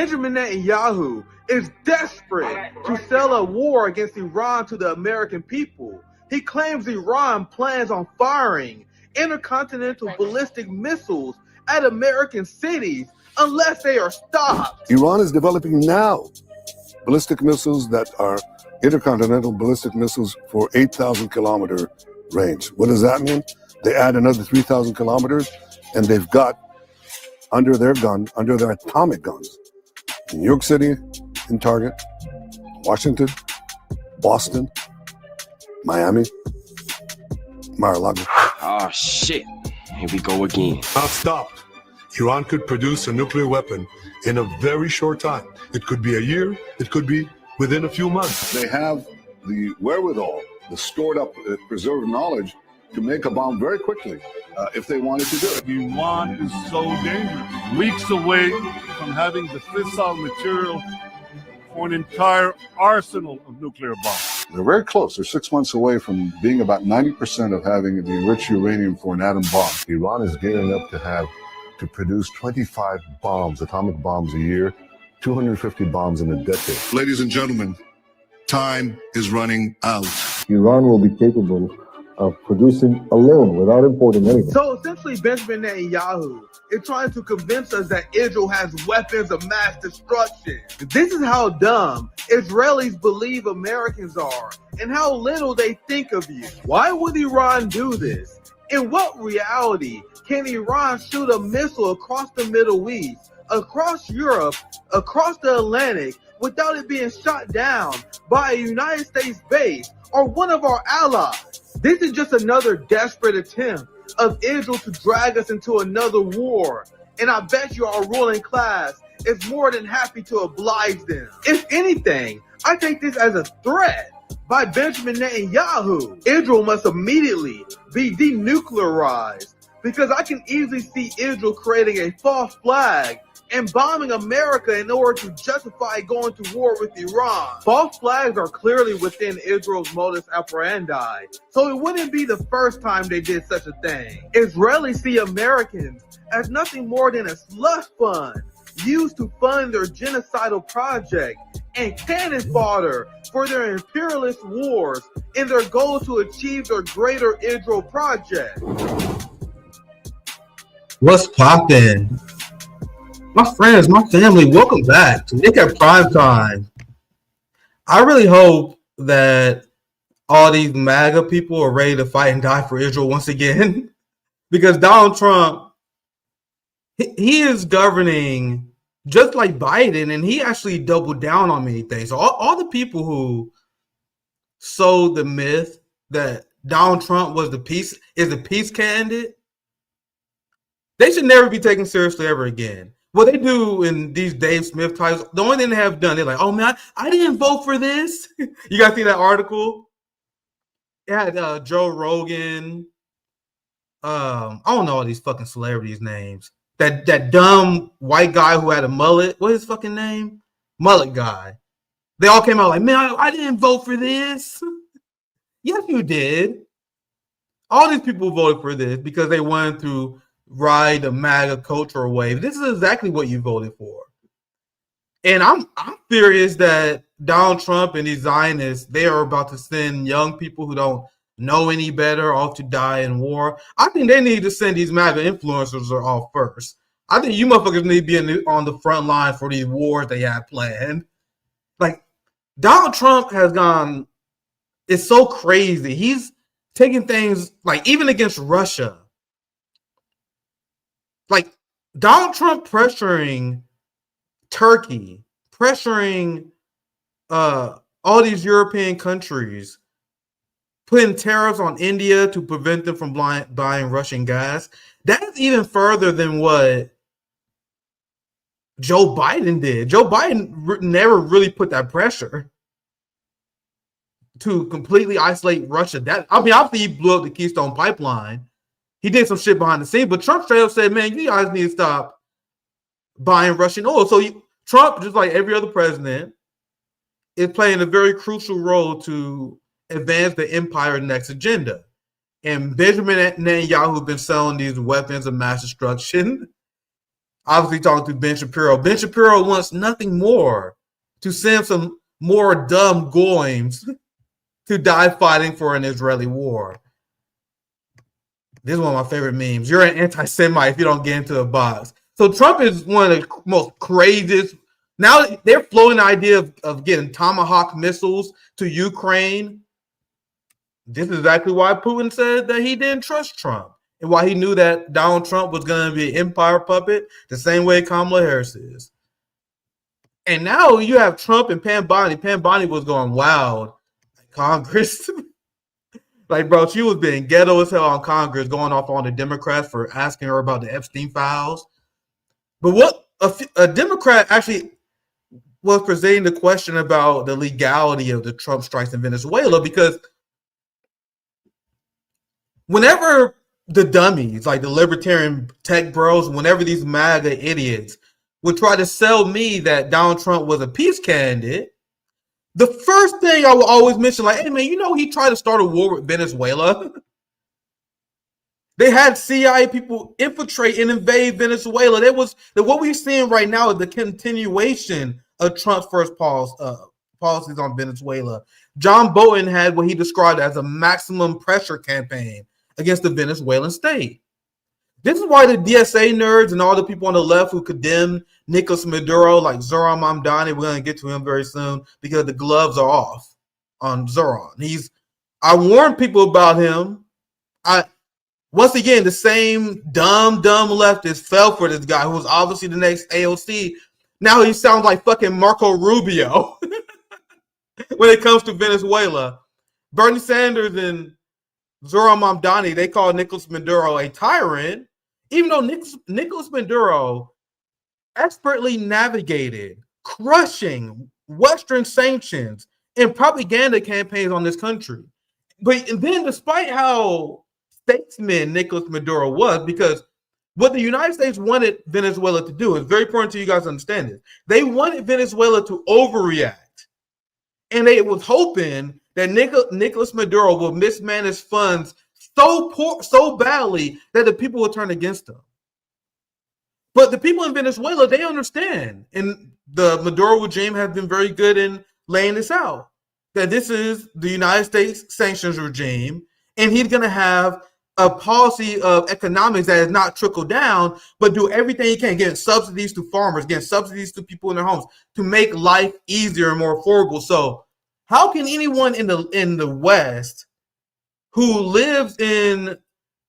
Benjamin Netanyahu is desperate to sell a war against Iran to the American people. He claims Iran plans on firing intercontinental ballistic missiles at American cities unless they are stopped. Iran is developing now ballistic missiles that are intercontinental ballistic missiles for 8,000 kilometer range. What does that mean? They add another 3,000 kilometers and they've got under their atomic guns, New York City in target, Washington, Boston, Miami, Mar-a-Lago. Oh shit, here we go again. Not stopped. Iran could produce a nuclear weapon in a very short time. It could be a year, it could be within a few months. They have the wherewithal, the stored up, preserved knowledge to make a bomb very quickly if they wanted to do it. Iran is so dangerous. Weeks away from having the fissile material for an entire arsenal of nuclear bombs. They're very close. They're 6 months away from being about 90% of having the enriched uranium for an atom bomb. Iran is gearing up to produce 25 bombs, atomic bombs a year, 250 bombs in a decade. Ladies and gentlemen, time is running out. Iran will be capable of producing alone without importing anything. So essentially, Benjamin Netanyahu is trying to convince us that Israel has weapons of mass destruction. This is how dumb Israelis believe Americans are and how little they think of you. Why would Iran do this? In what reality can Iran shoot a missile across the Middle East, across Europe, across the Atlantic, without it being shot down by a United States base or one of our allies? This is just another desperate attempt of Israel to drag us into another war. And I bet you our ruling class is more than happy to oblige them. If anything, I take this as a threat by Benjamin Netanyahu. Israel must immediately be denuclearized, because I can easily see Israel creating a false flag and bombing America in order to justify going to war with Iran. False flags are clearly within Israel's modus operandi, so it wouldn't be the first time they did such a thing. Israelis see Americans as nothing more than a slush fund used to fund their genocidal project and cannon fodder for their imperialist wars in their goal to achieve their greater Israel project. What's poppin'? My friends, my family, welcome back to Nick at Prime Time. I really hope that all these MAGA people are ready to fight and die for Israel once again, because Donald Trump, he is governing just like Biden, and he actually doubled down on many things. So all the people who sold the myth that Donald Trump was the peace candidate, they should never be taken seriously ever again. What they do in these Dave Smith titles, the only thing they have done, they're like, oh man, I didn't vote for this. You guys see that article? It had Joe Rogan. I don't know all these fucking celebrities' names. That dumb white guy who had a mullet. What's his fucking name? Mullet guy. They all came out like, man, I didn't vote for this. Yes, you did. All these people voted for this because they wanted to ride the MAGA cultural wave. This is exactly what you voted for. And I'm furious that Donald Trump and these Zionists, they are about to send young people who don't know any better off to die in war. I think they need to send these MAGA influencers off first. I think you motherfuckers need to be on the front line for these wars they have planned. Like, Donald Trump has gone, it's so crazy. He's taking things, like, even against Russia. Like, Donald Trump pressuring Turkey, pressuring all these European countries, putting tariffs on India to prevent them from buying Russian gas. That's even further than what Joe Biden did. Joe Biden never really put that pressure to completely isolate Russia. Obviously he blew up the Keystone Pipeline. He did some shit behind the scenes, but Trump straight up said, man, you guys need to stop buying Russian oil. So Trump, just like every other president, is playing a very crucial role to advance the empire next agenda. And Benjamin Netanyahu has been selling these weapons of mass destruction. Obviously talking to Ben Shapiro. Ben Shapiro wants nothing more to send some more dumb goyim to die fighting for an Israeli war. This is one of my favorite memes. You're an anti-Semite if you don't get into the box. So Trump is one of the most craziest. Now they're floating the idea of getting Tomahawk missiles to Ukraine. This is exactly why Putin said that he didn't trust Trump and why he knew that Donald Trump was going to be an empire puppet the same way Kamala Harris is. And now you have Trump and Pam Bondi. Pam Bondi was going wild at Congress. Like, bro, she was being ghetto as hell on Congress, going off on the Democrats for asking her about the Epstein files. But what a Democrat actually was presenting the question about the legality of the Trump strikes in Venezuela, because whenever the dummies, like the libertarian tech bros, whenever these MAGA idiots would try to sell me that Donald Trump was a peace candidate, the first thing I will always mention, like, hey, man, you know, he tried to start a war with Venezuela. They had CIA people infiltrate and invade Venezuela. That was what we're seeing right now is the continuation of Trump's first policies on Venezuela. John Bolton had what he described as a maximum pressure campaign against the Venezuelan state. This is why the DSA nerds and all the people on the left who condemn Nicolas Maduro, like Zohran Mamdani, we're going to get to him very soon because the gloves are off on Zohran. I warned people about him. Once again, the same dumb leftist fell for this guy who was obviously the next AOC. Now he sounds like fucking Marco Rubio when it comes to Venezuela. Bernie Sanders and Zohran Mamdani, they call Nicolas Maduro a tyrant, even though Nicolas Maduro expertly navigated crushing Western sanctions and propaganda campaigns on this country. But then, despite how statesman Nicolas Maduro was, because what the United States wanted Venezuela to do is very important to you guys to understand this. They wanted Venezuela to overreact. And they was hoping that Nicolas Maduro will mismanage funds so badly that the people will turn against him. But the people in Venezuela, they understand. And the Maduro regime has been very good in laying this out. That this is the United States sanctions regime, and he's going to have a policy of economics that is not trickle down, but do everything he can, get subsidies to farmers, get subsidies to people in their homes to make life easier and more affordable. So how can anyone in the West who lives in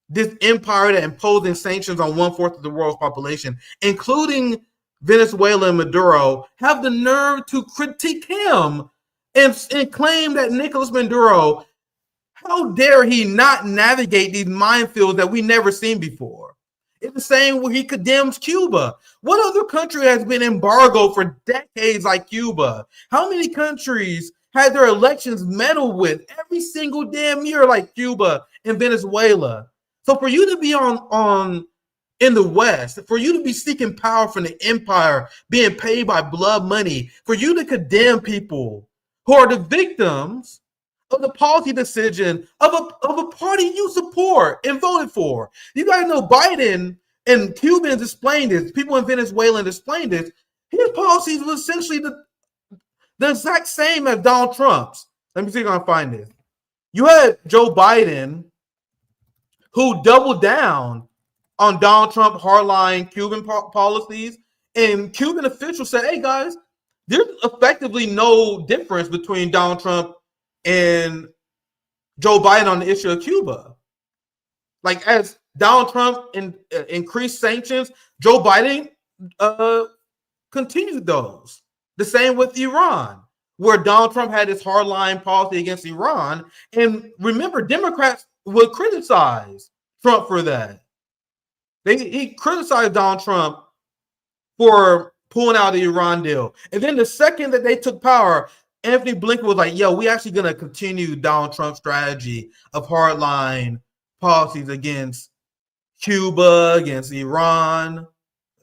this empire that imposing sanctions on 1/4 of the world's population, including Venezuela and Maduro, have the nerve to critique him and claim that Nicolas Maduro, how dare he not navigate these minefields that we never seen before? It's the same where he condemns Cuba. What other country has been embargoed for decades like Cuba? How many countries had their elections meddled with every single damn year like Cuba and Venezuela? So for you to be on in the West, for you to be seeking power from the empire, being paid by blood money, for you to condemn people who are the victims of the policy decision of a party you support and voted for. You guys know Biden and Cubans explained this. People in Venezuela explained this. His policies were essentially the exact same as Donald Trump's. Let me see if I can find this. You had Joe Biden, who doubled down on Donald Trump hardline Cuban policies, and Cuban officials said, hey guys, there's effectively no difference between Donald Trump and Joe Biden on the issue of Cuba. Like, as Donald Trump increased sanctions, Joe Biden continued those. The same with Iran, where Donald Trump had his hardline policy against Iran. And remember, Democrats would criticize Trump for that. He criticized Donald Trump for pulling out the Iran deal. And then the second that they took power, Anthony Blinken was like, yo, we actually going to continue Donald Trump's strategy of hardline policies against Cuba, against Iran,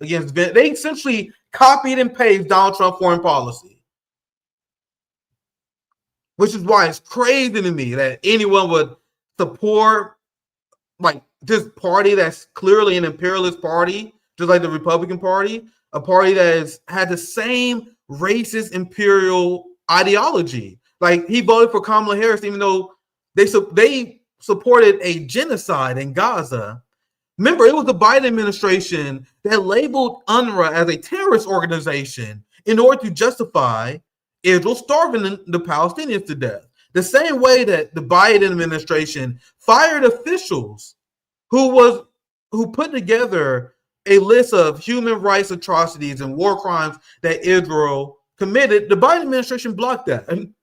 against they essentially copied and pasted Donald Trump foreign policy. Which is why it's crazy to me that anyone would support like this party that's clearly an imperialist party just like the Republican Party, a party that has had the same racist imperial ideology. Like, he voted for Kamala Harris, even though they supported a genocide in Gaza. Remember, it was the Biden administration that labeled UNRWA as a terrorist organization in order to justify Israel starving the Palestinians to death. The same way that the Biden administration fired officials who put together a list of human rights atrocities and war crimes that Israel committed, the Biden administration blocked that. And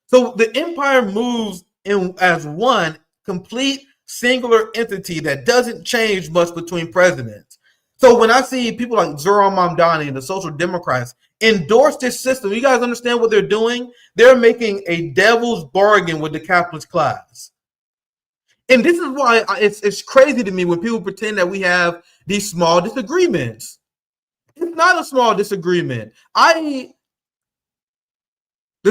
so the empire moves in as one complete singular entity that doesn't change much between presidents. So when I see people like Zohran Mamdani and the Social Democrats endorse this system, you guys understand what they're doing? They're making a devil's bargain with the capitalist class. And this is why it's crazy to me when people pretend that we have these small disagreements. It's not a small disagreement. The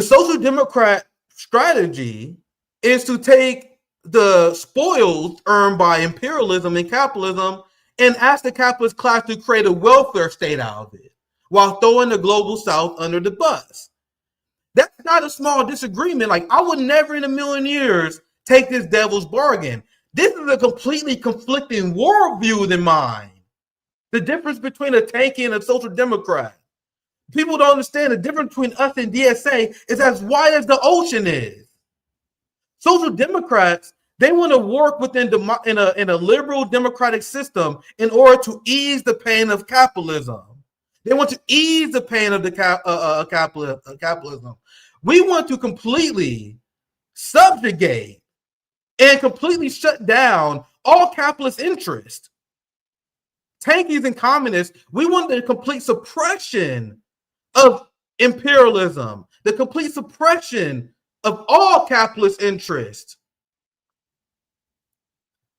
Social Democrat strategy is to take the spoils earned by imperialism and capitalism and ask the capitalist class to create a welfare state out of it while throwing the global south under the bus. That's not a small disagreement. Like, I would never in a million years take this devil's bargain. This is a completely conflicting worldview than mine. The difference between a tanky and a social democrat. People don't understand the difference between us and DSA is as wide as the ocean is. Social democrats, they want to work within in a liberal democratic system in order to ease the pain of capitalism. They want to ease the pain of the capitalism. We want to completely subjugate and completely shut down all capitalist interest. Tankies and communists, we want the complete suppression of imperialism, the complete suppression of all capitalist interest.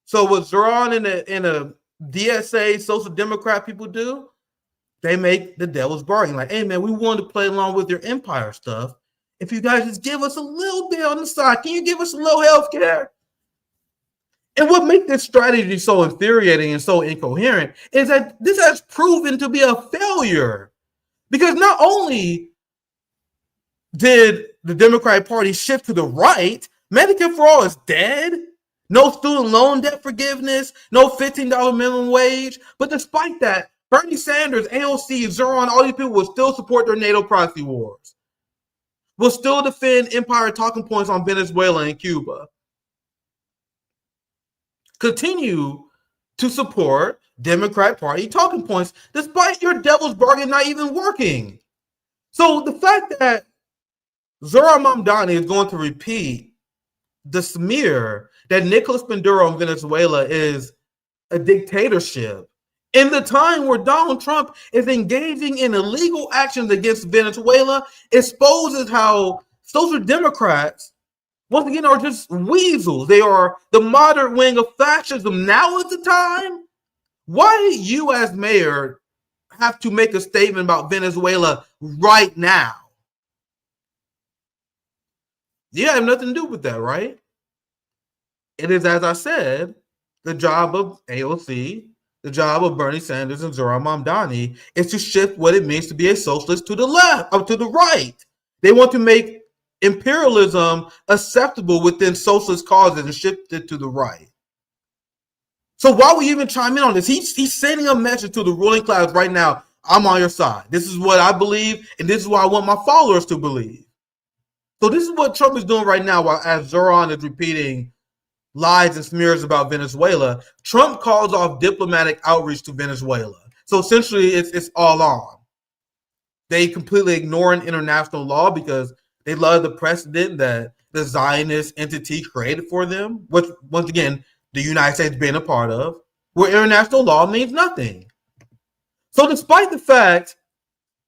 So what Zohran and a DSA social democrat people do, they make the devil's bargain. Like, hey man, we want to play along with your empire stuff. If you guys just give us a little bit on the side, can you give us a little health care? And what makes this strategy so infuriating and so incoherent is that this has proven to be a failure. Because not only did the Democratic Party shift to the right, Medicare for All is dead, no student loan debt forgiveness, no $15 minimum wage. But despite that, Bernie Sanders, AOC, Zohran, all these people will still support their NATO proxy wars, will still defend empire talking points on Venezuela and Cuba, continue to support Democrat Party talking points, despite your devil's bargain not even working. So the fact that Zohran Mamdani is going to repeat the smear that Nicolas Maduro in Venezuela is a dictatorship in the time where Donald Trump is engaging in illegal actions against Venezuela exposes how social democrats, once again, are just weasels. They are the moderate wing of fascism. Now is the time. Why do you as mayor have to make a statement about Venezuela right now? You have nothing to do with that, right? It is, as I said, the job of AOC, the job of Bernie Sanders and Zohran Mamdani is to shift what it means to be a socialist to the left, or to the right. They want to make imperialism acceptable within socialist causes and shift it to the right. So why would you even chime in on this? He's sending a message to the ruling class right now. I'm on your side. This is what I believe, and this is what I want my followers to believe. So this is what Trump is doing right now, while as Zohran is repeating lies and smears about Venezuela. Trump calls off diplomatic outreach to Venezuela. So essentially, it's all on. They completely ignore international law because they love the precedent that the Zionist entity created for them, which, once again, the United States being a part of, where international law means nothing. So despite the fact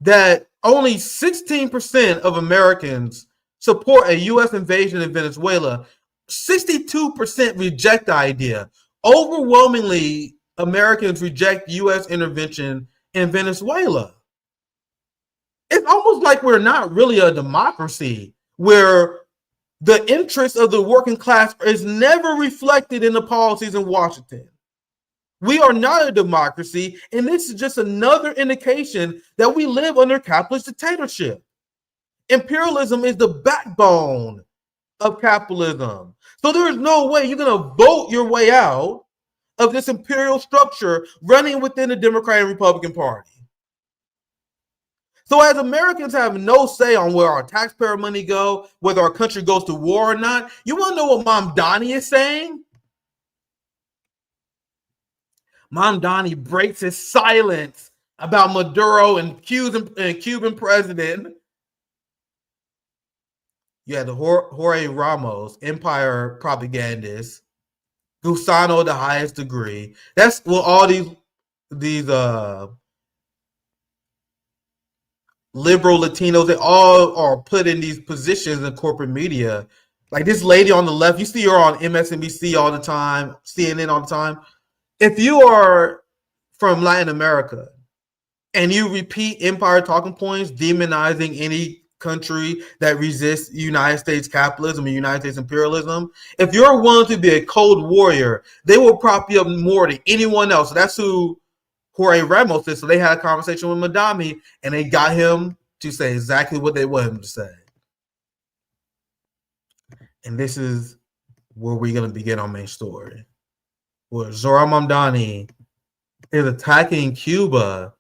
that only 16% of Americans support a U.S. invasion in Venezuela, 62% reject the idea. Overwhelmingly, Americans reject U.S. intervention in Venezuela. It's almost like we're not really a democracy where the interests of the working class is never reflected in the policies in Washington. We are not a democracy, and this is just another indication that we live under capitalist dictatorship. Imperialism is the backbone of capitalism. So there is no way you're going to vote your way out of this imperial structure running within the Democratic and Republican Party. So as Americans have no say on where our taxpayer money go, whether our country goes to war or not, you want to know what Mamdani is saying? Mamdani breaks his silence about Maduro and Cuban president. You had the Jorge Ramos, empire propagandist, Gusano the highest degree. That's what all these liberal Latinos, they all are put in these positions in corporate media. Like this lady on the left, you see her on MSNBC all the time, CNN all the time. If you are from Latin America and you repeat empire talking points, demonizing any country that resists United States capitalism and United States imperialism, if you're willing to be a cold warrior, they will prop you up more than anyone else. So that's who Jorge Ramos is. So they had a conversation with Mamdani and they got him to say exactly what they want him to say. And this is where we're going to begin our main story, where Zohran Mamdani is attacking Cuba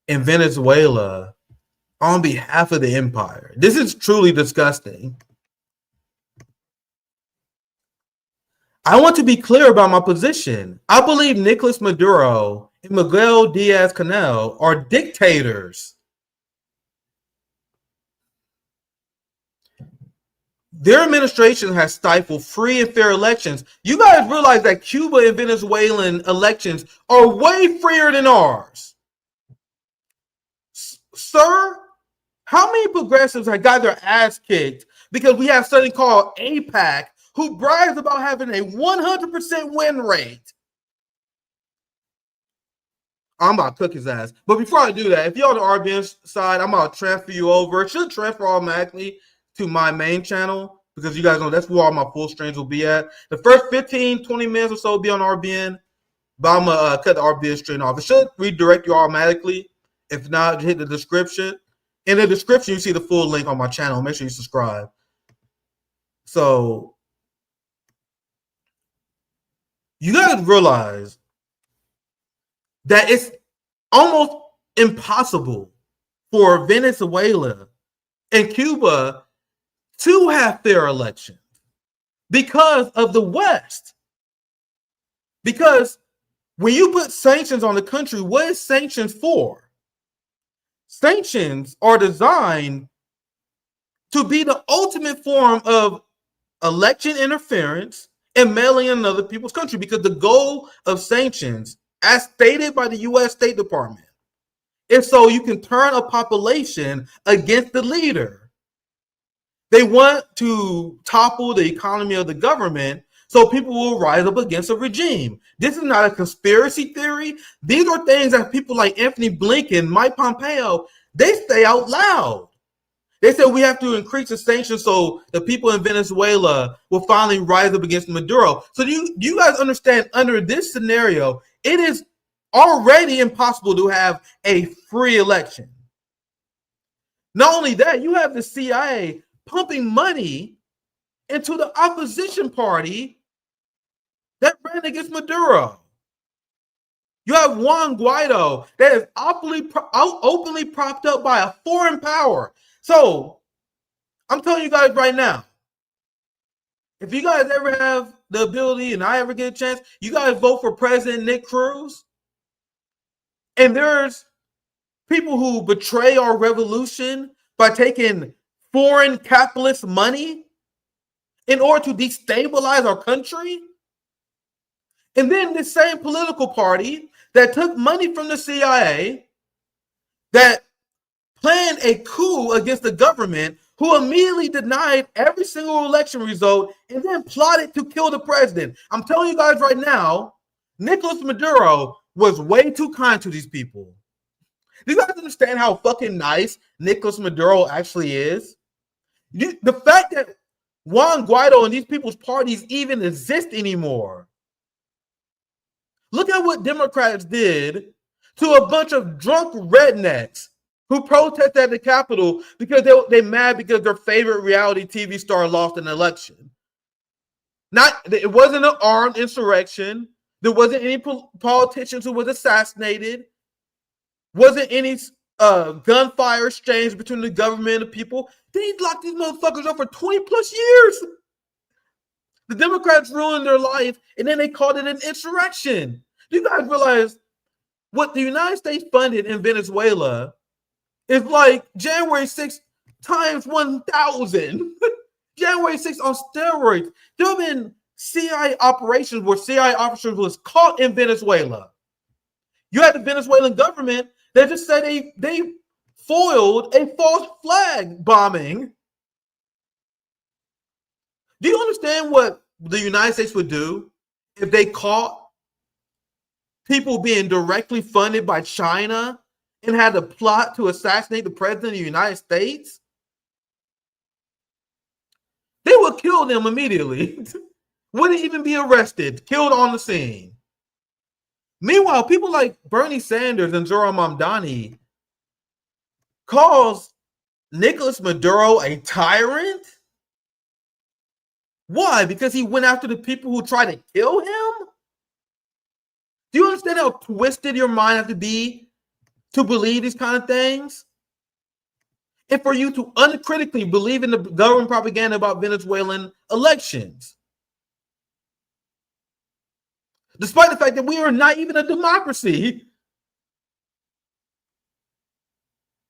and Venezuela on behalf of the empire. This is truly disgusting. I want to be clear about my position. I believe Nicolas Maduro and Miguel Diaz-Canel are dictators. Their administration has stifled free and fair elections. You guys realize that Cuba and Venezuelan elections are way freer than ours. Sir, how many progressives have got their ass kicked because we have something called AIPAC who brags about having a 100% win rate? I'm about to cook his ass. But before I do that, if you're on the RBN side, I'm about to transfer you over. It should transfer automatically to my main channel because you guys know that's where all my full streams will be at. The first 15, 20 minutes or so will be on RBN, but I'm going to cut the RBN stream off. It should redirect you automatically. If not, hit the description. In the description, you see the full link on my channel. Make sure you subscribe. So, you guys realize that it's almost impossible for Venezuela and Cuba to have fair elections because of the West. Because when you put sanctions on the country, what is sanctions for? Sanctions are designed to be the ultimate form of election interference and meddling in other people's country, because the goal of sanctions, as stated by the U.S. State Department, is so you can turn a population against the leader. They want to topple the economy of the government so people will rise up against a regime. This is not a conspiracy theory. These are things that people like Anthony Blinken, Mike Pompeo, they say out loud. They said we have to increase the sanctions so the people in Venezuela will finally rise up against Maduro. So do you guys understand, under this scenario, it is already impossible to have a free election. Not only that, you have the CIA pumping money into the opposition party that ran against Maduro. You have Juan Guaido that is openly propped up by a foreign power. So I'm telling you guys right now, if you guys ever have the ability and I ever get a chance, you guys vote for President Nick Cruse. And there's people who betray our revolution by taking foreign capitalist money in order to destabilize our country. And then this same political party that took money from the CIA, that planned a coup against the government, who immediately denied every single election result and then plotted to kill the president. I'm telling you guys right now, Nicolas Maduro was way too kind to these people. Do you guys understand how fucking nice Nicolas Maduro actually is? The fact that Juan Guaido and these people's parties even exist anymore Look at what Democrats did to a bunch of drunk rednecks who protested at the Capitol because they mad because their favorite reality TV star lost an election. It wasn't an armed insurrection. There wasn't any politicians who was assassinated. Wasn't any gunfire exchange between the government and the people. They locked these motherfuckers up for 20 plus years. The Democrats ruined their life, and then they called it an insurrection. Do you guys realize what the United States funded in Venezuela is like January 6th times 1,000. January 6th on steroids. There have been CIA operations where CIA officers was caught in Venezuela. You had the Venezuelan government that just said they foiled a false flag bombing. Do you understand what the United States would do if they caught people being directly funded by China and had a plot to assassinate the president of the United States? They would kill them immediately. Wouldn't even be arrested, killed on the scene. Meanwhile, people like Bernie Sanders and Zohran Mamdani calls Nicolas Maduro a tyrant? Why? Because he went after the people who tried to kill him? Do you understand how twisted your mind has to be to believe these kind of things? And for you to uncritically believe in the government propaganda about Venezuelan elections. Despite the fact that we are not even a democracy.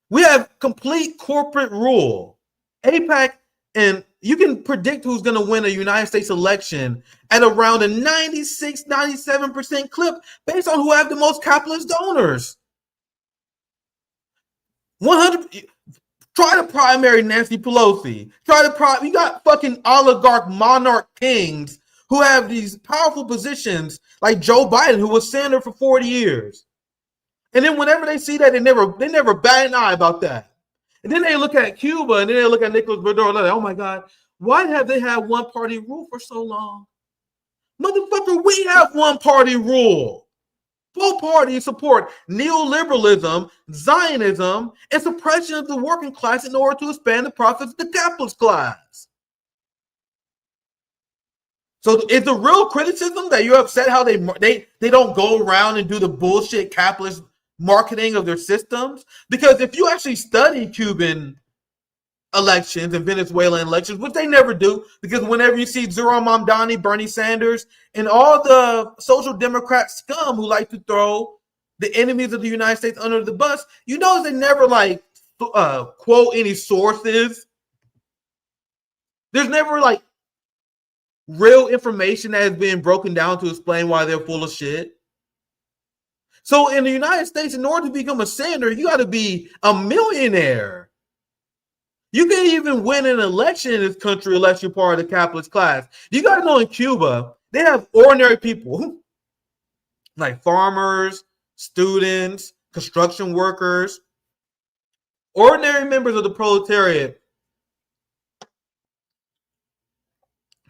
We have complete corporate rule. AIPAC, and you can predict who's going to win a United States election at around a 96, 97% clip based on who have the most capitalist donors. 100. Try to primary Nancy Pelosi. You got fucking oligarch monarch kings who have these powerful positions like Joe Biden, who was senator for 40 years. And then whenever they see that, they never bat an eye about that. And then they look at Cuba and then they look at Nicolas Maduro and they're like, oh my God, why have they had one party rule for so long? Motherfucker, we have one party rule. Both parties support neoliberalism, Zionism, and suppression of the working class in order to expand the profits of the capitalist class. So is the real criticism that you're upset how they don't go around and do the bullshit capitalist marketing of their systems? Because if you actually study Cuban elections and Venezuelan elections, which they never do, because whenever you see Zohran Mamdani, Bernie Sanders, and all the social democrat scum who like to throw the enemies of the United States under the bus, you notice they never quote any sources. There's never real information that has been broken down to explain why they're full of shit. So in the United States, in order to become a senator, you got to be a millionaire. You can't even win an election in this country unless you're part of the capitalist class. You got to know in Cuba, they have ordinary people like farmers, students, construction workers, ordinary members of the proletariat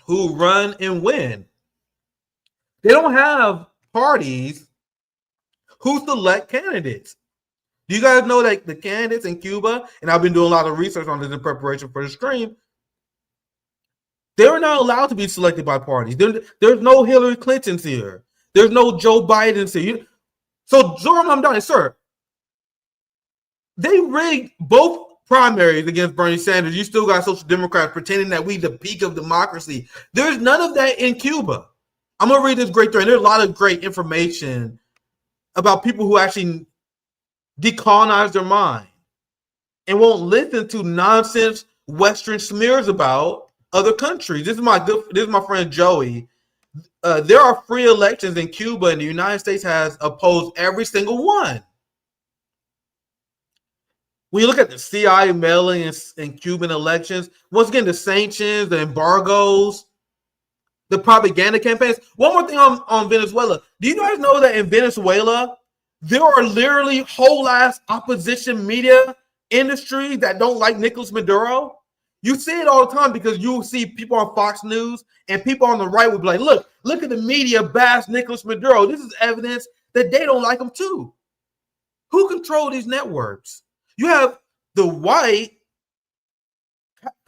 who run and win. They don't have parties who select candidates. Do you guys know that the candidates in Cuba, and I've been doing a lot of research on this in preparation for the stream, they're not allowed to be selected by parties. There's no Hillary Clintons here. There's no Joe Bidens here. So Zohran Mamdani, sir, they rigged both primaries against Bernie Sanders. You still got social democrats pretending that we the peak of democracy. There's none of that in Cuba. I'm going to read this great thread. There's a lot of great information about people who actually decolonize their mind and won't listen to nonsense Western smears about other countries. This is my friend Joey. There are free elections in Cuba, and the United States has opposed every single one. When you look at the CIA mailing in Cuban elections, once again, the sanctions, the embargoes, the propaganda campaigns. One more thing on Venezuela. Do you guys know that in Venezuela, there are literally whole ass opposition media industries that don't like Nicolas Maduro? You see it all the time because you see people on Fox News and people on the right will be like, look at the media bash Nicolas Maduro. This is evidence that they don't like him too. Who control these networks? You have the white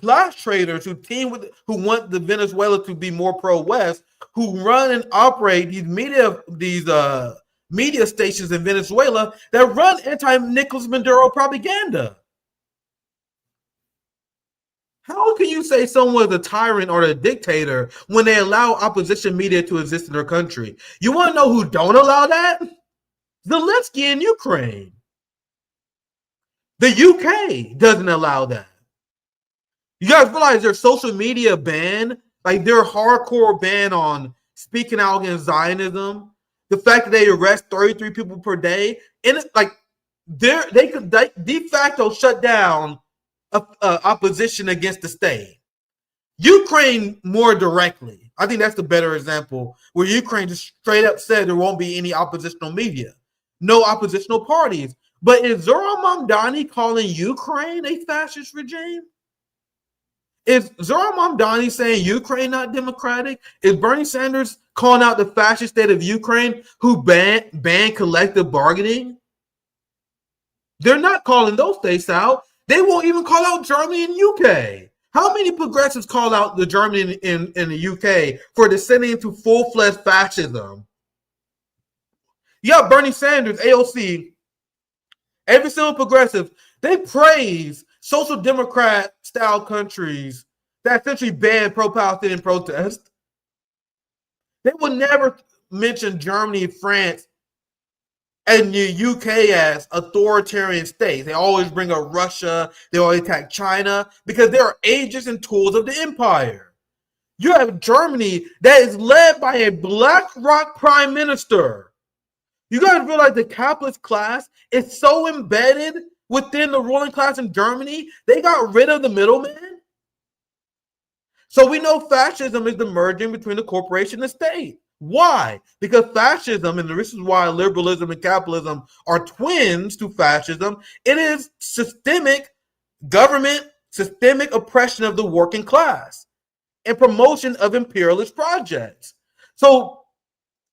class traders who want the Venezuela to be more pro-West, who run and operate these media stations in Venezuela that run anti-Nicolas Maduro propaganda. How can you say someone is a tyrant or a dictator when they allow opposition media to exist in their country? You want to know who don't allow that? Zelensky in Ukraine. The UK doesn't allow that. You guys realize their social media ban, like their hardcore ban on speaking out against Zionism, the fact that they arrest 33 people per day, and it's like they could de facto shut down opposition against the state. Ukraine more directly. I think that's the better example, where Ukraine just straight up said there won't be any oppositional media, no oppositional parties. But is Zohran Mamdani calling Ukraine a fascist regime? Is Zohran Mamdani saying Ukraine not democratic? Is Bernie Sanders calling out the fascist state of Ukraine who banned collective bargaining? They're not calling those states out. They won't even call out Germany and UK. How many progressives call out the Germany in the UK for descending into full-fledged fascism? You got Bernie Sanders, AOC, every single progressive, they praise social democrat-style countries that essentially ban pro-Palestinian protest. They will never mention Germany, France, and the UK as authoritarian states. They always bring up Russia. They always attack China because they are agents and tools of the empire. You have Germany that is led by a BlackRock prime minister. You guys realize the capitalist class is so embedded within the ruling class in Germany, they got rid of the middleman. So we know fascism is the merging between the corporation and the state. Why? Because fascism, and this is why liberalism and capitalism are twins to fascism, it is systemic government, systemic oppression of the working class, and promotion of imperialist projects. So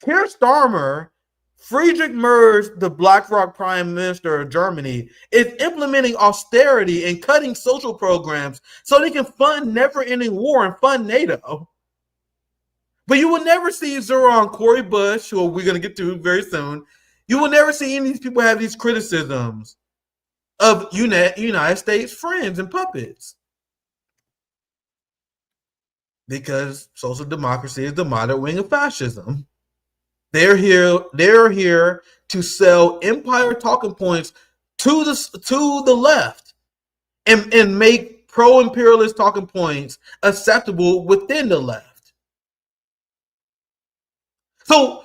Keir Starmer, Friedrich Merz, the BlackRock Prime Minister of Germany, is implementing austerity and cutting social programs so they can fund never-ending war and fund NATO. But you will never see Zohran, Cori Bush, who we're going to get to very soon. You will never see any of these people have these criticisms of United States friends and puppets. Because social democracy is the moderate wing of fascism. They're here to sell empire talking points to the left and make pro-imperialist talking points acceptable within the left. So,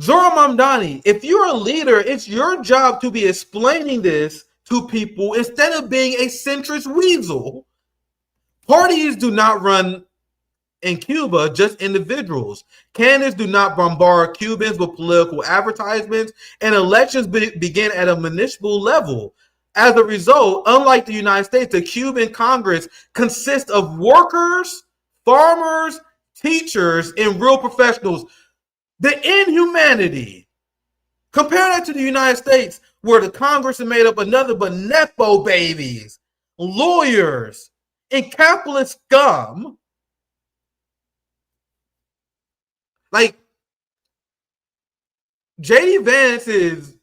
Zohran Mamdani, if you're a leader, it's your job to be explaining this to people instead of being a centrist weasel. Parties do not run in Cuba, just individuals. Candidates do not bombard Cubans with political advertisements, and elections begin at a municipal level. As a result, unlike the United States, the Cuban Congress consists of workers, farmers, teachers, and real professionals. The inhumanity. Compare that to the United States, where the Congress is made up of nothing but nepo babies, lawyers, and capitalist scum. Like, J.D. Vance is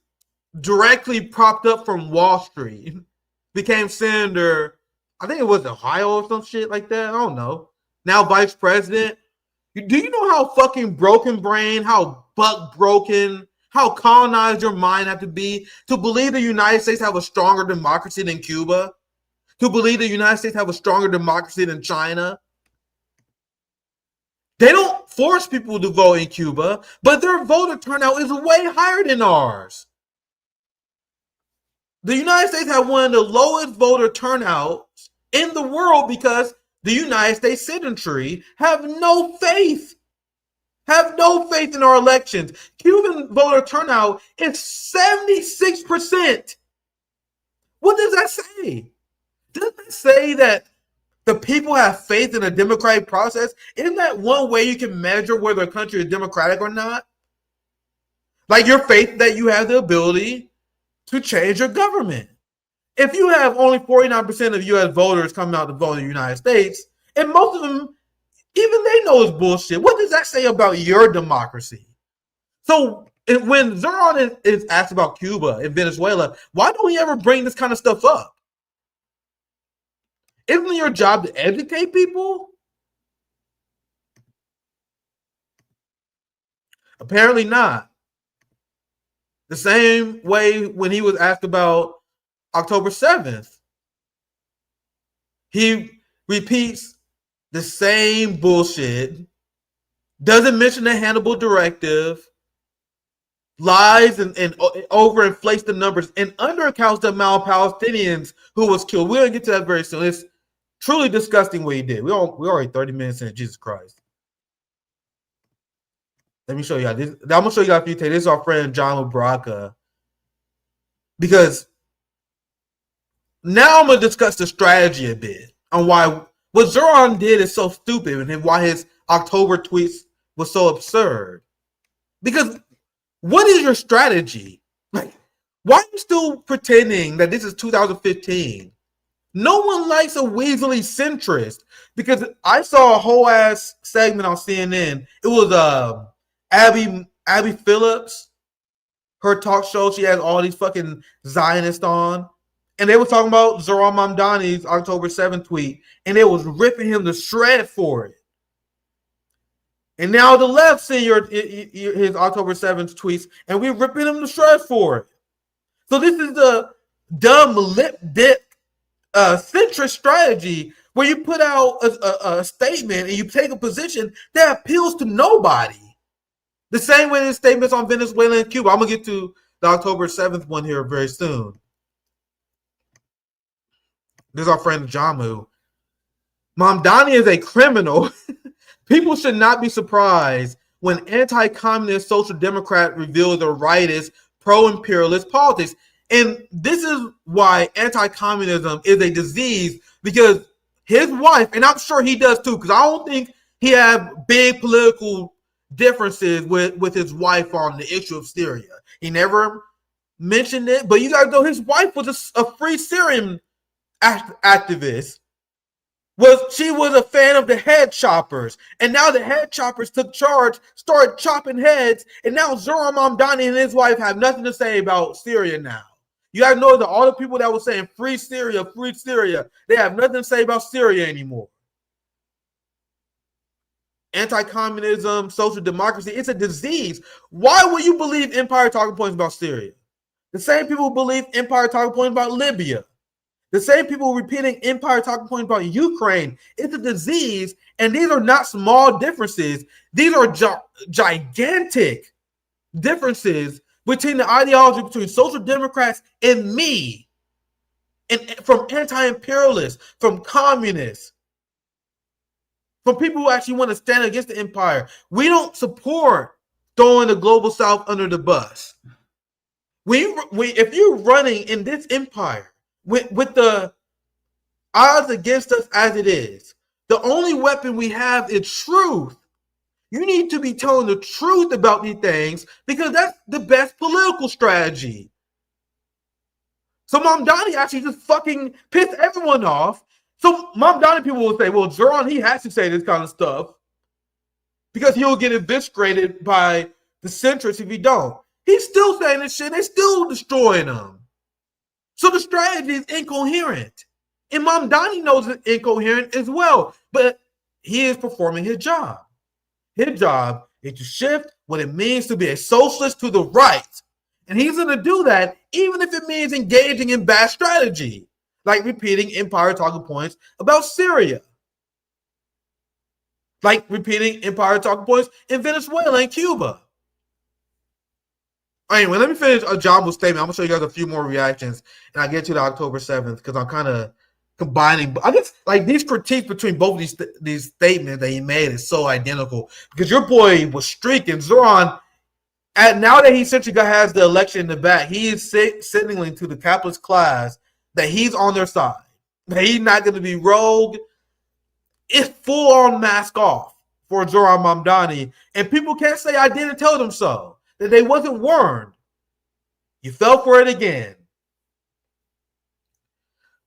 directly propped up from Wall Street, became senator, I think it was Ohio or some shit like that. I don't know. Now vice president. Do you know how fucking broken brain, how buck broken, how colonized your mind have to be to believe the United States have a stronger democracy than Cuba? To believe the United States have a stronger democracy than China? They don't force people to vote in Cuba, but their voter turnout is way higher than ours. The United States have one of the lowest voter turnouts in the world because the United States citizenry have no faith in our elections. Cuban voter turnout is 76%. What does that say? Does that say that the people have faith in the democratic process. Isn't that one way you can measure whether a country is democratic or not? Like your faith that you have the ability to change your government. If you have only 49% of U.S. voters coming out to vote in the United States, and most of them, even they know it's bullshit, what does that say about your democracy? So when Zohran is asked about Cuba and Venezuela, why don't we ever bring this kind of stuff up? Isn't it your job to educate people? Apparently not. The same way when he was asked about October 7th, he repeats the same bullshit, doesn't mention the Hannibal Directive, lies and overinflates the numbers, and undercounts the amount of Palestinians who was killed. We're going to get to that very soon. It's truly disgusting what he did. We're already 30 minutes in. Jesus Christ. Let me show you this. I'm going to show you a few things. This is our friend John LaBraca. Because now I'm going to discuss the strategy a bit on why what Zohran did is so stupid and why his October tweets was so absurd. Because what is your strategy? Like, why are you still pretending that this is 2015? No one likes a weaselly centrist. Because I saw a whole ass segment on CNN. It was Abby Phillips, her talk show. She has all these fucking Zionists on. And they were talking about Zohran Mamdani's October 7th tweet. And they was ripping him to shred for it. And now the left see his October 7th tweets. And we're ripping him to shreds for it. So this is the dumb lip-dip centrist strategy where you put out a statement and you take a position that appeals to nobody. The same way there's statements on Venezuela and Cuba. I'm going to get to the October 7th one here very soon. This is our friend Jamu. Mamdani is a criminal. People should not be surprised when anti-communist social democrat reveals their rightist pro-imperialist politics. And this is why anti-communism is a disease, because his wife, and I'm sure he does too, because I don't think he have big political differences with his wife on the issue of Syria. He never mentioned it, but you gotta know his wife was a free Syrian activist. She was a fan of the head choppers, and now the head choppers took charge, started chopping heads, and now Zohran Mamdani and his wife have nothing to say about Syria now. You gotta know that all the people that were saying free Syria, they have nothing to say about Syria anymore. Anti-communism, social democracy, it's a disease. Why would you believe Empire talking points about Syria? The same people believe Empire talking points about Libya. The same people repeating Empire talking points about Ukraine. It's a disease, and these are not small differences. These are gigantic differences between the ideology between social democrats and me, and from anti-imperialists, from communists, from people who actually want to stand against the empire. We don't support throwing the global south under the bus. If you're running in this empire with the odds against us as it is, the only weapon we have is truth. You need to be telling the truth about these things, because that's the best political strategy. So Mamdani actually just fucking pissed everyone off. So Mamdani people will say, well, Zohran, he has to say this kind of stuff because he'll get eviscerated by the centrists if he don't. He's still saying this shit. They're still destroying him. So the strategy is incoherent. And Mamdani knows it's incoherent as well. But he is performing his job. His job is to shift what it means to be a socialist to the right. And he's going to do that even if it means engaging in bad strategy, like repeating empire talking points about Syria, like repeating empire talking points in Venezuela and Cuba. Anyway, let me finish a Jamu's statement. I'm going to show you guys a few more reactions, and I'll get to the October 7th because I'm kind of combining. I guess like these critiques between both these statements that he made is so identical, because your boy was streaking. Zohran, and now that he essentially has the election in the back, he is signaling to the capitalist class that he's on their side, that he's not going to be rogue, it's full on mask off for Zohran Mamdani, and people can't say I didn't tell them so, that they wasn't warned. You fell for it again.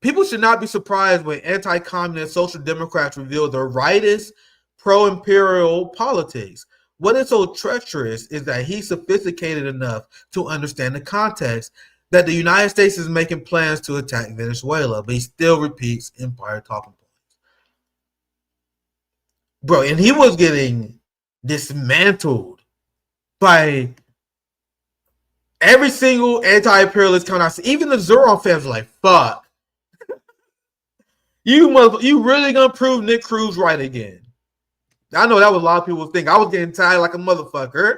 People should not be surprised when anti-communist social democrats reveal their rightist pro-imperial politics. What is so treacherous is that he's sophisticated enough to understand the context that the United States is making plans to attack Venezuela, but he still repeats empire talking points. Bro, and he was getting dismantled by every single anti-imperialist coming out. Even the Zohran fans were like, fuck. You really gonna prove Nick Cruse right again? I know that was a lot of people think. I was getting tired like a motherfucker.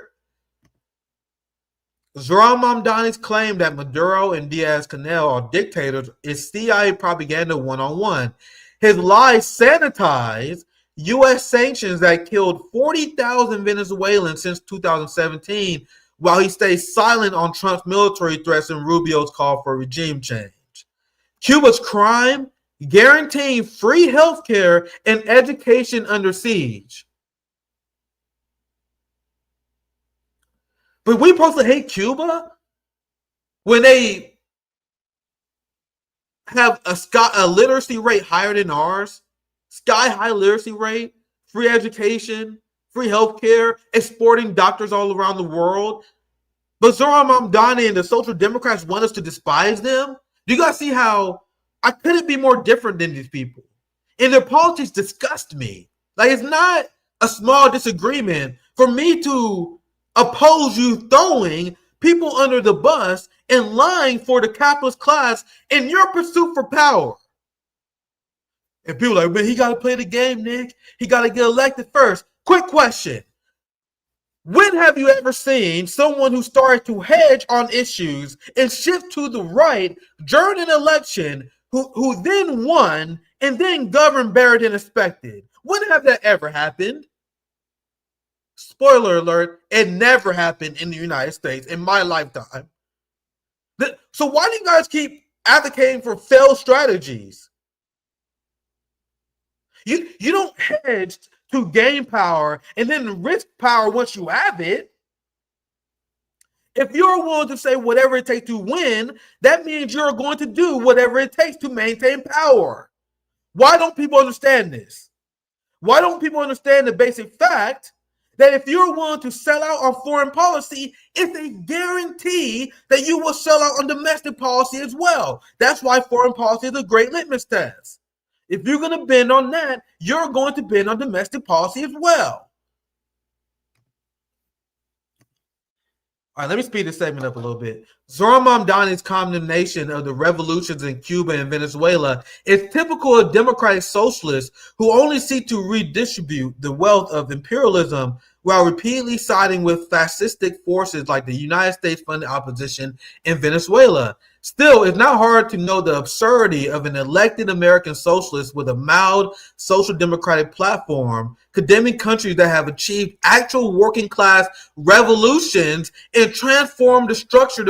Zohran Mamdani's claim that Maduro and Diaz-Canel are dictators is CIA propaganda one-on-one. His lies sanitize U.S. sanctions that killed 40,000 Venezuelans since 2017, while he stays silent on Trump's military threats and Rubio's call for regime change. Cuba's crime, guaranteeing free health care and education under siege. But we supposed to hate Cuba when they have a literacy rate higher than ours, sky-high literacy rate, free education, free health care, exporting doctors all around the world. But Zohran Mamdani and the Social Democrats want us to despise them? Do you guys see how I couldn't be more different than these people? And their politics disgust me. Like, it's not a small disagreement for me to oppose you throwing people under the bus and lying for the capitalist class in your pursuit for power. And people are like, man, he got to play the game, Nick. He got to get elected first. Quick question. When have you ever seen someone who started to hedge on issues and shift to the right during an election who then won and then governed better than expected? When have that ever happened? Spoiler alert, it never happened in the United States in my lifetime. So why do you guys keep advocating for failed strategies? You don't hedge to gain power and then risk power once you have it. If you're willing to say whatever it takes to win, that means you're going to do whatever it takes to maintain power. Why don't people understand this? Why don't people understand the basic fact that if you're willing to sell out on foreign policy, it's a guarantee that you will sell out on domestic policy as well. That's why foreign policy is a great litmus test. If you're going to bend on that, you're going to bend on domestic policy as well. All right, let me speed this segment up a little bit. Zohran Mamdani's condemnation of the revolutions in Cuba and Venezuela is typical of democratic socialists who only seek to redistribute the wealth of imperialism while repeatedly siding with fascistic forces like the United States-funded opposition in Venezuela. Still, it's not hard to know the absurdity of an elected American socialist with a mild social democratic platform condemning countries that have achieved actual working class revolutions and transformed the structures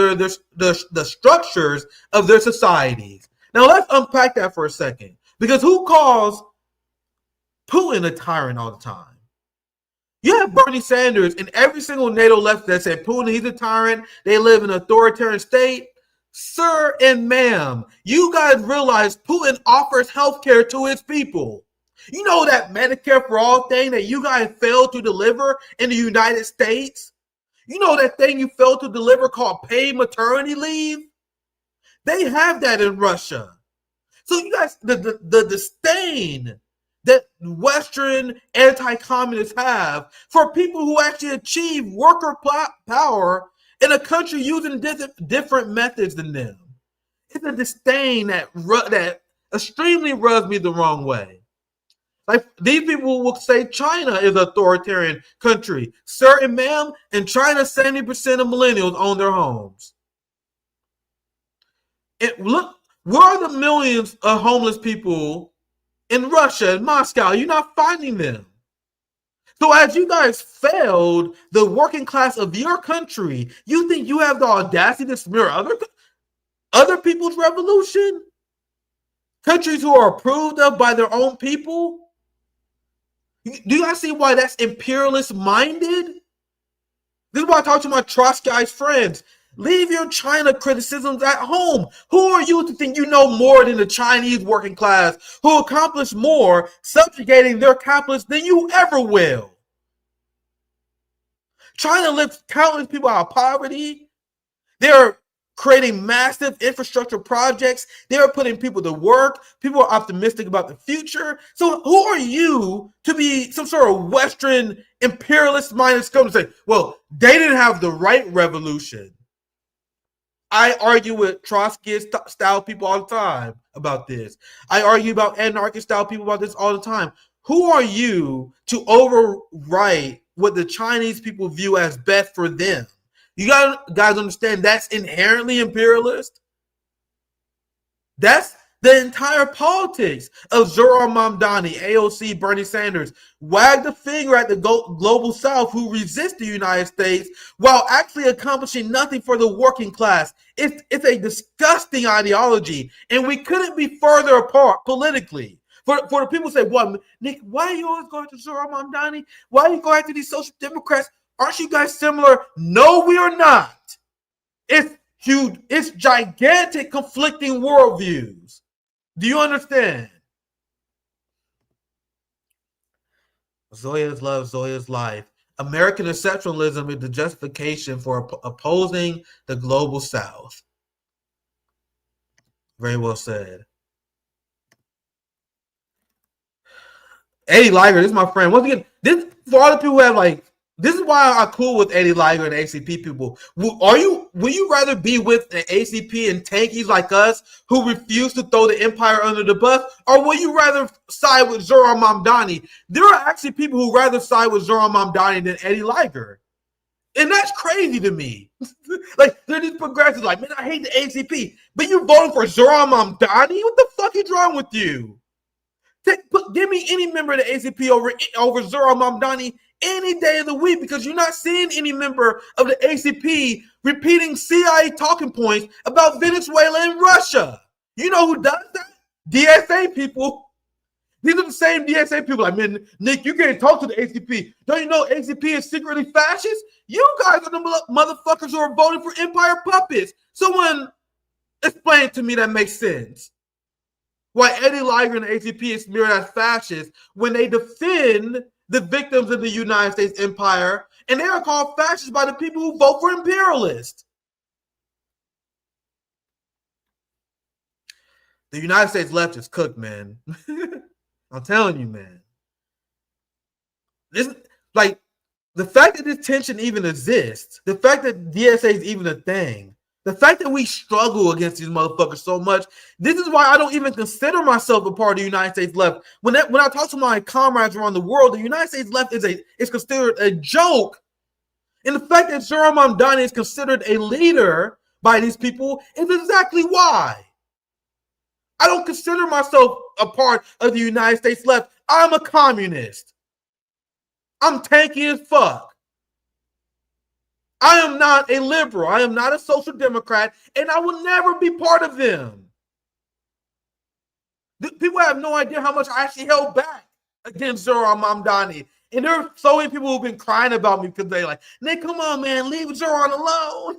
of their societies. Now let's unpack that for a second, because who calls Putin a tyrant all the time? You have Bernie Sanders and every single NATO left that said Putin, he's a tyrant. They live in an authoritarian state. Sir and ma'am, you guys realize Putin offers health care to his people. You know that Medicare for all thing that you guys failed to deliver in the United States? You know that thing you failed to deliver called paid maternity leave? They have that in Russia. So you guys, the disdain that Western anti-communists have for people who actually achieve worker power in a country using different methods than them. It's a disdain that extremely rubs me the wrong way. Like, these people will say China is an authoritarian country. Sir and ma'am, in China, 70% of millennials own their homes. And look, where are the millions of homeless people in Russia, in Moscow? You're not finding them. So as you guys failed the working class of your country, you think you have the audacity to smear other people's revolution? Countries who are approved of by their own people? Do you guys see why that's imperialist minded? This is why I talk to my Trotskyite friends. Leave your China criticisms at home. Who are you to think you know more than the Chinese working class who accomplish more subjugating their capitalists than you ever will? China lifts countless people out of poverty. They're creating massive infrastructure projects. They're putting people to work. People are optimistic about the future. So who are you to be some sort of Western imperialist minded scum to say, well, they didn't have the right revolution? I argue with Trotskyist style people all the time about this. I argue about anarchist style people about this all the time. Who are you to overwrite what the Chinese people view as best for them? You guys understand that's inherently imperialist? That's the entire politics of Zohran Mamdani, AOC, Bernie Sanders. Wag the finger at the global South who resist the United States while actually accomplishing nothing for the working class. It's a disgusting ideology, and we couldn't be further apart politically. For the people who say, well, Nick, why are you always going to Zohran Mamdani? Why are you going after these social democrats? Aren't you guys similar? No, we are not. It's huge. It's gigantic conflicting worldviews. Do you understand? Zoya's love, Zoya's life. American exceptionalism is the justification for opposing the global South. Very well said. Eddie Liger, this is my friend. Once again, this for all the people who have this is why I'm cool with Eddie Liger and ACP people. Will you rather be with an ACP and tankies like us who refuse to throw the empire under the bus, or will you rather side with Zohran Mamdani? There are actually people who rather side with Zohran Mamdani than Eddie Liger, and that's crazy to me. They're just progressive. Man, I hate the ACP, but you voting for Zohran Mamdani? What the fuck is wrong with you? Give me any member of the ACP over Zohran Mamdani any day of the week, because you're not seeing any member of the ACP repeating CIA talking points about Venezuela and Russia. You know who does that? DSA people. These are the same DSA people. Man, Nick, you can't talk to the ACP. Don't you know ACP is secretly fascist? You guys are the motherfuckers who are voting for empire puppets. Someone explain to me that makes sense. Why Eddie Liger and the ACP is smeared as fascists when they defend the victims of the United States empire, and they are called fascists by the people who vote for imperialists. The United States left is cooked, man. I'm telling you, man. This, the fact that this tension even exists, the fact that DSA is even a thing, the fact that we struggle against these motherfuckers so much, this is why I don't even consider myself a part of the United States left. When I talk to my comrades around the world, the United States left is considered a joke. And the fact that Zohran Mamdani is considered a leader by these people is exactly why. I don't consider myself a part of the United States left. I'm a communist. I'm tanky as fuck. I am not a liberal. I am not a social democrat, and I will never be part of them. People have no idea how much I actually held back against Zohran Mamdani. And there are so many people who've been crying about me because they're like, Nick, come on, man, leave Zohran alone.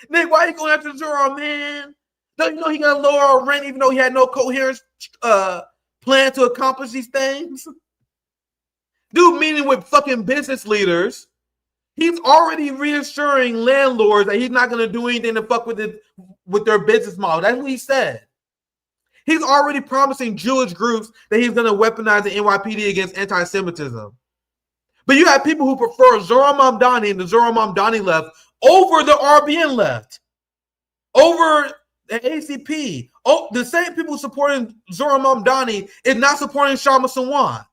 Nick, why are you going after Zohran, man? Don't you know he got to lower our rent even though he had no coherent plan to accomplish these things? Dude, meeting with fucking business leaders. He's already reassuring landlords that he's not going to do anything to fuck with their business model. That's what he said. He's already promising Jewish groups that he's going to weaponize the NYPD against anti-Semitism. But you have people who prefer Zohran Mamdani and the Zohran Mamdani left over the RBN left, over the ACP. Oh, the same people supporting Zohran Mamdani is not supporting Kshama Sawant.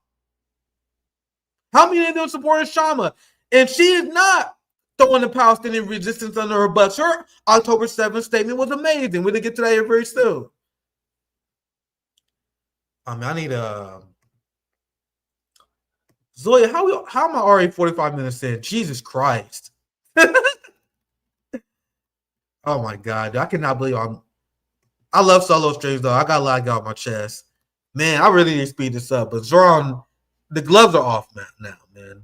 How many of them supporting Kshama? And she is not throwing the Palestinian resistance under her bus. Her October 7th statement was amazing. We're going to get to that here very soon. I need Zoya, how am I already 45 minutes in? Jesus Christ. Oh my God. I cannot believe I love solo streams though. I got a lot to get off my chest. Man, I really need to speed this up. But Zohran, the gloves are off now, man.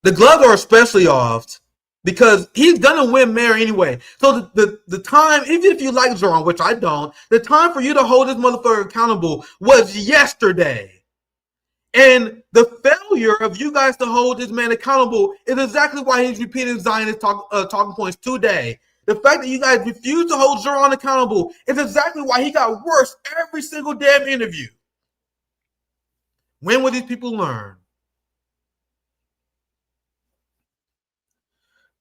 The gloves are especially off because he's gonna win mayor anyway. So the time, even if you like Zohran, which I don't, the time for you to hold this motherfucker accountable was yesterday. And the failure of you guys to hold this man accountable is exactly why he's repeating Zionist talking points today. The fact that you guys refuse to hold Zohran accountable is exactly why he got worse every single damn interview. When will these people learn?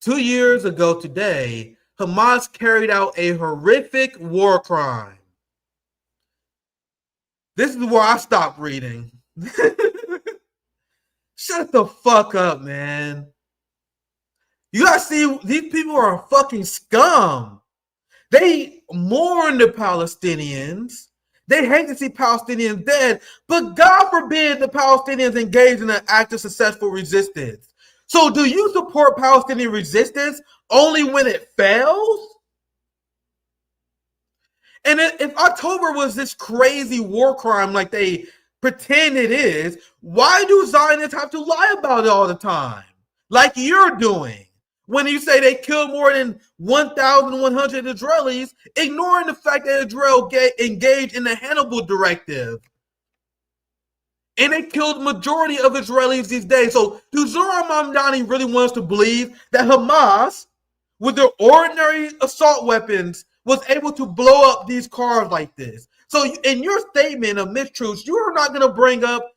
2 years ago today, Hamas carried out a horrific war crime. This is where I stopped reading. Shut the fuck up, man. You gotta see, these people are fucking scum. They mourn the Palestinians. They hate to see Palestinians dead, but God forbid the Palestinians engage in an act of successful resistance. So do you support Palestinian resistance only when it fails? And if October was this crazy war crime like they pretend it is, why do Zionists have to lie about it all the time? Like you're doing. When you say they killed more than 1,100 Israelis, ignoring the fact that Israel engaged in the Hannibal Directive. And they killed the majority of Israelis these days. So do Zohran Mamdani really want us to believe that Hamas, with their ordinary assault weapons, was able to blow up these cars like this? So in your statement of mistruths, you are not going to bring up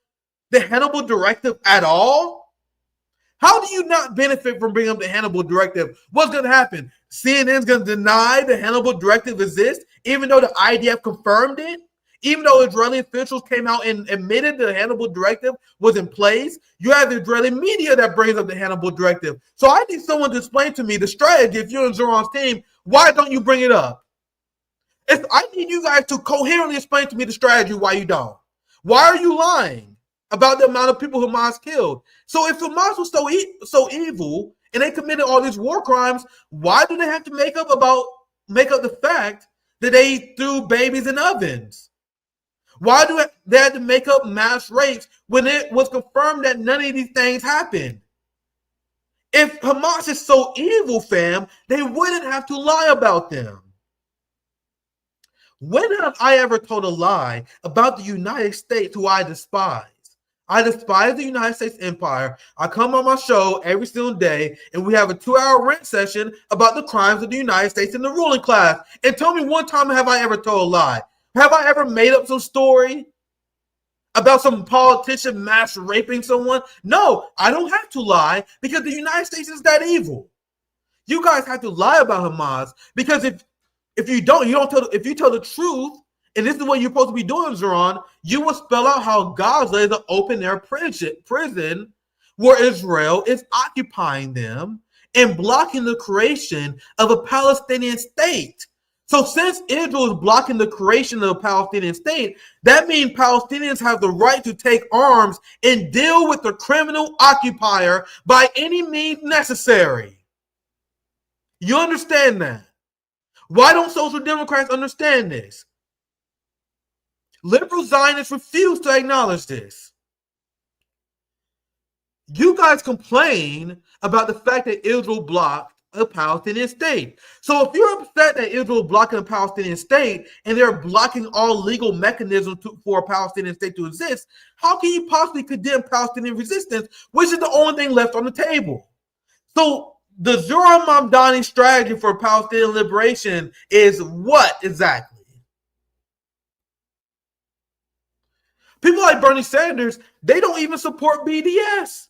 the Hannibal Directive at all? How do you not benefit from bringing up the Hannibal Directive? What's going to happen? CNN's going to deny the Hannibal Directive exists, even though the IDF confirmed it? Even though Israeli officials came out and admitted the Hannibal Directive was in place? You have the Israeli media that brings up the Hannibal Directive. So I need someone to explain to me the strategy. If you're on Zohran's team, why don't you bring it up? I need you guys to coherently explain to me the strategy why you don't. Why are you lying about the amount of people Hamas killed? So if Hamas was so evil and they committed all these war crimes, why do they have to make up the fact that they threw babies in ovens? Why do they have to make up mass rapes when it was confirmed that none of these things happened? If Hamas is so evil, fam, they wouldn't have to lie about them. When have I ever told a lie about the United States, who I despise? I despise the United States empire. I come on my show every single day, and we have a 2-hour rant session about the crimes of the United States and the ruling class. And tell me one time have I ever told a lie? Have I ever made up some story about some politician mass raping someone? No, I don't have to lie because the United States is that evil. You guys have to lie about Hamas because if you tell the truth, and this is what you're supposed to be doing, Zohran, you will spell out how Gaza is an open-air prison where Israel is occupying them and blocking the creation of a Palestinian state. So since Israel is blocking the creation of a Palestinian state, that means Palestinians have the right to take arms and deal with the criminal occupier by any means necessary. You understand that? Why don't social democrats understand this? Liberal Zionists refuse to acknowledge this. You guys complain about the fact that Israel blocked a Palestinian state. So if you're upset that Israel is blocking a Palestinian state and they're blocking all legal mechanisms for a Palestinian state to exist, how can you possibly condemn Palestinian resistance, which is the only thing left on the table? So the Zohran Mamdani strategy for Palestinian liberation is what exactly? People like Bernie Sanders, they don't even support BDS.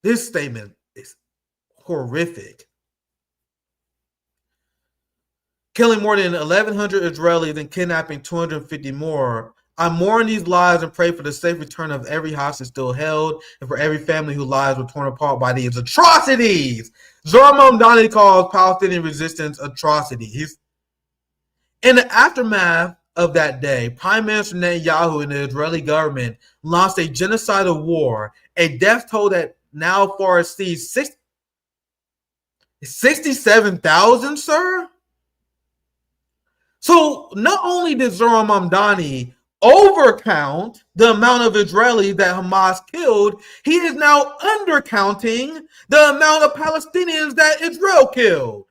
This statement is horrific. Killing more than 1,100 Israelis and kidnapping 250 more. I mourn these lives and pray for the safe return of every hostage still held and for every family whose lives were torn apart by these atrocities. Zohran Mamdani calls Palestinian resistance atrocities. In the aftermath of that day, Prime Minister Netanyahu and the Israeli government launched a genocidal war, a death toll that now far exceeds 67,000, sir? So not only did Zohran Mamdani overcount the amount of Israelis that Hamas killed, he is now undercounting the amount of Palestinians that Israel killed.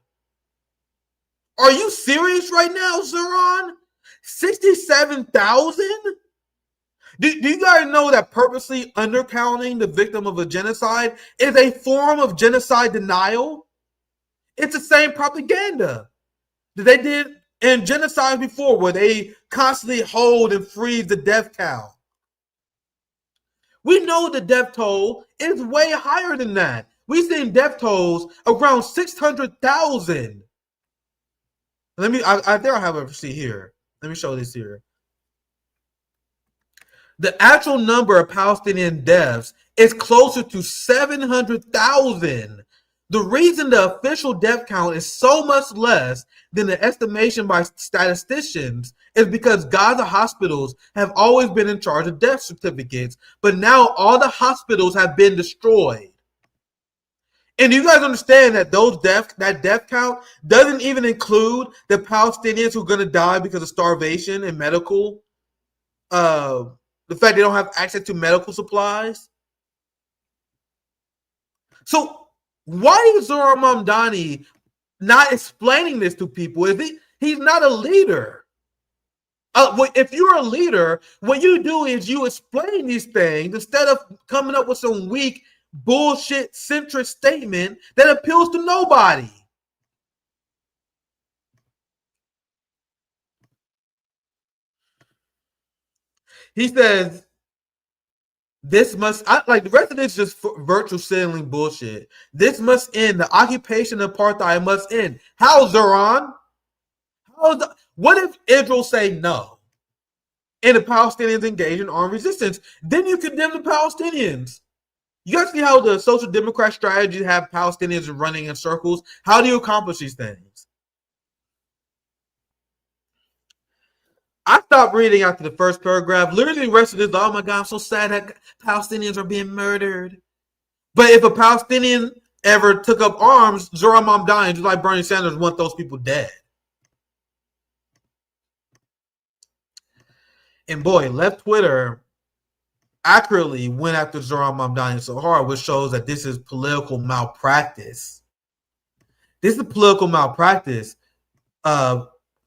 Are you serious right now, Zohran? 67,000? Do you guys know that purposely undercounting the victim of a genocide is a form of genocide denial? It's the same propaganda that they did in genocides before, where they constantly hold and freeze the death count. We know the death toll is way higher than that. We've seen death tolls around 600,000. I think I have a receipt here. Let me show this here. The actual number of Palestinian deaths is closer to 700,000. The reason the official death count is so much less than the estimation by statisticians is because Gaza hospitals have always been in charge of death certificates, but now all the hospitals have been destroyed. And you guys understand that that death count doesn't even include the Palestinians who are going to die because of starvation and medical, the fact they don't have access to medical supplies. So why is Zohran Mamdani not explaining this to people? He's not a leader. If you're a leader, what you do is you explain these things instead of coming up with some weak bullshit centrist statement that appeals to nobody. He says, this must, like the rest of this is just virtual signaling bullshit. This must end. The occupation of apartheid must end. How, Zohran? What if Israel say no and the Palestinians engage in armed resistance? Then you condemn the Palestinians. You guys see how the social democrat strategies have Palestinians running in circles? How do you accomplish these things? I stopped reading after the first paragraph. Literally the rest of this, oh my God, I'm so sad that Palestinians are being murdered. But if a Palestinian ever took up arms, Zohran Mamdani, just like Bernie Sanders, want those people dead. And boy, Left Twitter accurately went after Zohran Mamdani so hard, which shows that this is political malpractice. This is political malpractice. Because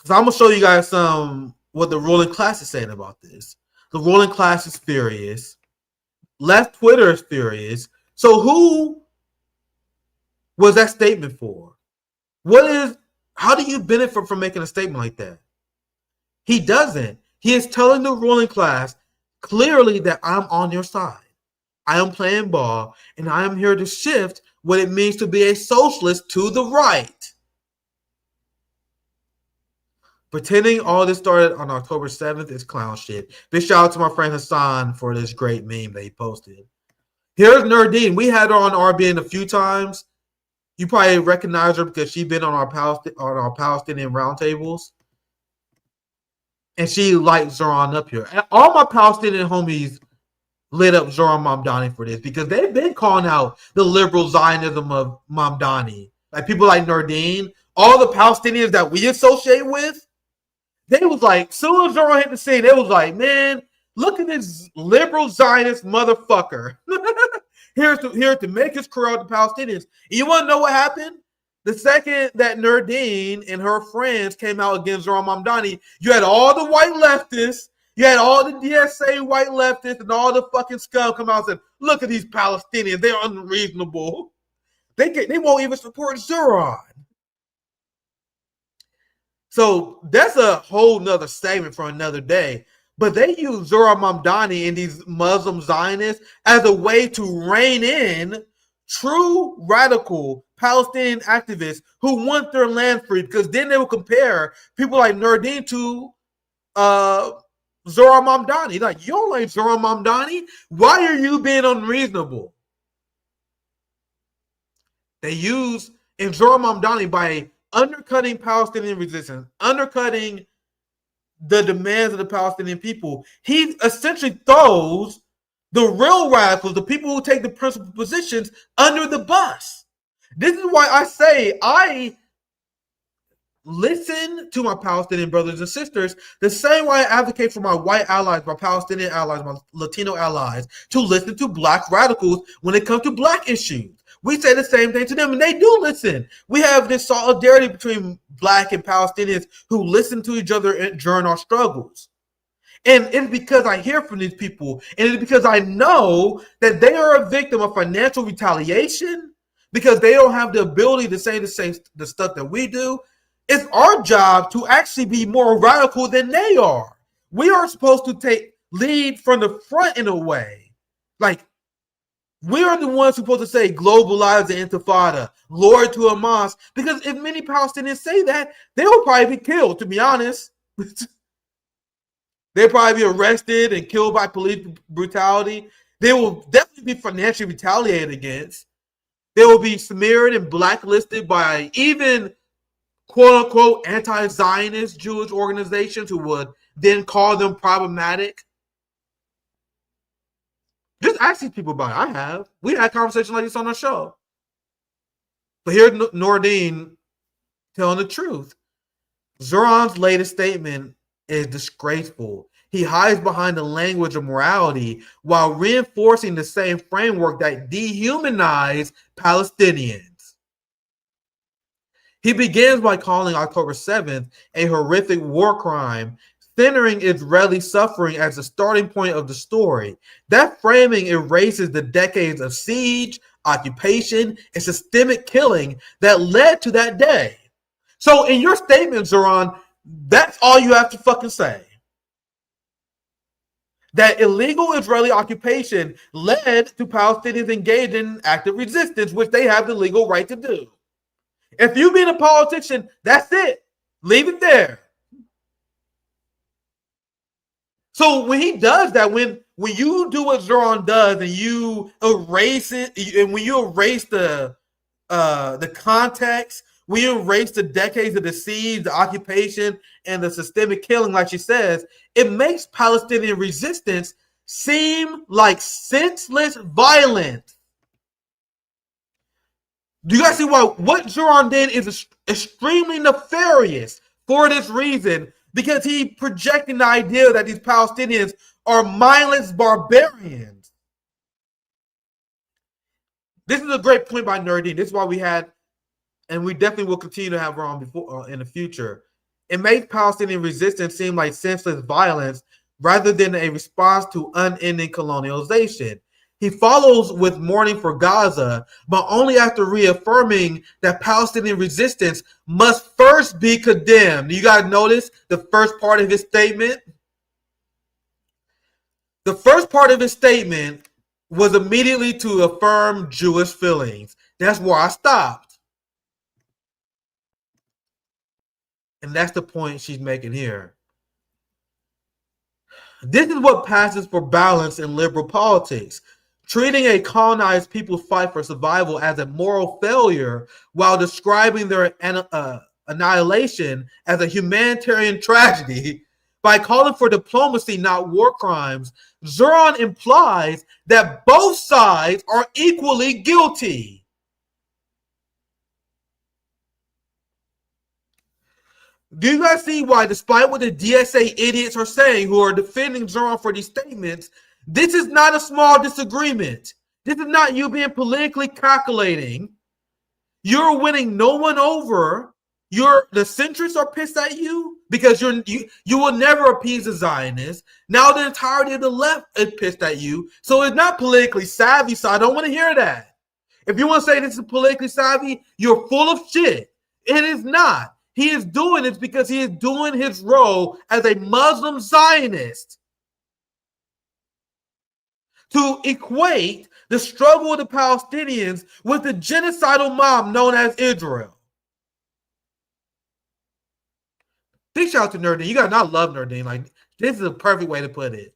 I'm going to show you guys what the ruling class is saying about this. The ruling class is furious. Left Twitter is furious. So who was that statement for? How do you benefit from making a statement like that? He doesn't. He is telling the ruling class clearly that I'm on your side. I am playing ball, and I am here to shift what it means to be a socialist to the right. Pretending all this started on October 7th is clown shit. Big shout out to my friend Hassan for this great meme that he posted. Here's Nerdine. We had her on RBN a few times. You probably recognize her because she's been on our Palestinian roundtables. And she lights Zohran up here. And all my Palestinian homies lit up Zohran Mamdani for this because they've been calling out the liberal Zionism of Mamdani. Like people like Nerdine, all the Palestinians that we associate with, they was like, soon as Zohran hit the scene, they was like, man, look at this liberal Zionist motherfucker. here to make his career out the Palestinians. And you want to know what happened? The second that Nerdine and her friends came out against Zohran Mamdani, you had all the white leftists, you had all the DSA white leftists, and all the fucking scum come out and said, look at these Palestinians, they're unreasonable. They won't even support Zohran. So that's a whole nother statement for another day. But they use Zohran Mamdani and these Muslim Zionists as a way to rein in true radical Palestinian activists who want their land free, because then they will compare people like Nerdine to Zohran Mamdani. Like, you don't like Zohran Mamdani? Why are you being unreasonable? They use in Zohran Mamdani by undercutting Palestinian resistance, undercutting the demands of the Palestinian people. He essentially throws the real radicals, the people who take the principal positions, under the bus. This is why I say I listen to my Palestinian brothers and sisters the same way I advocate for my white allies, my Palestinian allies, my Latino allies, to listen to black radicals when it comes to black issues. We say the same thing to them, and they do listen. We have this solidarity between black and Palestinians who listen to each other during our struggles. And it's because I hear from these people, and it's because I know that they are a victim of financial retaliation because they don't have the ability to say the stuff that we do. It's our job to actually be more radical than they are. We are supposed to take lead from the front in a way. Like, we are the ones supposed to say globalize the intifada, Lord to Hamas, because if many Palestinians say that, they will probably be killed, to be honest. They'll probably be arrested and killed by police brutality. They will definitely be financially retaliated against. They will be smeared and blacklisted by even quote-unquote anti-Zionist Jewish organizations who would then call them problematic. Just ask these people about it. I have. We had conversations like this on our show. But here's Nordine telling the truth. Zohran's latest statement is disgraceful. He hides behind the language of morality while reinforcing the same framework that dehumanized Palestinians. He begins by calling October 7th a horrific war crime, centering Israeli suffering as the starting point of the story. That framing erases the decades of siege, occupation, and systemic killing that led to that day. So in your statement, Zohran, that's all you have to fucking say. That illegal Israeli occupation led to Palestinians engaged in active resistance, which they have the legal right to do. If you being a politician, that's it. Leave it there. So when he does that, when you do what Zohran does and you erase it, and when you erase the context, when you erase the decades of the siege, the occupation, and the systemic killing, like she says, it makes Palestinian resistance seem like senseless violence. Do you guys see why what Zohran did is extremely nefarious for this reason? Because he projecting the idea that these Palestinians are mindless barbarians. This is a great point by Nerdine. This is why we had, and we definitely will continue to have her on before in the future. It makes Palestinian resistance seem like senseless violence rather than a response to unending colonialization. He follows with mourning for Gaza, but only after reaffirming that Palestinian resistance must first be condemned. You guys notice the first part of his statement? The first part of his statement was immediately to affirm Jewish feelings. That's where I stopped. And that's the point she's making here. This is what passes for balance in liberal politics. Treating a colonized people's fight for survival as a moral failure while describing their annihilation as a humanitarian tragedy by calling for diplomacy, not war crimes, Zohran implies that both sides are equally guilty. Do you guys see why, despite what the DSA idiots are saying who are defending Zohran for these statements, this is not a small disagreement. This is not you being politically calculating. You're winning no one over. The centrists are pissed at you because you will never appease the Zionists. Now the entirety of the left is pissed at you. So it's not politically savvy, so I don't want to hear that. If you want to say this is politically savvy, you're full of shit. It is not. He is doing it because he is doing his role as a Muslim Zionist to equate the struggle of the Palestinians with the genocidal mob known as Israel. Big shout out to Nerdine. You gotta not love Nerdine. Like, this is a perfect way to put it.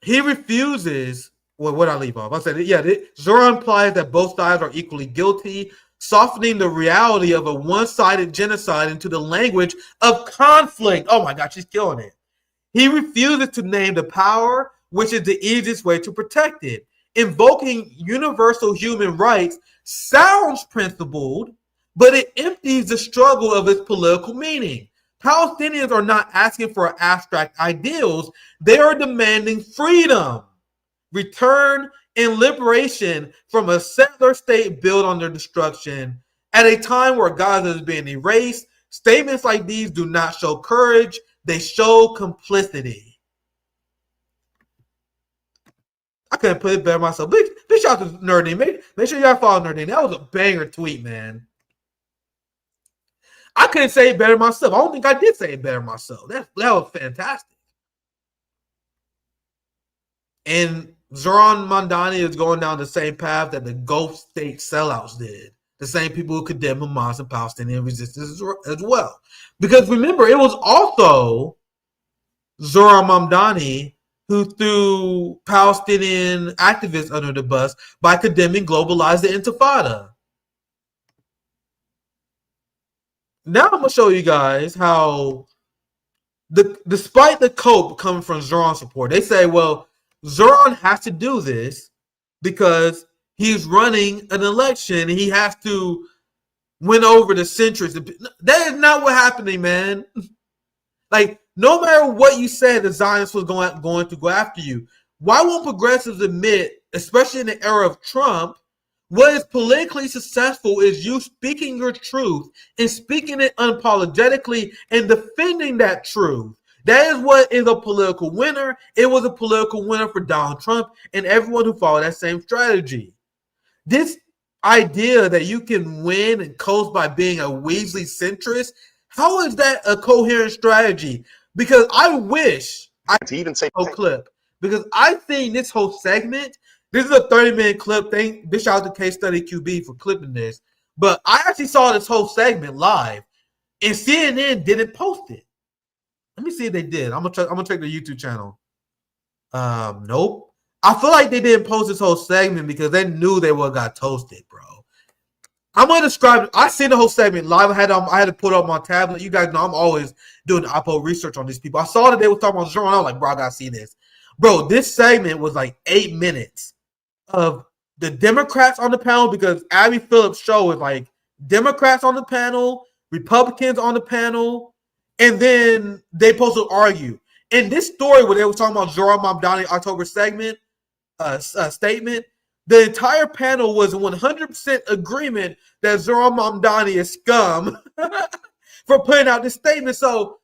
He refuses. Well, what I leave off? I said, yeah, Zohran implies that both sides are equally guilty, softening the reality of a one-sided genocide into the language of conflict. Oh my God, she's killing it. He refuses to name the power, which is the easiest way to protect it. Invoking universal human rights sounds principled, but it empties the struggle of its political meaning. Palestinians are not asking for abstract ideals. They are demanding freedom, return, and liberation from a settler state built on their destruction. At a time where Gaza is being erased, statements like these do not show courage. They show complicity. I couldn't put it better myself. Big shout out to Nerdine. Make sure y'all follow Nerdine. That was a banger tweet, man. I couldn't say it better myself. I don't think I did say it better myself. That was fantastic. And Zohran Mamdani is going down the same path that the Gulf state sellouts did. The same people who condemn Hamas and Palestinian resistance as well. Because remember, it was also Zohran Mamdani who threw Palestinian activists under the bus by condemning globalized intifada. Now I'm going to show you guys how, despite the cope coming from Zohran support, they say, well, Zohran has to do this because he's running an election and he has to win over the centrists. That is not what happening, man. Like, no matter what you said, the Zionists was going to go after you. Why won't progressives admit, especially in the era of Trump, what is politically successful is you speaking your truth and speaking it unapologetically and defending that truth. That is what is a political winner. It was a political winner for Donald Trump and everyone who followed that same strategy. This idea that you can win and coast by being a Weasley centrist, how is that a coherent strategy? Because I wish I could even say a clip. Because I think this whole segment, this is a 30-minute clip. Big shout out to Case Study QB for clipping this. But I actually saw this whole segment live, and CNN didn't post it. Let me see if they did. I'm gonna check their YouTube channel. Nope. I feel like they didn't post this whole segment because they knew they would have got toasted, bro. I'm gonna describe. I seen the whole segment live. I had to put it up my tablet. You guys know I'm always doing the Oppo research on these people. I saw that they were talking about Zohran. I was like, bro, I gotta see this, bro. This segment was like 8 minutes of the Democrats on the panel because Abby Phillips' show is like Democrats on the panel, Republicans on the panel, and then they supposed to argue. In this story where they were talking about Zohran Mamdani October statement, the entire panel was in 100% agreement that Zohran Mamdani is scum for putting out this statement. So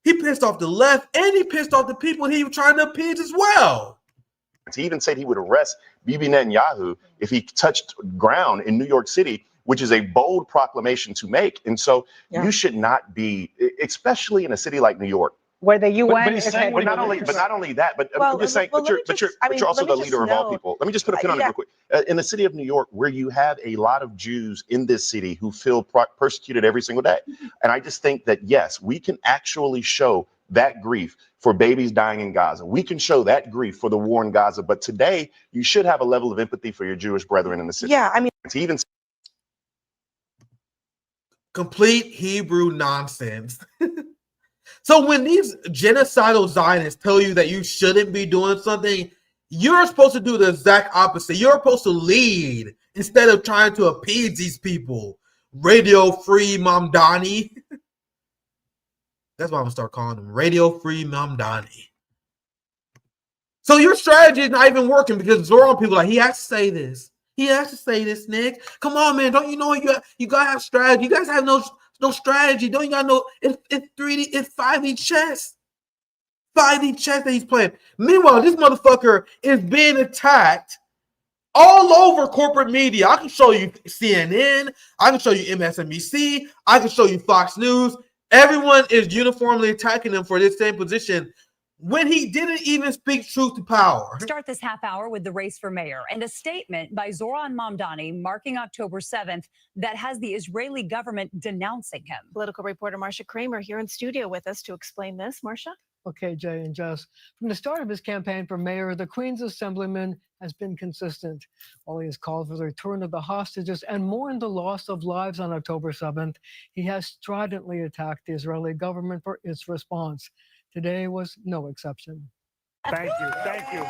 he pissed off the left and he pissed off the people he was trying to appease as well. He even said he would arrest Bibi Netanyahu if he touched ground in New York City, which is a bold proclamation to make. And so you should not be, especially in a city like New York, where the UN is but not only that, but I'm just saying, but you're also the leader of all people. Let me just put a pin on it real quick. In the city of New York, where you have a lot of Jews in this city who feel persecuted every single day. And I just think that, yes, we can actually show that grief for babies dying in Gaza. We can show that grief for the war in Gaza. But today, you should have a level of empathy for your Jewish brethren in the city. Yeah, I mean, to even complete Hebrew nonsense. So when these genocidal Zionists tell you that you shouldn't be doing something, you're supposed to do the exact opposite. You're supposed to lead instead of trying to appease these people. Radio Free Mamdani. That's what I'm going to start calling them. Radio Free Mamdani. So your strategy is not even working because Zohran people are like, he has to say this. He has to say this, Nick. Come on, man. Don't you know you got to have strategy? You guys have no strategy. Don't you got no, it's 3D, it's 5D chess. 5D chess that he's playing. Meanwhile, this motherfucker is being attacked all over corporate media. I can show you CNN. I can show you MSNBC. I can show you Fox News. Everyone is uniformly attacking him for this same position when he didn't even speak truth to power. Start this half hour with the race for mayor and a statement by Zohran Mamdani marking October 7th that has the Israeli government denouncing him. Political reporter Marcia Kramer here in studio with us to explain this. Marcia? Okay, Jay and Jess. From the start of his campaign for mayor, the Queen's Assemblyman has been consistent. While he has called for the return of the hostages and mourned the loss of lives on October 7th, he has stridently attacked the Israeli government for its response. Today was no exception. Thank you. Thank you.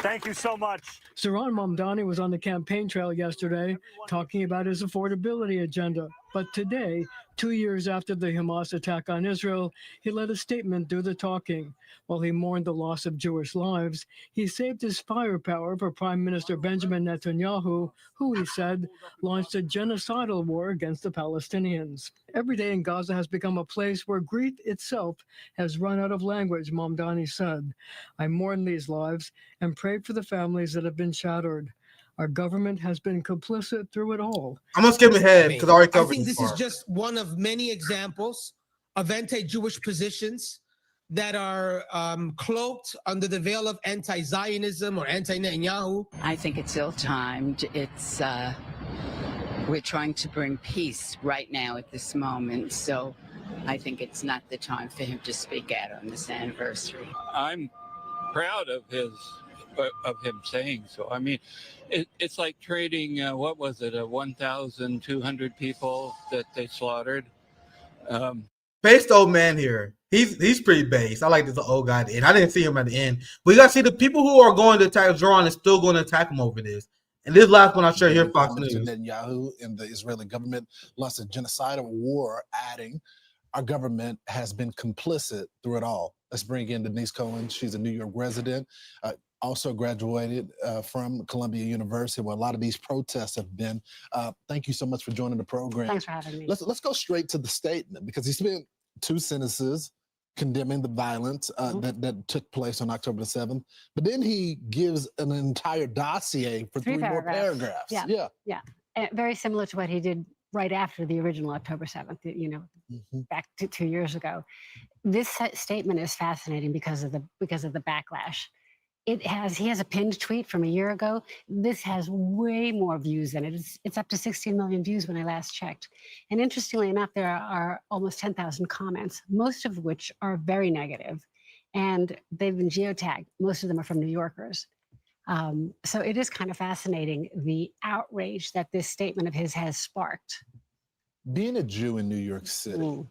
Thank you so much. Zohran Mamdani was on the campaign trail yesterday talking about his affordability agenda. But today, 2 years after the Hamas attack on Israel, he let a statement do the talking. While he mourned the loss of Jewish lives, he saved his firepower for Prime Minister Benjamin Netanyahu, who, he said, launched a genocidal war against the Palestinians. Every day in Gaza has become a place where grief itself has run out of language, Mamdani said. I mourn these lives and pray for the families that have been shattered. Our government has been complicit through it all. I'm gonna skip ahead because I already covered I think this this is part. just one of many examples of anti-Jewish positions that are cloaked under the veil of anti-Zionism or anti-Netanyahu. I think it's ill-timed. It's we're trying to bring peace right now at this moment, so I think it's not the time for him to speak out on this anniversary. I'm proud of him saying so. I mean, it's like trading, what was it, 1,200 people that they slaughtered. Based old man here. He's pretty based. I like this old guy at the end. I didn't see him at the end. But you got to see the people who are going to attack Zohran is still going to attack him over this. And this last one I share here, Fox News. Netanyahu and the Israeli government launched a genocidal war, adding, our government has been complicit through it all. Let's bring in Denise Cohen. She's a New York resident, also graduated from Columbia University, where a lot of these protests have been. Thank you so much for joining the program. Thanks for having me. Let's go straight to the statement, because he spent 2 sentences condemning the violence that took place on October the 7th. But then he gives an entire dossier for 3 more paragraphs. Yeah. Very similar to what he did right after the original October 7th, back to 2 years ago. This statement is fascinating because of the backlash. He has a pinned tweet from a year ago. This has way more views than it. It's up to 16 million views when I last checked. And interestingly enough, there are almost 10,000 comments, most of which are very negative, and they've been geotagged. Most of them are from New Yorkers. So it is kind of fascinating, the outrage that this statement of his has sparked. Being a Jew in New York City,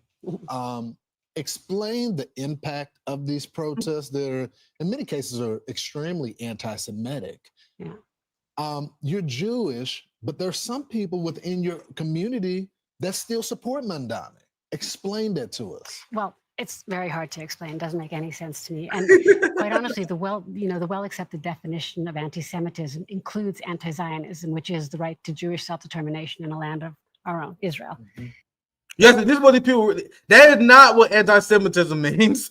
explain the impact of these protests. They're, in many cases, are extremely anti-Semitic. Yeah. You're Jewish, but there's some people within your community that still support Mamdani. Explain that to us. Well, it's very hard to explain. It doesn't make any sense to me. And quite honestly, the well-accepted definition of anti-Semitism includes anti-Zionism, which is the right to Jewish self-determination in a land of our own, Israel. Yes, this is what the people. That is not what anti-Semitism means.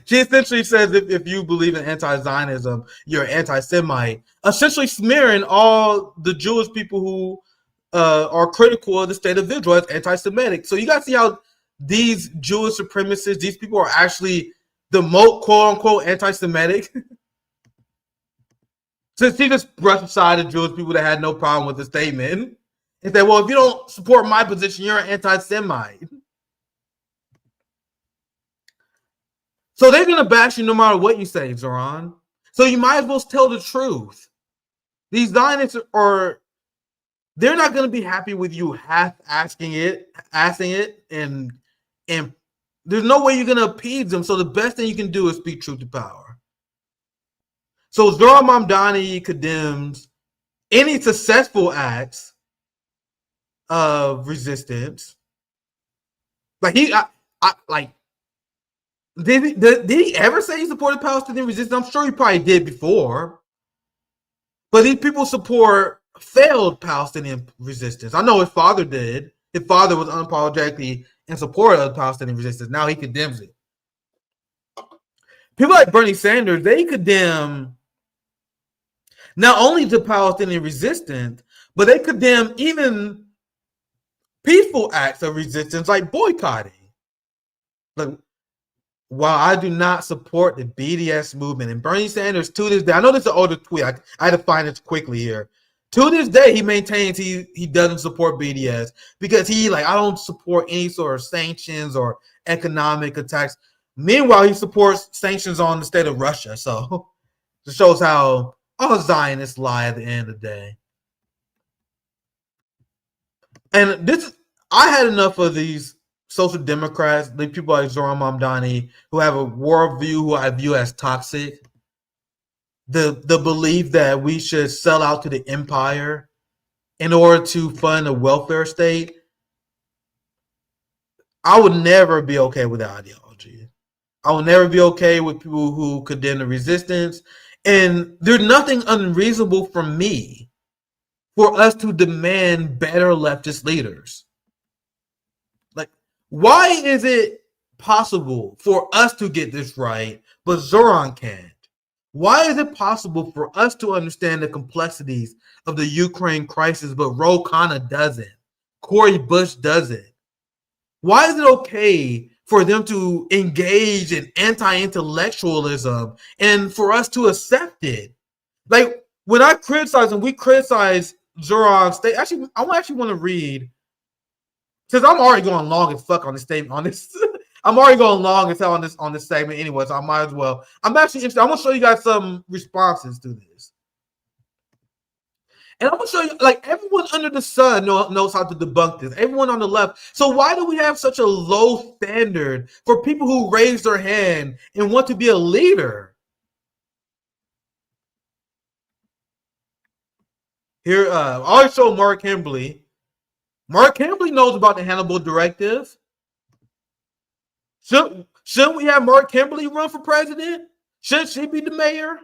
She essentially says if you believe in anti-Zionism, you're anti-Semite, essentially smearing all the Jewish people who are critical of the state of Israel as anti-Semitic. So you got to see how these Jewish supremacists, these people are actually the most quote-unquote anti-Semitic. Since he just brushed aside the Jewish people that had no problem with the statement and said, well, if you don't support my position, you're an anti-Semite. So they're going to bash you no matter what you say, Zohran. So you might as well tell the truth. These Zionists are, they're not going to be happy with you asking it, and there's no way you're going to appease them. So the best thing you can do is speak truth to power. So Zohran Mamdani condemns any successful acts of resistance. Like did he ever say he supported Palestinian resistance? I'm sure he probably did before. But these people support failed Palestinian resistance. I know his father did. His father was unapologetically in support of Palestinian resistance. Now he condemns it. People like Bernie Sanders, they condemn not only the Palestinian resistance, but they condemn even peaceful acts of resistance like boycotting. Like, while I do not support the BDS movement, and Bernie Sanders to this day, I know this is an older tweet, I had to find it quickly here. To this day, he maintains he doesn't support BDS because I don't support any sort of sanctions or economic attacks. Meanwhile, he supports sanctions on the state of Russia. So it shows how all Zionists lie at the end of the day. And I had enough of these social democrats, the people like Zohran Mamdani, who have a worldview who I view as toxic. the belief that we should sell out to the empire in order to fund a welfare state, I would never be okay with that ideology. I will never be okay with people who condemn the resistance. And there's nothing unreasonable for me for us to demand better leftist leaders. Like, why is it possible for us to get this right, but Zohran can't? Why is it possible for us to understand the complexities of the Ukraine crisis, but Ro Khanna doesn't? Cori Bush doesn't? Why is it okay for them to engage in anti-intellectualism and for us to accept it? Like, when I criticize and we criticize Zohran's state, actually, I actually want to read, because I'm already going long as fuck on this statement, on this. I'm already going long as hell on this segment anyway, so I might as well. I'm actually interested. I'm going to show you guys some responses to this. And I'm going to show you, like, everyone under the sun knows how to debunk this. Everyone on the left. So why do we have such a low standard for people who raise their hand and want to be a leader? Here, I always show Mark Hembley. Mark Hembley knows about the Hannibal Directive. Shouldn't we have Mark Hembley run for president? Shouldn't she be the mayor?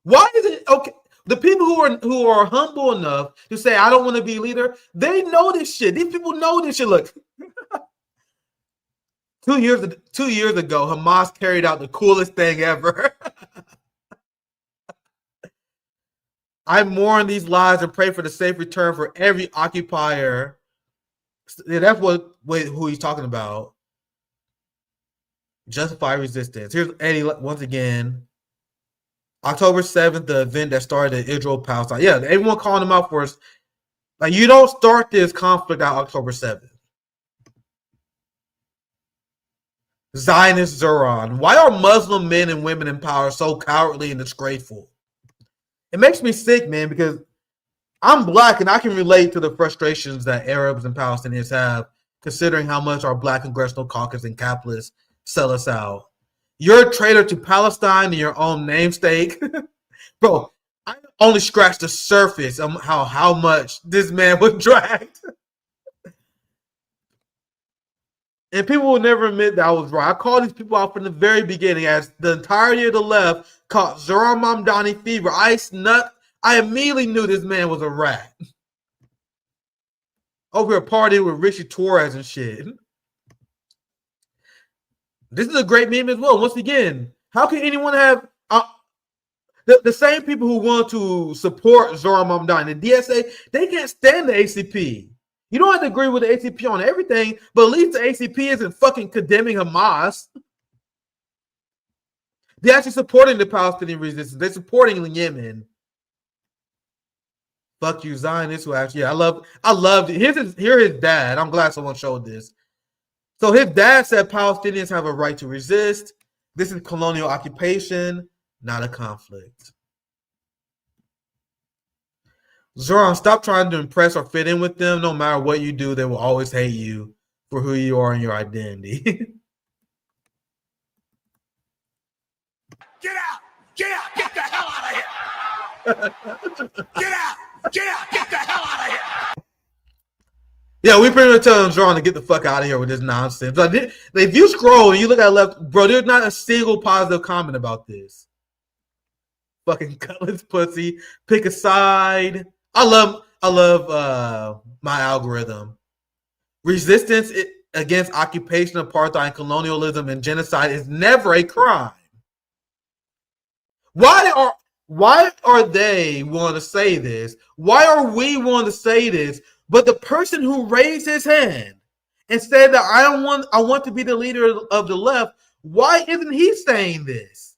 Why is it okay? The people who are humble enough to say, I don't want to be a leader, they know this shit. These people know this shit. Look, 2 years ago, Hamas carried out the coolest thing ever. I mourn these lives and pray for the safe return for every occupier. That's who he's talking about. Justify resistance. Here's Eddie once again. October 7th, the event that started Israel-Palestine. Yeah, everyone calling him out for us. Like, you don't start this conflict on October 7th. Zionist Zohran. Why are Muslim men and women in power so cowardly and disgraceful? It makes me sick, man, because I'm black and I can relate to the frustrations that Arabs and Palestinians have, considering how much our black congressional caucus and capitalists sell us out. You're a traitor to Palestine and your own namesake. Bro, I only scratched the surface of how much this man was dragged. And people will never admit that I was right. I called these people out from the very beginning as the entirety of the left caught Zohran Mamdani fever. I immediately knew this man was a rat. Over a party with Richie Torres and shit. This is a great meme as well. Once again, how can anyone have the same people who want to support Zohran Mamdani, the DSA, they can't stand the ACP. You don't have to agree with the ACP on everything, but at least the ACP isn't fucking condemning Hamas. They're actually supporting the Palestinian resistance. They're supporting Yemen. Fuck you, Zionists. Who actually, yeah, I loved it. Here's his dad. I'm glad someone showed this. So his dad said Palestinians have a right to resist. This is colonial occupation, not a conflict. Zohran, stop trying to impress or fit in with them. No matter what you do, they will always hate you for who you are and your identity. Get out! Get out! Get the hell out of here! Get out! Get out! Get the hell out of here! Yeah, we pretty much telling Zohran to get the fuck out of here with this nonsense. Like, if you scroll and you look at left, bro, there's not a single positive comment about this. Fucking cutlass pussy. Pick a side. I love my algorithm. Resistance against occupation, apartheid, colonialism, and genocide is never a crime. Why are they willing to say this? Why are we willing to say this? But the person who raised his hand and said that I want to be the leader of the left, why isn't he saying this?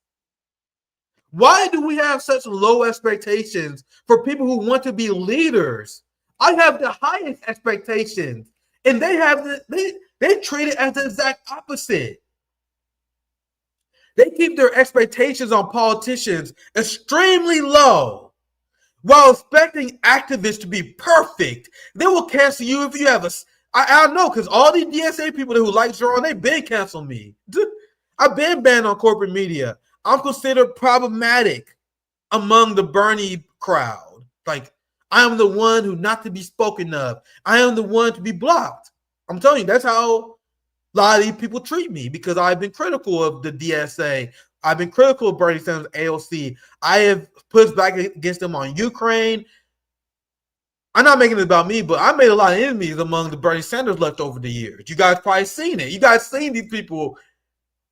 Why do we have such low expectations for people who want to be leaders? I have the highest expectations, and they treat it as the exact opposite. They keep their expectations on politicians extremely low, while expecting activists to be perfect. They will cancel you if you have I know, because all these DSA people who like Zohran, they've been canceling me. I've been banned on corporate media. I'm considered problematic among the Bernie crowd. Like, I am the one who not to be spoken of. I am the one to be blocked. I'm telling you, that's how a lot of these people treat me, because I've been critical of the DSA. I've been critical of Bernie Sanders' AOC. I have pushed back against them on Ukraine. I'm not making it about me, but I made a lot of enemies among the Bernie Sanders left over the years. You guys probably seen it. You guys seen these people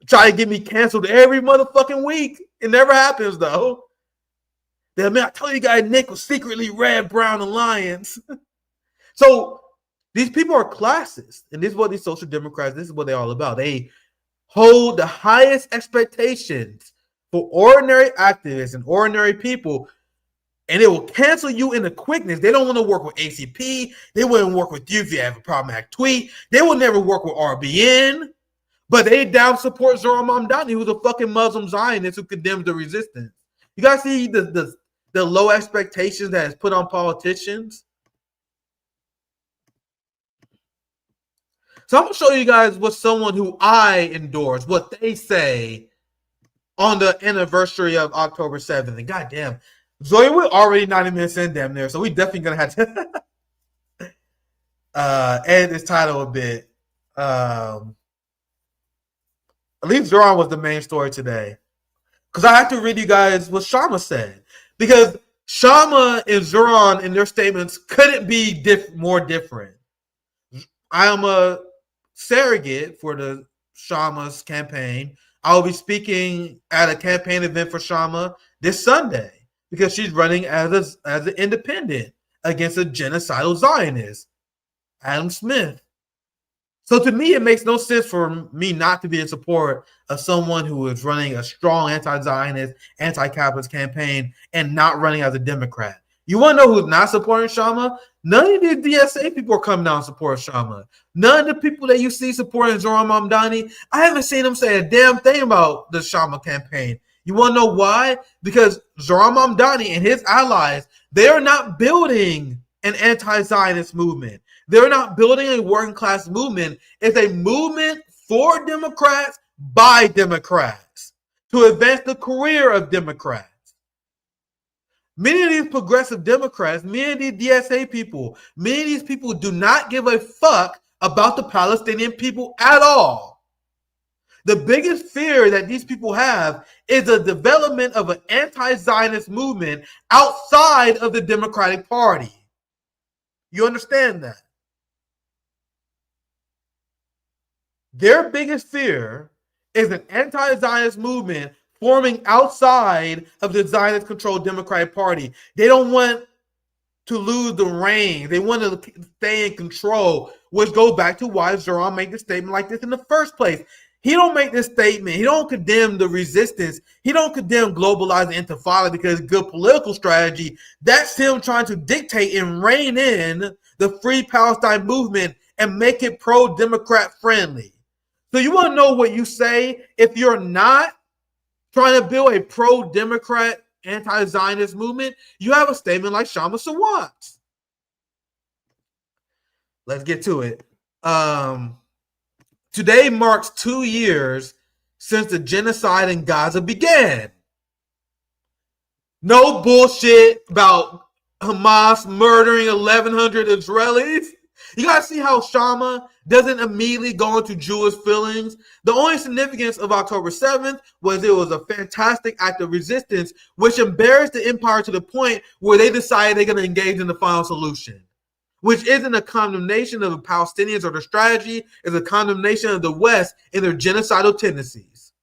try to get me canceled every motherfucking week. It never happens, though. I mean, I told you guys Nick was secretly red, brown, and lions. So these people are classist, and this is what these social democrats, this is what they're all about. They hold the highest expectations for ordinary activists and ordinary people, and it will cancel you in a quickness. They don't want to work with ACP. They wouldn't work with you if you have a problematic tweet. They will never work with RBN, but they down support Zohran Mamdani, who's a fucking Muslim Zionist who condemns the resistance. You guys see the low expectations that is put on politicians? So I'm going to show you guys what someone who I endorse, what they say on the anniversary of October 7th. And goddamn, Zoe, we're already 90 minutes in damn there, so we definitely going to have to edit this title a bit. At least Zohran was the main story today. Because I have to read you guys what Kshama said. Because Kshama and Zohran in their statements couldn't be more different. I am a surrogate for the Kshama's campaign. I will be speaking at a campaign event for Kshama this Sunday because she's running as an independent against a genocidal Zionist, Adam Smith. So to me, it makes no sense for me not to be in support of someone who is running a strong anti-Zionist, anti-capitalist campaign and not running as a Democrat. You want to know who's not supporting Kshama? None of the DSA people are coming out and support Kshama. None of the people that you see supporting Zohran Mamdani, I haven't seen them say a damn thing about the Kshama campaign. You want to know why? Because Zohran Mamdani and his allies, they are not building an anti-Zionist movement. They're not building a working class movement. It's a movement for Democrats by Democrats to advance the career of Democrats. Many of these progressive Democrats, many of these DSA people, many of these people do not give a fuck about the Palestinian people at all. The biggest fear that these people have is the development of an anti-Zionist movement outside of the Democratic Party. You understand that? Their biggest fear is an anti-Zionist movement forming outside of the Zionist-controlled Democratic Party. They don't want to lose the reins. They want to stay in control, which goes back to why Zohran made a statement like this in the first place. He don't make this statement. He don't condemn the resistance. He don't condemn globalizing intifada because it's good political strategy. That's him trying to dictate and rein in the Free Palestine movement and make it pro-Democrat friendly. So you want to know what you say if you're not trying to build a pro-Democrat anti-Zionist movement? You have a statement like Kshama Sawant. Let's get to it. Today marks 2 years since the genocide in Gaza began. No bullshit about Hamas murdering 1,100 Israelis. You guys see how Kshama doesn't immediately go into Jewish feelings? The only significance of October 7th was it was a fantastic act of resistance, which embarrassed the empire to the point where they decided they're going to engage in the final solution, which isn't a condemnation of the Palestinians or their strategy, it's a condemnation of the West and their genocidal tendencies.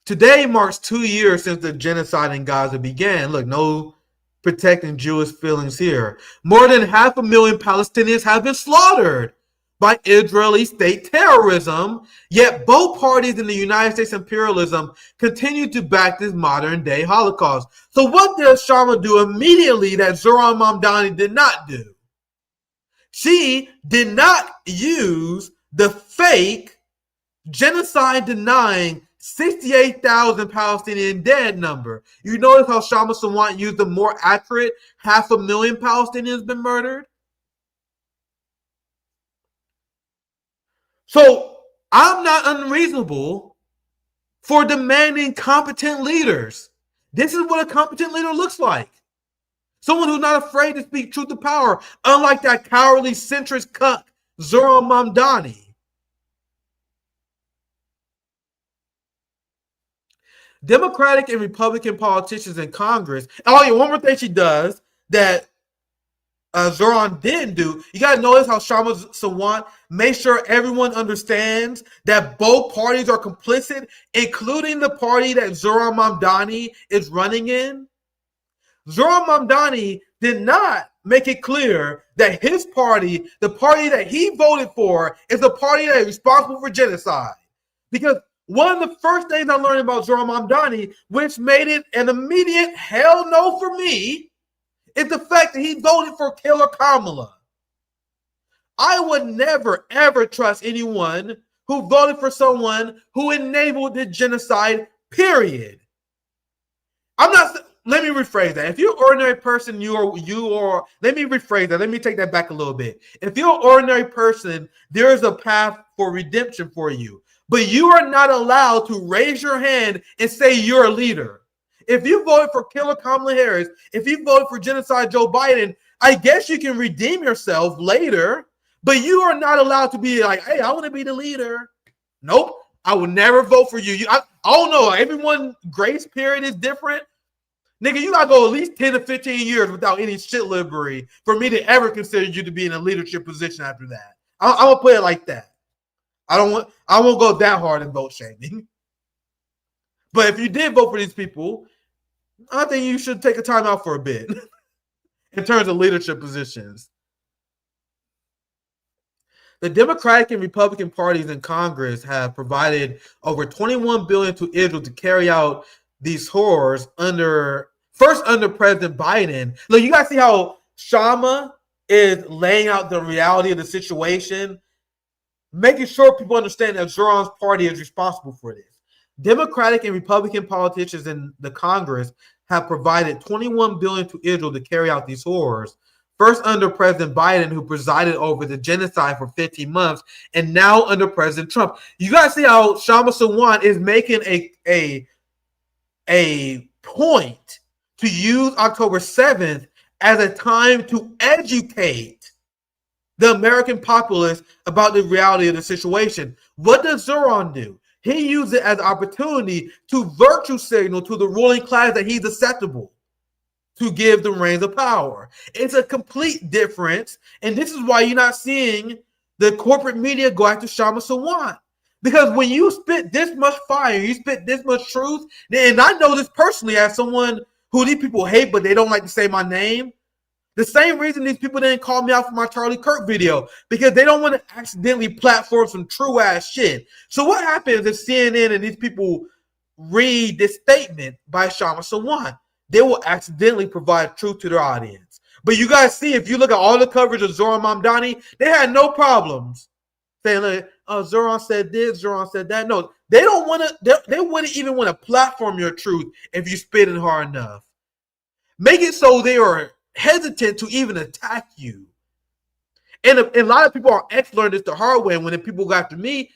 Today marks 2 years since the genocide in Gaza began. Look, no protecting Jewish feelings here. More than 500,000 Palestinians have been slaughtered by Israeli state terrorism, yet both parties in the United States imperialism continue to back this modern day Holocaust. So what does Kshama do immediately that Zohran Mamdani did not do? She did not use the fake genocide denying 68,000 Palestinian dead number. You notice how Kshama Sawant used the more accurate 500,000 Palestinians been murdered? So I'm not unreasonable for demanding competent leaders. This is what a competent leader looks like. Someone who's not afraid to speak truth to power, unlike that cowardly centrist cuck, Zohran Mamdani. Democratic and Republican politicians in Congress. Oh, yeah, one more thing she does that Zohran didn't do. You got to notice how Kshama Sawant made sure everyone understands that both parties are complicit, including the party that Zohran Mamdani is running in. Zohran Mamdani did not make it clear that his party, the party that he voted for, is the party that is responsible for genocide. Because one of the first things I learned about Zohran Mamdani, which made it an immediate hell no for me, is the fact that he voted for Killer Kamala. I would never, ever trust anyone who voted for someone who enabled the genocide, period. Let me rephrase that. If you're an ordinary person, let me rephrase that. Let me take that back a little bit. If you're an ordinary person, there is a path for redemption for you. But you are not allowed to raise your hand and say you're a leader. If you voted for Killer Kamala Harris, if you voted for genocide Joe Biden, I guess you can redeem yourself later, but you are not allowed to be like, hey, I want to be the leader. Nope, I will never vote for you. I don't know. Everyone's grace period is different. Nigga, you gotta go at least 10 to 15 years without any shit livery for me to ever consider you to be in a leadership position after that. I'm gonna put it like that. I won't go that hard in vote shaming. But if you did vote for these people, I think you should take a time out for a bit in terms of leadership positions. The Democratic and Republican parties in Congress have provided over $21 billion to Israel to carry out these horrors under President Biden. Look, you guys see how Kshama is laying out the reality of the situation, making sure people understand that Zohran's party is responsible for this. Democratic and Republican politicians in the Congress have provided $21 billion to Israel to carry out these horrors. First under President Biden, who presided over the genocide for 15 months, and now under President Trump. You guys see how Kshama Sawant is making a point to use October 7th as a time to educate the American populace about the reality of the situation. What does Zohran do? He used it as an opportunity to virtue signal to the ruling class that he's acceptable to give the reins of power. It's a complete difference, and this is why you're not seeing the corporate media go after Kshama Sawant. Because when you spit this much fire, you spit this much truth, and I know this personally as someone who these people hate, but they don't like to say my name. The same reason these people didn't call me out for my Charlie Kirk video, because they don't want to accidentally platform some true ass shit. So what happens if CNN and these people read this statement by Kshama Sawant? They will accidentally provide truth to their audience. But you guys see, if you look at all the coverage of Zohran Mamdani, they had no problems saying, like, oh, Zohran said this, Zohran said that. No, they don't want to, they wouldn't even want to platform your truth if you spit it hard enough. Make it so they are hesitant to even attack you. And a lot of people are learned this the hard way when the people go after me.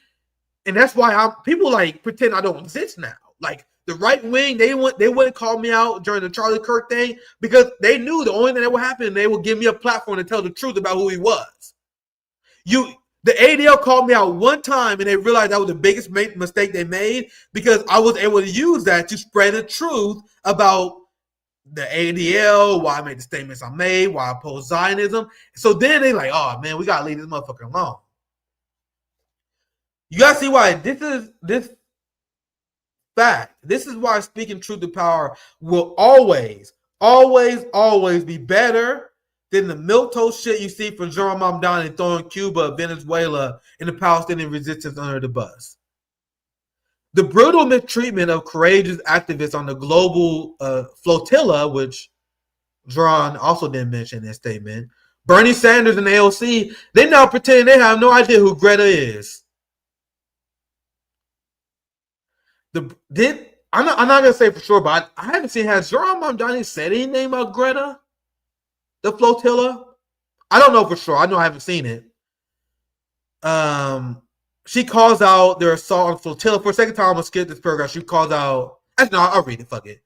And that's why people like pretend I don't exist now. Like the right wing, they wouldn't call me out during the Charlie Kirk thing because they knew the only thing that would happen, they would give me a platform to tell the truth about who he was. The ADL called me out one time and they realized that was the biggest mistake they made because I was able to use that to spread the truth about the ADL, why I made the statements I made, why I oppose Zionism. So then they like, oh man, we gotta leave this motherfucker alone. You gotta see why this fact. This is why speaking truth to power will always, always, always be better than the milquetoast shit you see from Zohran Mamdani throwing Cuba, Venezuela, and the Palestinian resistance under the bus. The brutal mistreatment of courageous activists on the global flotilla, which Zohran also didn't mention in his statement, Bernie Sanders and AOC, they now pretend they have no idea who Greta is. I'm not gonna say for sure, but I haven't seen, has Zohran Mamdani said anything about Greta, the flotilla? I don't know for sure. I know I haven't seen it. she calls out their assault on flotilla. For a second time, I'm going to skip this paragraph. She calls out, actually, no, I'll read it, fuck it.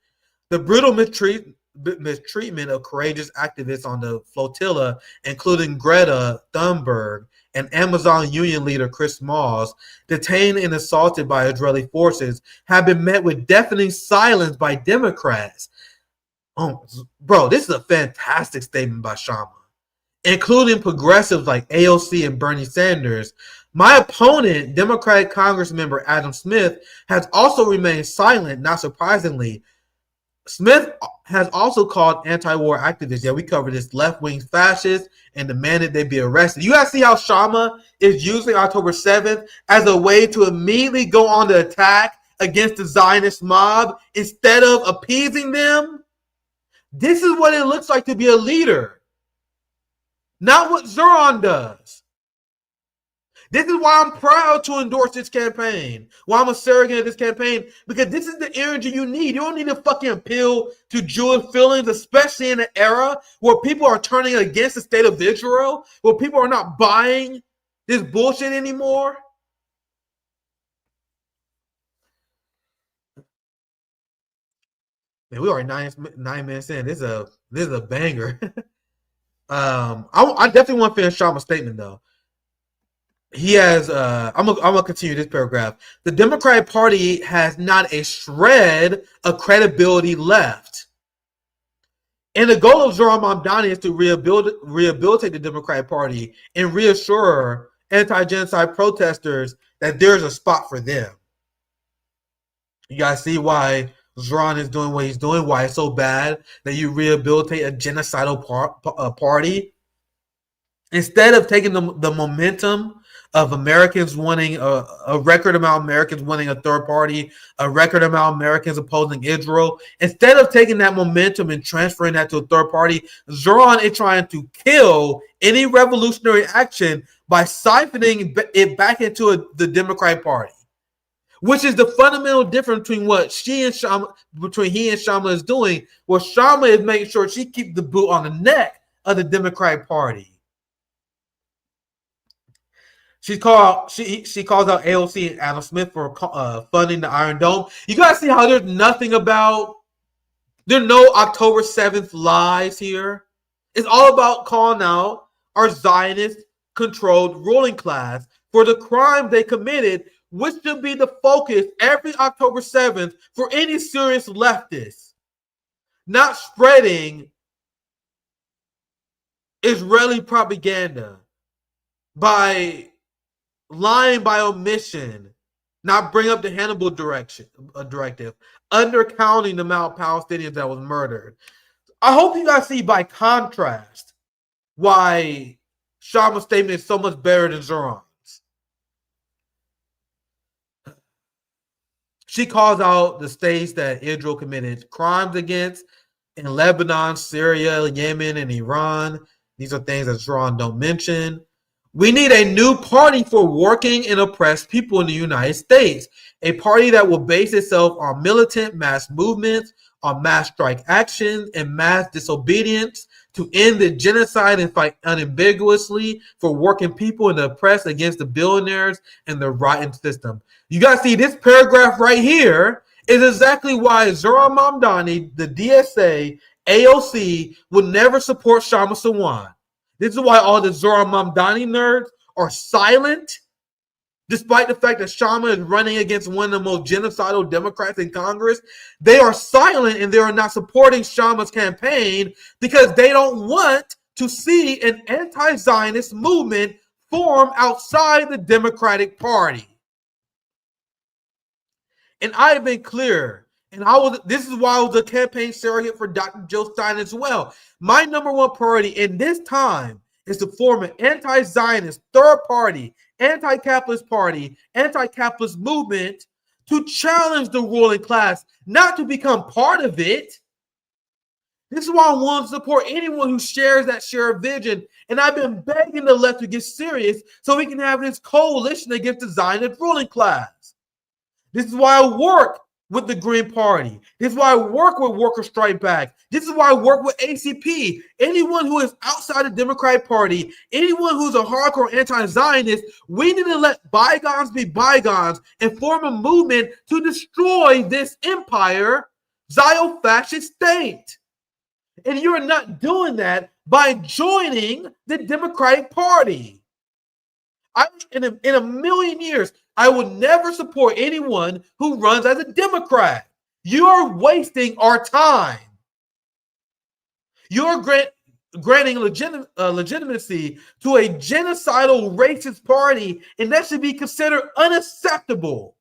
The brutal mistreatment of courageous activists on the flotilla, including Greta Thunberg and Amazon union leader Chris Moss, detained and assaulted by Israeli forces, have been met with deafening silence by Democrats. Oh, bro, this is a fantastic statement by Kshama, including progressives like AOC and Bernie Sanders. My opponent, Democratic Congress member Adam Smith, has also remained silent, not surprisingly. Smith has also called anti-war activists, yeah, we covered this, left-wing fascists and demanded they be arrested. You guys see how Kshama is using October 7th as a way to immediately go on the attack against the Zionist mob instead of appeasing them? This is what it looks like to be a leader. Not what Zohran does. This is why I'm proud to endorse this campaign. Why I'm a surrogate of this campaign. Because this is the energy you need. You don't need to fucking appeal to Jewish feelings, especially in an era where people are turning against the state of Israel, where people are not buying this bullshit anymore. Man, we are 9 minutes in. This is a banger. I definitely want to finish Kshama's statement though. He has, I'm gonna continue this paragraph. The Democratic Party has not a shred of credibility left. And the goal of Zohran Mamdani is to rehabilitate the Democratic Party and reassure anti-genocide protesters that there's a spot for them. You guys see why Zohran is doing what he's doing, why it's so bad that you rehabilitate a genocidal party? Instead of taking the momentum of Americans wanting a record amount of Americans wanting a third party, a record amount of Americans opposing Israel. Instead of taking that momentum and transferring that to a third party, Zohran is trying to kill any revolutionary action by siphoning it back into the Democratic Party, which is the fundamental difference between what he and Kshama is doing. Where Kshama is making sure she keeps the boot on the neck of the Democratic Party. She calls out AOC and Adam Smith for funding the Iron Dome. You guys see how there's no October 7th lies here. It's all about calling out our Zionist-controlled ruling class for the crime they committed, which should be the focus every October 7th for any serious leftist. Not spreading Israeli propaganda by lying by omission, not bring up the Hannibal directive, undercounting the amount of Palestinians that was murdered. I hope you guys see by contrast why Kshama's statement is so much better than Zohran's. She calls out the states that Israel committed crimes against in Lebanon, Syria, Yemen, and Iran. These are things that Zohran don't mention. We need a new party for working and oppressed people in the United States. A party that will base itself on militant mass movements, on mass strike actions, and mass disobedience to end the genocide and fight unambiguously for working people and the oppressed against the billionaires and the rotten system. You guys see this paragraph right here is exactly why Zohran Mamdani, the DSA, AOC would never support Kshama Sawant. This is why all the Zohran Mamdani nerds are silent, despite the fact that Kshama is running against one of the most genocidal Democrats in Congress. They are silent and they are not supporting Kshama's campaign because they don't want to see an anti-Zionist movement form outside the Democratic Party. And I have been clear, and this is why I was a campaign surrogate for Dr. Jill Stein as well. My number one priority in this time is to form an anti-Zionist third party, anti-capitalist party, anti-capitalist movement to challenge the ruling class, not to become part of it. This is why I want to support anyone who shares that shared vision. And I've been begging the left to get serious so we can have this coalition against the Zionist ruling class. This is why I work with the Green Party. This is why I work with Workers' Strike Back. This is why I work with ACP. Anyone who is outside the Democratic Party, anyone who's a hardcore anti-Zionist, we need to let bygones be bygones and form a movement to destroy this empire, Zio-fascist state. And you're not doing that by joining the Democratic Party. In a million years, I would never support anyone who runs as a Democrat. You're wasting our time. You're granting legitimacy to a genocidal racist party, and that should be considered unacceptable.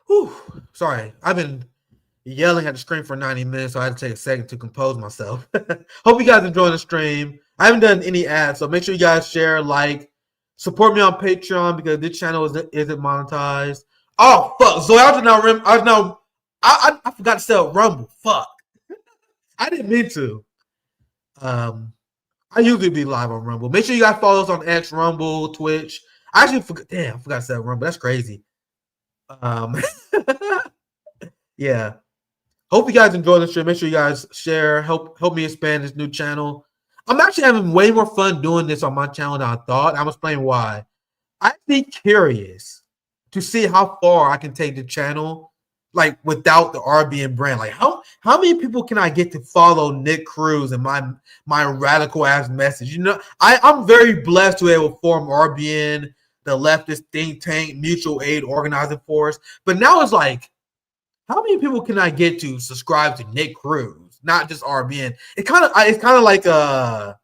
Whew. Sorry, I've been yelling at the screen for 90 minutes, so I had to take a second to compose myself. Hope you guys enjoyed the stream. I haven't done any ads, so make sure you guys share, like, support me on Patreon because this channel isn't monetized. Oh fuck! So I forgot to sell Rumble. Fuck! I didn't mean to. I usually be live on Rumble. Make sure you guys follow us on X, Rumble, Twitch. I actually forgot. Damn, I forgot to sell Rumble. That's crazy. Yeah. Hope you guys enjoy the stream. Make sure you guys share. Help me expand this new channel. I'm actually having way more fun doing this on my channel than I thought. I'm explaining why. I'd be curious to see how far I can take the channel, like without the RBN brand. Like how many people can I get to follow Nick Cruse and my radical ass message? You know, I'm very blessed to be able to form RBN, the leftist think tank, mutual aid organizing force. But now it's like, how many people can I get to subscribe to Nick Cruse, not just RBN? It's kind of like an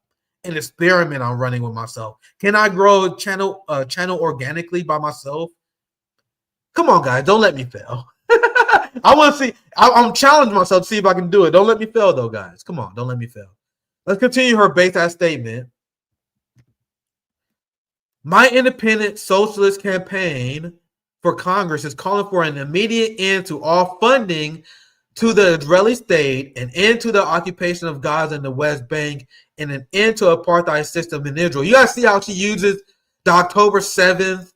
experiment I'm running with myself. Can I grow a channel organically by myself? Come on, guys, don't let me fail. I want to see. I'm challenging myself to see if I can do it. Don't let me fail, though, guys. Come on, don't let me fail. Let's continue her base-ass statement. My independent socialist campaign for Congress is calling for an immediate end to all funding to the Israeli state, an end to the occupation of Gaza and the West Bank, and an end to apartheid system in Israel. You guys see how she uses the October 7th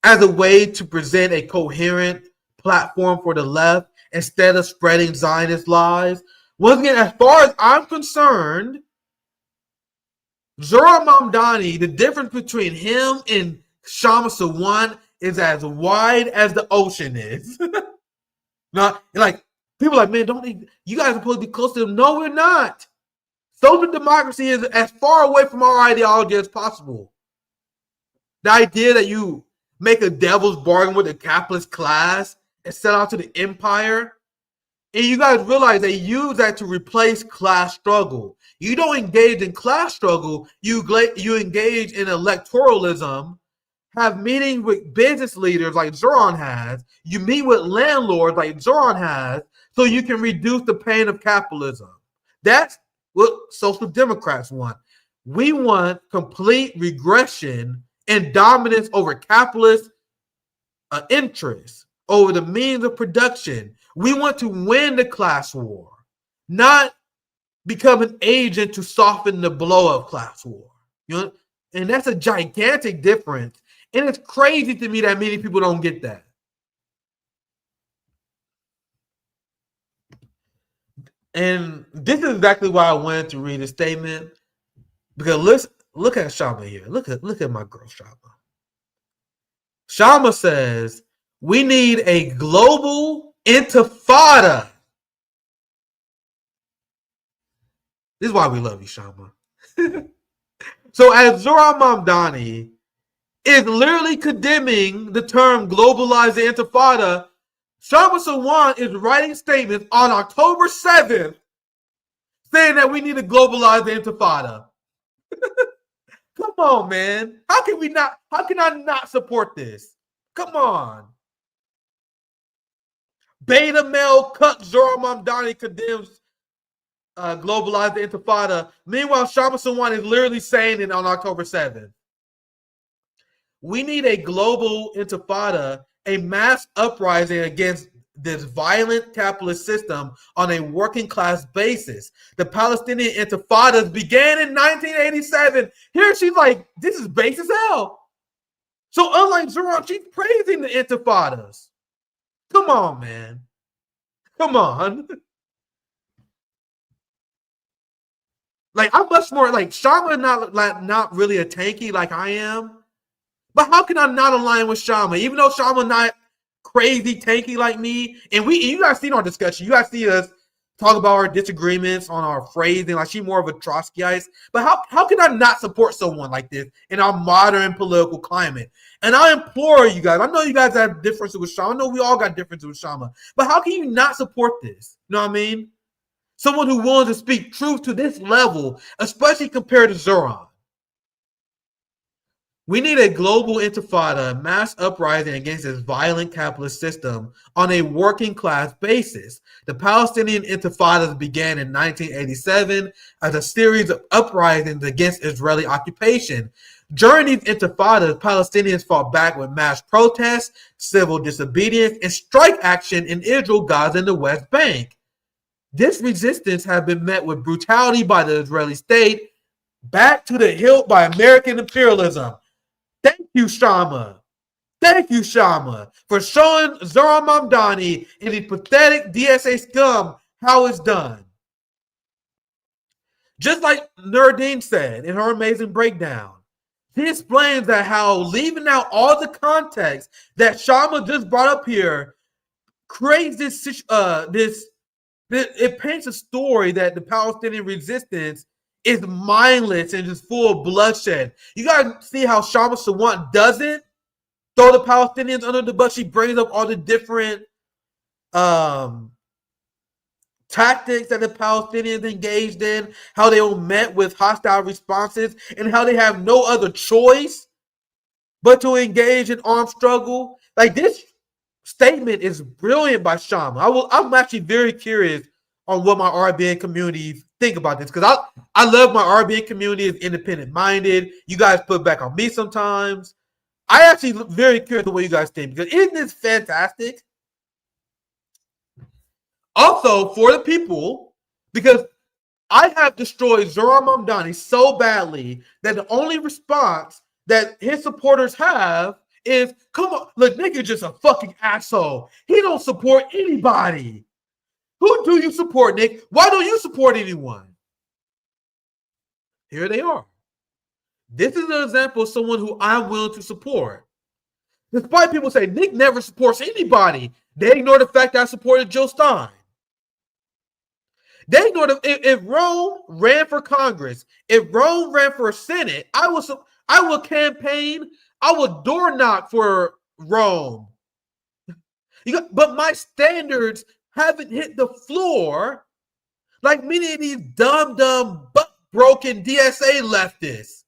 as a way to present a coherent platform for the left instead of spreading Zionist lies. Once again, as far as I'm concerned, Zohran Mamdani, the difference between him and Kshama Sawant is as wide as the ocean is. Not like people are like, man, you guys are supposed to be close to them. No, we're not. Social democracy is as far away from our ideology as possible. The idea that you make a devil's bargain with the capitalist class and sell out to the empire, and you guys realize they use that to replace class struggle. You don't engage in class struggle. You engage in electoralism. Have meetings with business leaders like Zohran has. You meet with landlords like Zohran has, so you can reduce the pain of capitalism. That's what social democrats want. We want complete regression and dominance over capitalist interests, over the means of production. We want to win the class war, not become an agent to soften the blow of class war. You know, and that's a gigantic difference. And it's crazy to me that many people don't get that. And this is exactly why I wanted to read a statement. Because look at Kshama here. Look at my girl Kshama. Kshama says we need a global intifada. This is why we love you, Kshama. So as Zohran Mamdani is literally condemning the term globalized intifada, Kshama Sawant is writing statements on October 7th saying that we need to globalize the intifada. Come on, man. How can I not support this? Come on. Beta male cut Zohran Mamdani condemns globalized the intifada. Meanwhile, Kshama Sawant is literally saying it on October 7th. We need a global intifada, a mass uprising against this violent capitalist system on a working class basis. The Palestinian Intifadas began in 1987. Here she's like, this is base as hell. So unlike Zohran, she's praising the Intifadas. Come on, man. Come on. Like, I'm much more like Kshama, not really a tanky like I am. But how can I not align with Kshama? Even though Kshama not crazy tanky like me, and you guys seen our discussion. You guys see us talk about our disagreements on our phrasing. Like, she's more of a Trotskyist. But how can I not support someone like this in our modern political climate? And I implore you guys. I know you guys have differences with Kshama. I know we all got differences with Kshama. But how can you not support this? You know what I mean? Someone who willing to speak truth to this level, especially compared to Zohran. We need a global intifada, mass uprising against this violent capitalist system on a working class basis. The Palestinian Intifadas began in 1987 as a series of uprisings against Israeli occupation. During these intifadas, Palestinians fought back with mass protests, civil disobedience, and strike action in Israel, Gaza, and the West Bank. This resistance has been met with brutality by the Israeli state, back to the hilt by American imperialism. Thank you, Kshama. Thank you, Kshama, for showing Zohran Mamdani and the pathetic DSA scum how it's done. Just like Nurdine said in her amazing breakdown, he explains that how leaving out all the context that Kshama just brought up here creates it paints a story that the Palestinian resistance is mindless and just full of bloodshed. You gotta see how Kshama Sawant doesn't throw the Palestinians under the bus. She brings up all the different tactics that the Palestinians engaged in, how they were met with hostile responses, and how they have no other choice but to engage in armed struggle. Like, this statement is brilliant by Kshama. I'm actually very curious on what my RBN community think about this, because I love my RBN community is independent minded. You guys put back on me sometimes. I actually very curious what you guys think, because isn't this fantastic? Also, for the people, because I have destroyed Zohran Mamdani so badly that the only response that his supporters have is, come on, look, nigga just a fucking asshole. He don't support anybody. Who do you support, Nick? Why don't you support anyone? Here they are. This is an example of someone who I'm willing to support. Despite people say Nick never supports anybody, they ignore the fact that I supported Joe Stein. They ignore if Rome ran for Congress, if Rome ran for Senate, I will campaign, I will door knock for Rome. But my standards haven't hit the floor like many of these dumb, butt-broken DSA leftists.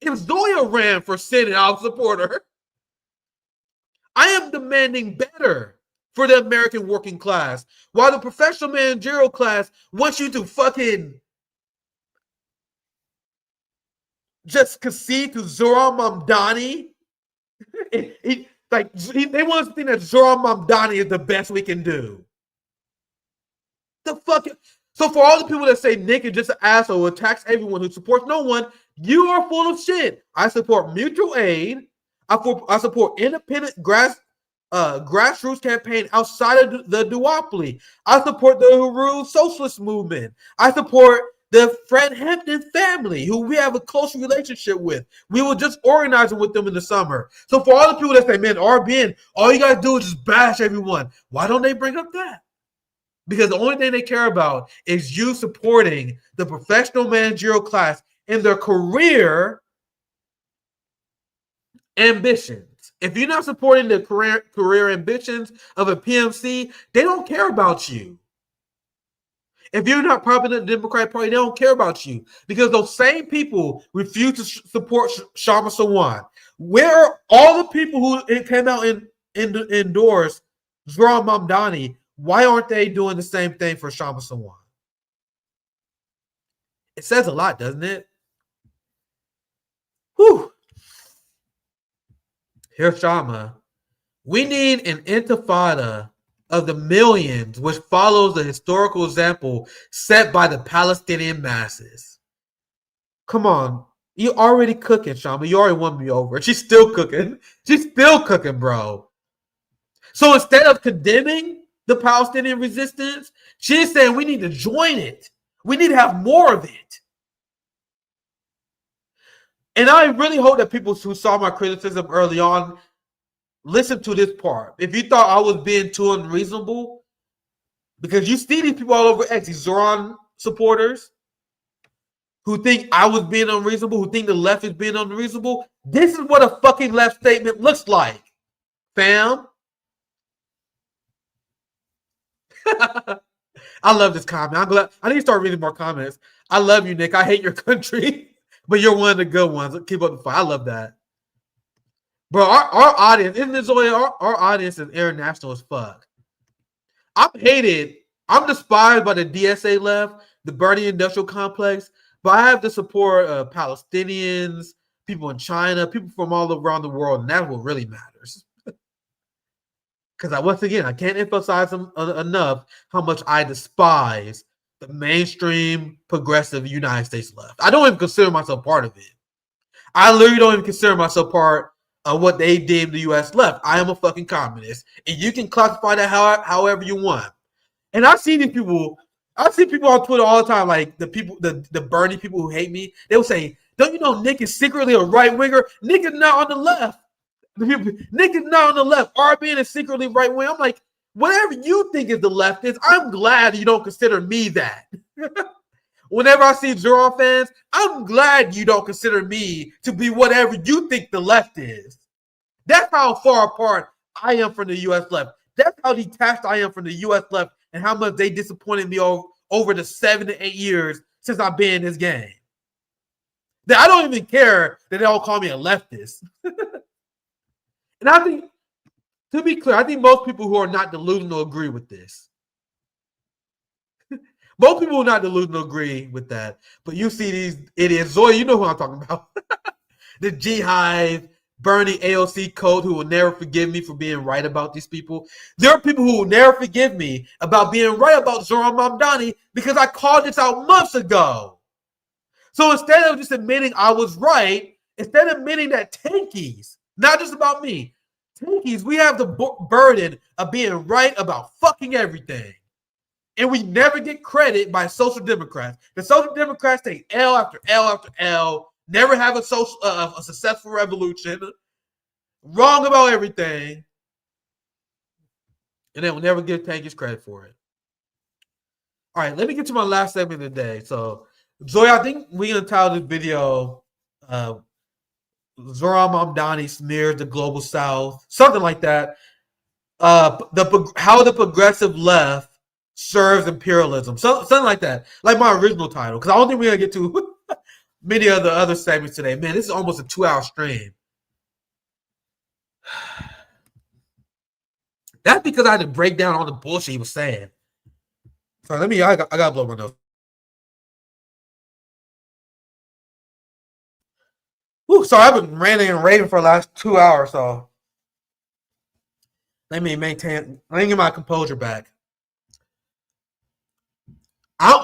If Zoya ran for Senate, I'll support her. I am demanding better for the American working class, while the professional managerial class wants you to fucking just concede to Zohran Mamdani. They want to think that Zohran Mamdani is the best we can do. The fuck? So for all the people that say Nick is just an asshole, attacks everyone who supports no one, you are full of shit. I support mutual aid. I support independent grassroots campaign outside of the duopoly. I support the Haru socialist movement. I support the Fred Hampton family, who we have a close relationship with. We were just organizing with them in the summer. So for all the people that say, man, RBN, all you guys do is just bash everyone. Why don't they bring up that? Because the only thing they care about is you supporting the professional managerial class in their career ambitions. If you're not supporting the career ambitions of a PMC, they don't care about you. If you're not propping up the Democratic Party, they don't care about you, because those same people refuse to support Kshama Sawant. Where are all the people who came out and endorsed Zohran Mamdani? Why aren't they doing the same thing for Kshama Sawant? It says a lot, doesn't it? Whew. Here's Kshama We need an intifada of the millions, which follows the historical example set by the Palestinian masses. Come on. You already cooking, Shama. You already won me over. She's still cooking. She's still cooking, bro. So instead of condemning the Palestinian resistance, she's saying we need to join it. We need to have more of it. And I really hope that people who saw my criticism early on listen to this part. If you thought I was being too unreasonable, because you see these people all over X, these Zohran supporters who think I was being unreasonable, who think the left is being unreasonable. This is what a fucking left statement looks like, fam. I love this comment. I'm glad. I need to start reading more comments. I love you, Nick. I hate your country, but you're one of the good ones. Keep up the fight. I love that. Bro, our audience, isn't this only our audience is international as fuck. I'm hated. I'm despised by the DSA left, the Bernie industrial complex, but I have the support of Palestinians, people in China, people from all around the world, and that's what really matters. Because once again, I can't emphasize enough how much I despise the mainstream progressive United States left. I don't even consider myself part of it. I literally don't even consider myself part of what they deem the U.S. left. I am a fucking communist, and you can classify that however you want. And I see these people. I see people on Twitter all the time, like the people, the Bernie people who hate me. They will say, "Don't you know Nick is secretly a right winger? Nick is not on the left. Nick is not on the left. RBN is secretly right wing." I'm like, whatever you think is the left is, I'm glad you don't consider me that. Whenever I see Zohran fans, I'm glad you don't consider me to be whatever you think the left is. That's how far apart I am from the U.S. left. That's how detached I am from the U.S. left and how much they disappointed me over the 7 to 8 years since I've been in this game. That I don't even care that they all call me a leftist. And I think, to be clear, I think most people who are not delusional agree with this. Most people who are not delusional agree with that. But you see these idiots. Zoe, you know who I'm talking about. The G-Hive, Bernie AOC code who will never forgive me for being right about these people. There are people who will never forgive me about being right about Zohran Mamdani because I called this out months ago. So instead of just admitting I was right, instead of admitting that tankies, not just about me, tankies, we have the burden of being right about fucking everything. And we never get credit by social democrats. The social democrats take L after L after L, never have a successful revolution, wrong about everything, and they will never give tankies credit for it. All right, let me get to my last segment of the day. So, Zoe, I think we're going to title this video Zohran Mamdani smears the global south, something like that. How the progressive left serves imperialism, something like that, like my original title, because I don't think we're gonna get to many of the other segments today. Man, this is almost a 2-hour stream. That's because I had to break down all the bullshit he was saying. So I gotta blow my nose. Ooh, so I've been ranting and raving for the last 2 hours, so let me get my composure back.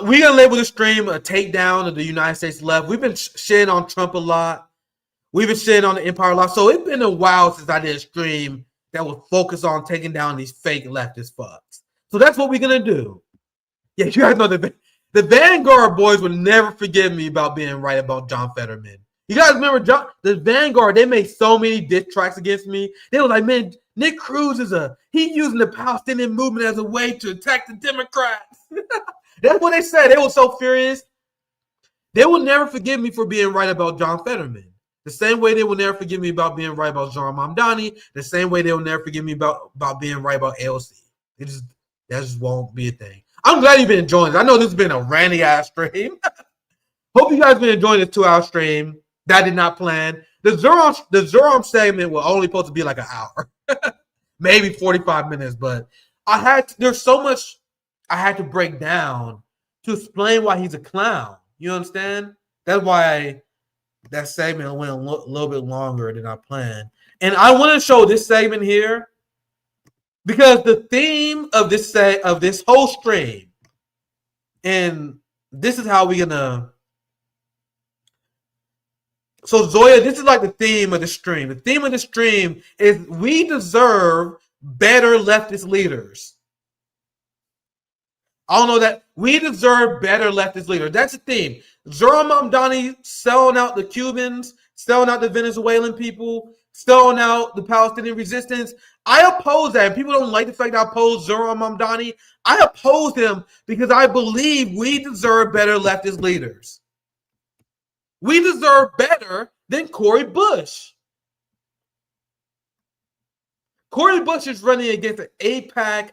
We're going to label this stream a takedown of the United States left. We've been shitting on Trump a lot. We've been shitting on the empire a lot. So it's been a while since I did a stream that was focused on taking down these fake leftist fucks. So that's what we're going to do. Yeah, you guys know the Vanguard boys would never forgive me about being right about John Fetterman. You guys remember the Vanguard, they made so many diss tracks against me. They were like, man, Nick Cruse he's using the Palestinian movement as a way to attack the Democrats. That's what they said. They were so furious. They will never forgive me for being right about John Fetterman. The same way they will never forgive me about being right about Zohran Mamdani. The same way they will never forgive me about being right about AOC. That just won't be a thing. I'm glad you've been enjoying this. I know this has been a ranty ass stream. Hope you guys have been enjoying this 2-hour stream. That I did not plan. The Zohran segment was only supposed to be like an hour. Maybe 45 minutes, but there's so much I had to break down to explain why he's a clown. You understand? That's why that segment went a little bit longer than I planned. And I want to show this segment here Because the theme of this whole stream, and this is how we're gonna. So Zoya, this is like the theme of the stream. The theme of the stream is we deserve better leftist leaders. I don't know that we deserve better leftist leaders. That's the theme. Zohran Mamdani selling out the Cubans, selling out the Venezuelan people, selling out the Palestinian resistance. I oppose that. And people don't like the fact that I oppose Zohran Mamdani. I oppose him because I believe we deserve better leftist leaders. We deserve better than Cori Bush. Cori Bush is running against an AIPAC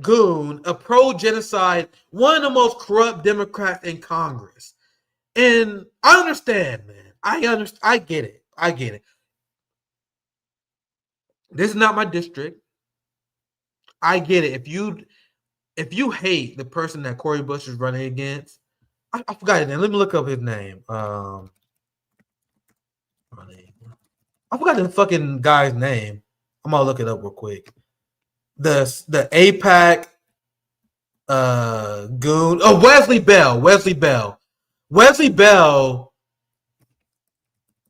goon, a pro-genocide, one of the most corrupt Democrats in Congress. And I understand, man. I get it. I get it. This is not my district. I get it. If you hate the person that Cori Bush is running against, I forgot his name. Let me look up his name. I forgot the fucking guy's name. I'm gonna look it up real quick. The AIPAC goon. Oh, Wesley Bell. Wesley Bell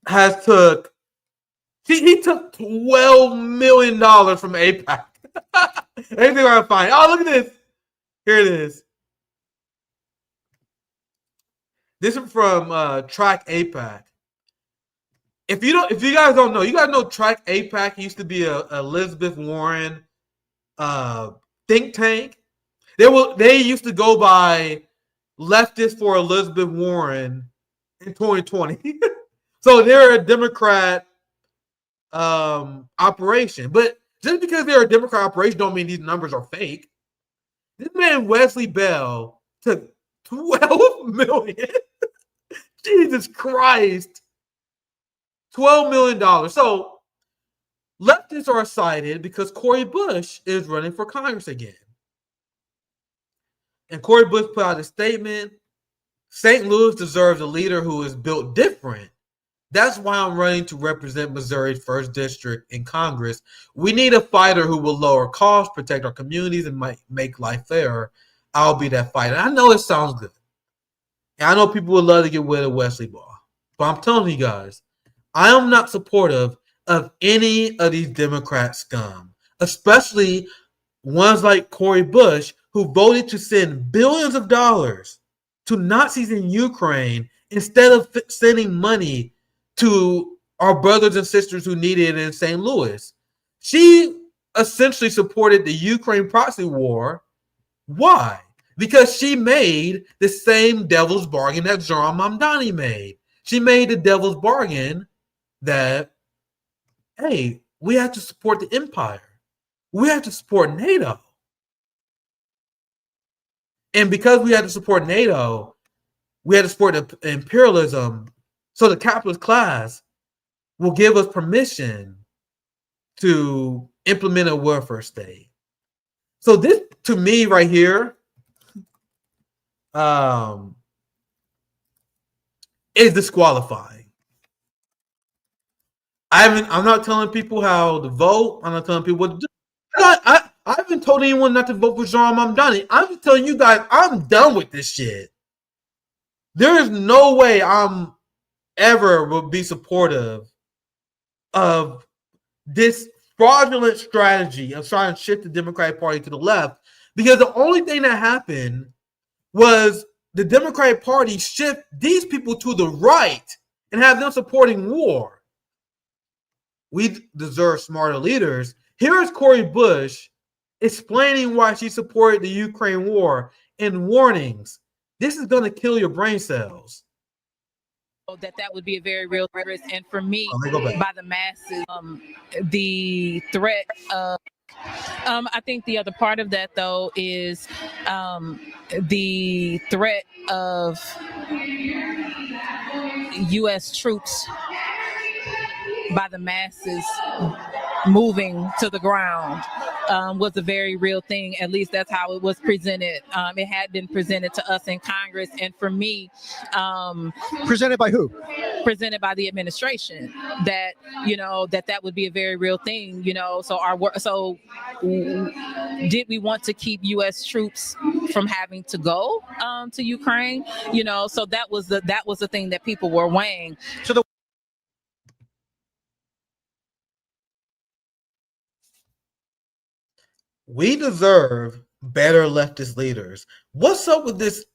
has took. He took $12 million from AIPAC. Anything I can find. Oh, look at this. Here it is. This is from Track AIPAC. If you guys don't know, you guys know Track AIPAC used to be a Elizabeth Warren think tank. They used to go by Leftist for Elizabeth Warren in 2020. So they're a Democrat operation. But just because they're a Democrat operation don't mean these numbers are fake. This man Wesley Bell took $12 million. Jesus Christ. $12 million. So leftists are excited because Cori Bush is running for Congress again. And Cori Bush put out a statement. St. Louis deserves a leader who is built different. That's why I'm running to represent Missouri's 1st District in Congress. We need a fighter who will lower costs, protect our communities, and might make life fairer. I'll be that fighter. I know it sounds good. And I know people would love to get rid of Wesley Ball. But I'm telling you guys, I am not supportive of any of these Democrat scum, especially ones like Cori Bush, who voted to send billions of dollars to Nazis in Ukraine instead of sending money to our brothers and sisters who needed it in St. Louis. She essentially supported the Ukraine proxy war. Why? Because she made the same devil's bargain that Zohran Mamdani made. She made the devil's bargain that, hey, we have to support the empire. We have to support NATO. And because we had to support NATO, we had to support the imperialism, so the capitalist class will give us permission to implement a welfare state. So this, to me, right here, is disqualifying. I'm not telling people how to vote. I'm not telling people what to do. I haven't told anyone not to vote for Zohran Mamdani. I'm just telling you guys, I'm done with this shit. There is no way I'm ever will be supportive of this fraudulent strategy of trying to shift the Democratic Party to the left, because the only thing that happened was the Democratic Party shift these people to the right and have them supporting war. We deserve smarter leaders. Here is Cori Bush explaining why she supported the Ukraine war and warnings. This is going to kill your brain cells. That would be a very real risk. And for me, by the masses, the threat of, I think the other part of that, though, is the threat of U.S. troops by the masses moving to the ground was a very real thing. At least that's how it was presented. It had been presented to us in Congress, and for me, presented by who? Presented by the administration. That that would be a very real thing. So did we want to keep U.S. troops from having to go to Ukraine? So that was the thing that people were weighing. So we deserve better leftist leaders. What's up with this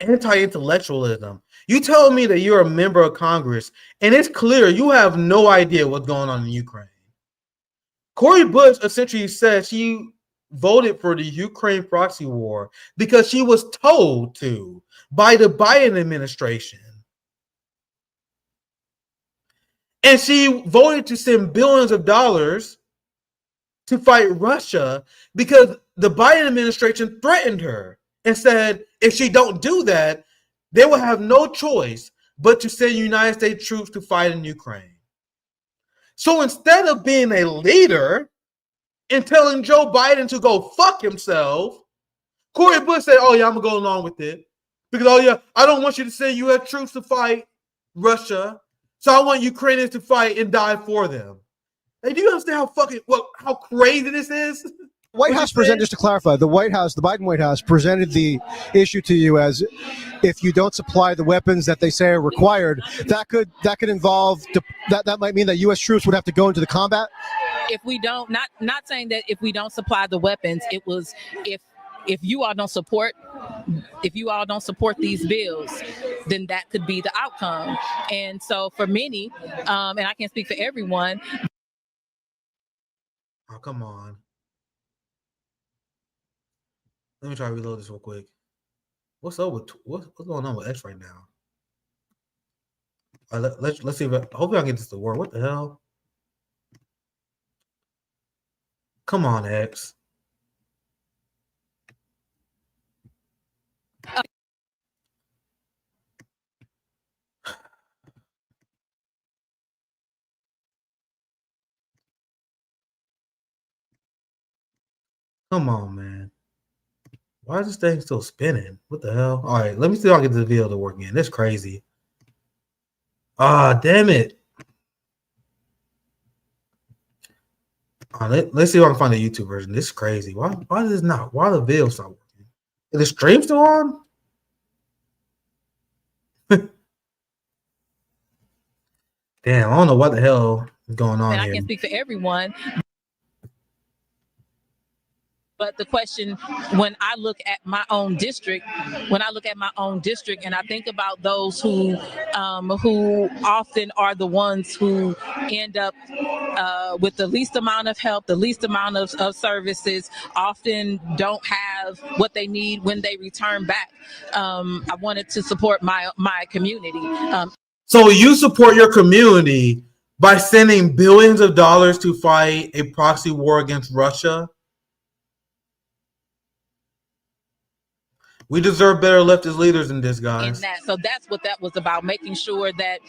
anti-intellectualism? You tell me that you're a member of Congress, and it's clear you have no idea what's going on in Ukraine. Cori Bush essentially said she voted for the Ukraine proxy war because she was told to by the Biden administration. And she voted to send billions of dollars to fight Russia because the Biden administration threatened her and said if she don't do that, they will have no choice but to send United States troops to fight in Ukraine. So instead of being a leader and telling Joe Biden to go fuck himself, Cori Bush said, oh yeah, I'm gonna go along with it. Because, oh yeah, I don't want you to send U.S. troops to fight Russia. So I want Ukrainians to fight and die for them. Hey, do you understand how crazy this is? White House presented, just to clarify, the Biden White House presented the issue to you as if you don't supply the weapons that they say are required, that could involve, that might mean that U.S. troops would have to go into the combat? If we don't, not saying that if we don't supply the weapons, it was if you all don't support these bills, then that could be the outcome. And so for many, and I can't speak for everyone. Oh, come on. Let me try to reload this real quick. What's up with what's going on with X right now? Let's see if hopefully I can get this to work. What the hell? Come on, X. Come on, man. Why is this thing still spinning? What the hell? All right, let me see if I can get the video to work again. That's crazy. Ah, damn it. Let's see if I can find the YouTube version. This is crazy. Why is this not? Why the video stop working? Is the stream still on? Damn, I don't know what the hell is going on And I here. can't speak for everyone. But the question, when I look at my own district, and I think about those who often are the ones who end up with the least amount of help, the least amount of services, often don't have what they need when they return back. I wanted to support my community. So you support your community by sending billions of dollars to fight a proxy war against Russia? We deserve better leftist leaders than this, guys. So that's what that was about, making sure that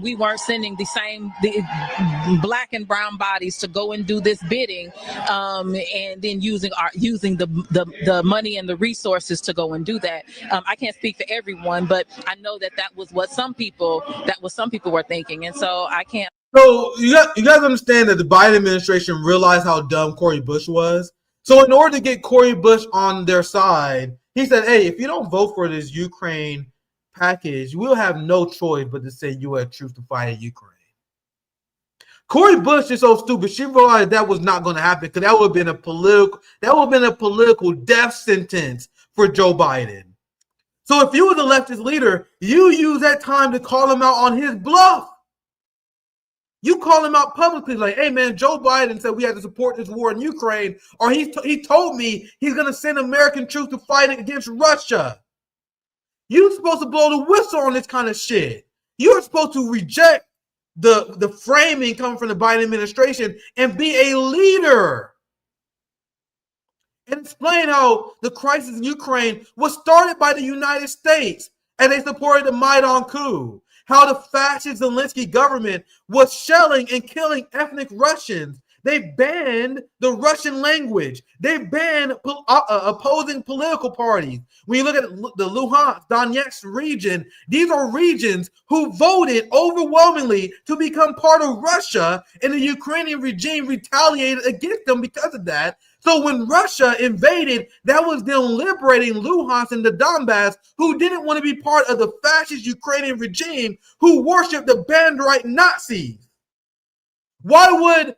we weren't sending the black and brown bodies to go and do this bidding, and then using the money and the resources to go and do that. I can't speak for everyone, but I know that was what some people were thinking, and so I can't. So you guys understand that the Biden administration realized how dumb Cori Bush was. So in order to get Cori Bush on their side, he said, hey, if you don't vote for this Ukraine package, we'll have no choice but to send U.S. troops to fight in Ukraine. Cori Bush is so stupid. She realized that was not going to happen because that would have been a political death sentence for Joe Biden. So if you were the leftist leader, you use that time to call him out on his bluff. You call him out publicly like, hey, man, Joe Biden said we had to support this war in Ukraine, or he told me he's going to send American troops to fight against Russia. You're supposed to blow the whistle on this kind of shit. You're supposed to reject the framing coming from the Biden administration and be a leader. And explain how the crisis in Ukraine was started by the United States and they supported the Maidan coup. How the fascist Zelensky government was shelling and killing ethnic Russians They banned the Russian language. They banned opposing political parties. When you look at the Luhansk, Donetsk region, these are regions who voted overwhelmingly to become part of Russia, and the Ukrainian regime retaliated against them because of that. So when Russia invaded, that was them liberating Luhansk and the Donbass, who didn't want to be part of the fascist Ukrainian regime who worshiped the Banderite Nazis. Why would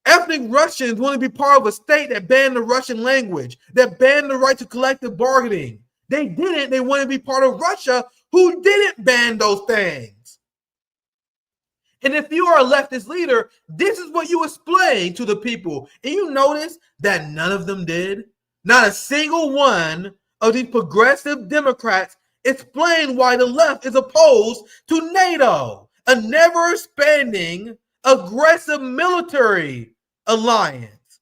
ethnic Russians want to be part of a state that banned the Russian language, that banned the right to collective bargaining? They didn't. They want to be part of Russia, who didn't ban those things. And if you are a leftist leader, this is what you explain to the people. And you notice that none of them did. Not a single one of these progressive Democrats explained why the left is opposed to NATO, a never-expanding, aggressive military alliance.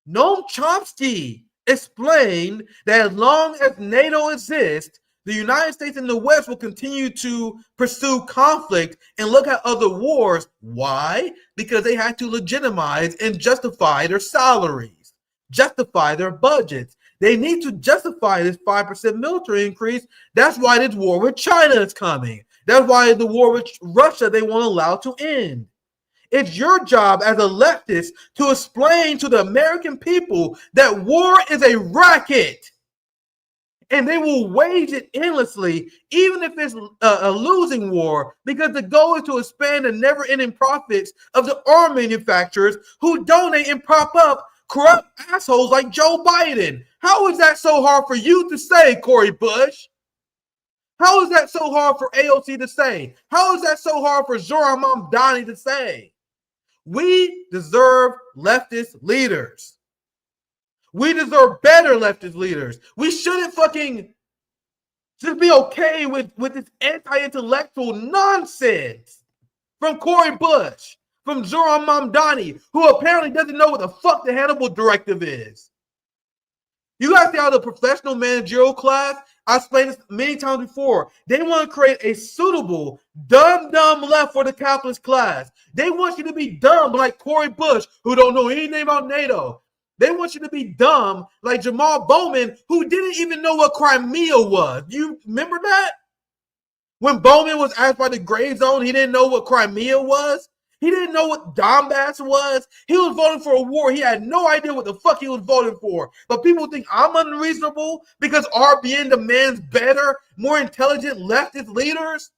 Noam Chomsky explained that as long as NATO exists, the United States and the West will continue to pursue conflict and look at other wars. Why? Because they had to legitimize and justify their salaries, justify their budgets. They need to justify this 5% military increase. That's why this war with China is coming. That's why the war with Russia they won't allow to end. It's your job as a leftist to explain to the American people that war is a racket. And they will wage it endlessly, even if it's a losing war, because the goal is to expand the never-ending profits of the arm manufacturers who donate and prop up corrupt assholes like Joe Biden. How is that so hard for you to say, Cori Bush? How is that so hard for AOC to say? How is that so hard for Zohran Mamdani to say? We deserve leftist leaders. We deserve better leftist leaders. We shouldn't fucking just be okay with this anti-intellectual nonsense from Cori Bush, from Zohran Mamdani, who apparently doesn't know what the fuck the Hannibal Directive is. You guys see how the professional managerial class, I explained this many times before, they want to create a suitable, dumb left for the capitalist class. They want you to be dumb like Cori Bush, who don't know anything about NATO. They want you to be dumb like Jamal Bowman, who didn't even know what Crimea was. You remember that? When Bowman was asked by the Gray Zone, he didn't know what Crimea was. He didn't know what Donbass was. He was voting for a war. He had no idea what the fuck he was voting for. But people think I'm unreasonable because RBN demands better, more intelligent leftist leaders.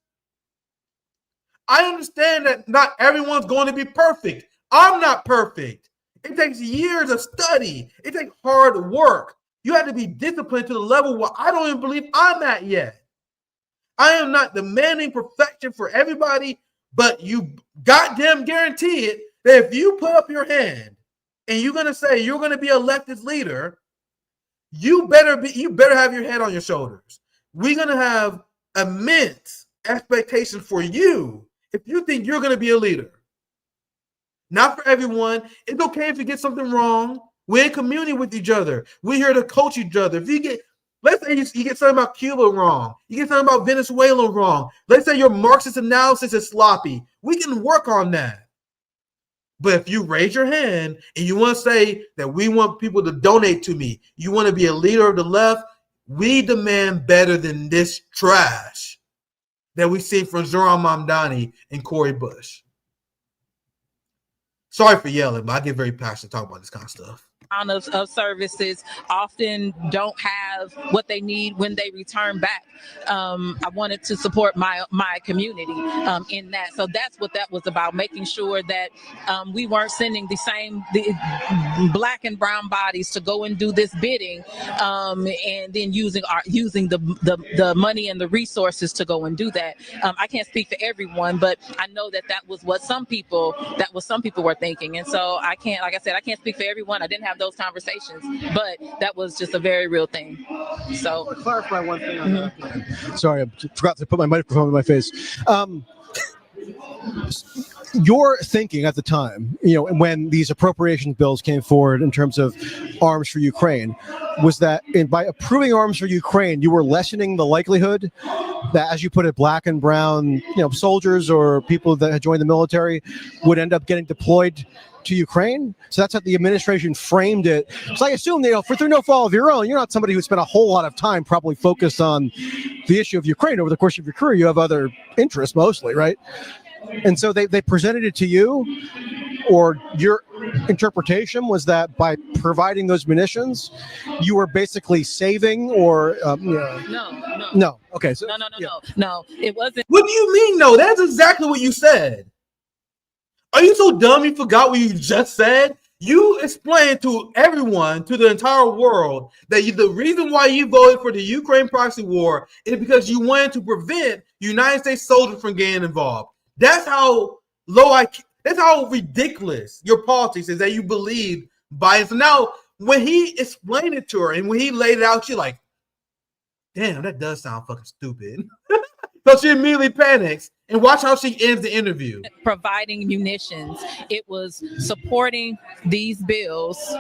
I understand that not everyone's going to be perfect. I'm not perfect. It takes years of study. It takes hard work. You have to be disciplined to the level where I don't even believe I'm at yet. I am not demanding perfection for everybody, but you goddamn guarantee it that if you put up your hand and you're going to say you're going to be a leftist leader, you better have your head on your shoulders. We're going to have immense expectations for you if you think you're going to be a leader. Not for everyone. It's okay if you get something wrong. We're in community with each other. We're here to coach each other. If you get, let's say you get something about Cuba wrong. You get something about Venezuela wrong. Let's say your Marxist analysis is sloppy. We can work on that. But if you raise your hand and you want to say that we want people to donate to me, you want to be a leader of the left, we demand better than this trash that we see from Zohran Mamdani and Cori Bush. Sorry for yelling, but I get very passionate talking about this kind of stuff. Of services often don't have what they need when they return back. I wanted to support my community in that. So that's what that was about, making sure that we weren't sending the black and brown bodies to go and do this bidding and then using the money and the resources to go and do that. I can't speak for everyone, but I know that was what some people were thinking. And so I can't, like I said, I can't speak for everyone. I didn't have those conversations, but that was just a very real thing. So to clarify one thing on that. Sorry, I forgot to put my microphone in my face. your thinking at the time, you know, when these appropriation bills came forward in terms of arms for Ukraine, was that by approving arms for Ukraine, you were lessening the likelihood that, as you put it, black and brown, you know, soldiers or people that had joined the military would end up getting deployed to Ukraine. So that's how the administration framed it. So I assume, you know, through no fault of your own, you're not somebody who spent a whole lot of time probably focused on the issue of Ukraine over the course of your career. You have other interests mostly, right? And so they presented it to you, or your interpretation was that by providing those munitions, you were basically saving, or no. Okay, so no, it wasn't. What do you mean? No, that's exactly what you said. Are you so dumb you forgot what you just said? You explained to everyone, to the entire world, that the reason why you voted for the Ukraine proxy war is because you wanted to prevent United States soldiers from getting involved. That's how that's how ridiculous your politics is, that you believe Biden. So now, when he explained it to her and when he laid it out, she's like, damn, that does sound fucking stupid. So she immediately panics, and watch how she ends the interview. Providing munitions. It was supporting these bills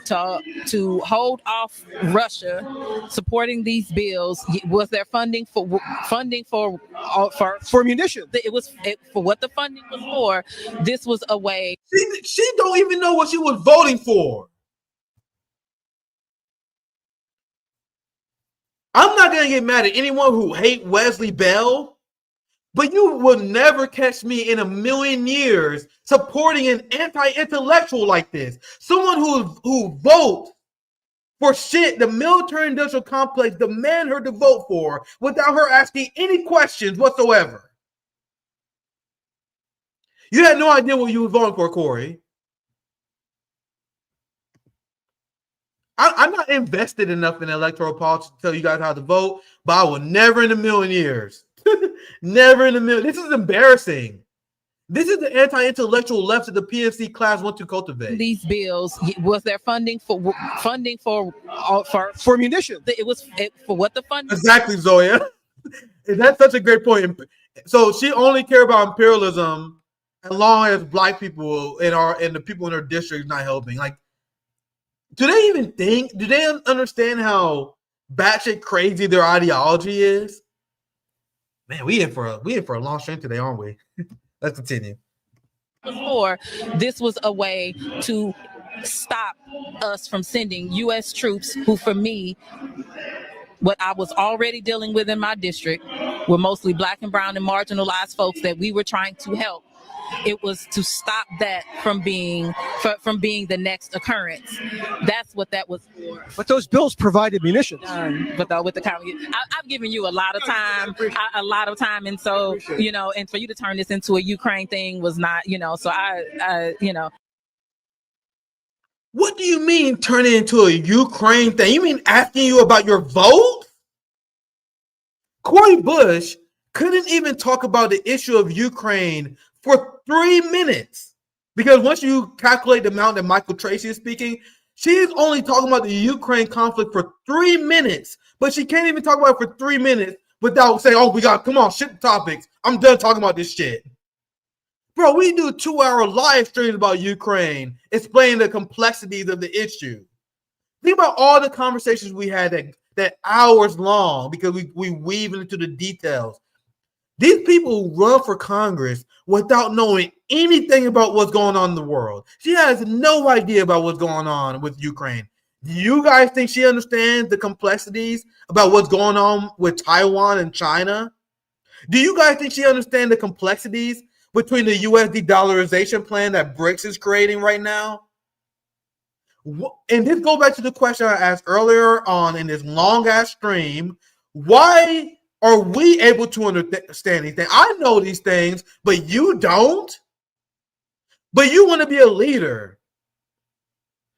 to hold off Russia, supporting these bills. Was there funding for munitions? It was for what the funding was for. This was a way. She don't even know what she was voting for. I'm not going to get mad at anyone who hate Wesley Bell, but you will never catch me in a million years supporting an anti-intellectual like this. Someone who votes for shit the military-industrial complex demand her to vote for without her asking any questions whatsoever. You had no idea what you were voting for, Corey. I'm not invested enough in electoral politics to tell you guys how to vote, but I will never in a million years. Never in a million. This is embarrassing. This is the anti-intellectual left that the PNC class want to cultivate. These bills, was there funding for munitions? It was for what the funding. Exactly, Zoya. That's such a great point. So she only care about imperialism as long as black people and the people in her district not helping. Like, do they even think? Do they understand how batshit crazy their ideology is? Man, we in for a long stream today, aren't we? Let's continue. Before, this was a way to stop us from sending U.S. troops who, for me, what I was already dealing with in my district were mostly black and brown and marginalized folks that we were trying to help. It was to stop that from being the next occurrence. That's what that was for. But those bills provided munitions. But with the I've given you a lot of time, and so and for you to turn this into a Ukraine thing was not, So I. What do you mean turn it into a Ukraine thing? You mean asking you about your vote? Cori Bush couldn't even talk about the issue of Ukraine for 3 minutes, because once you calculate the amount that Michael Tracy is speaking, she's only talking about the Ukraine conflict for 3 minutes, but she can't even talk about it for 3 minutes without saying, oh, come on, shit topics. I'm done talking about this shit. Bro, we do 2-hour live streams about Ukraine, explaining the complexities of the issue. Think about all the conversations we had that hours long, because we weave into the details. These people who run for Congress without knowing anything about what's going on in the world. She has no idea about what's going on with Ukraine. Do you guys think she understands the complexities about what's going on with Taiwan and China? Do you guys think she understands the complexities between the USD dollarization plan that BRICS is creating right now? And this goes back to the question I asked earlier on in this long-ass stream. Why are we able to understand these things? I know these things, but you don't. But you want to be a leader.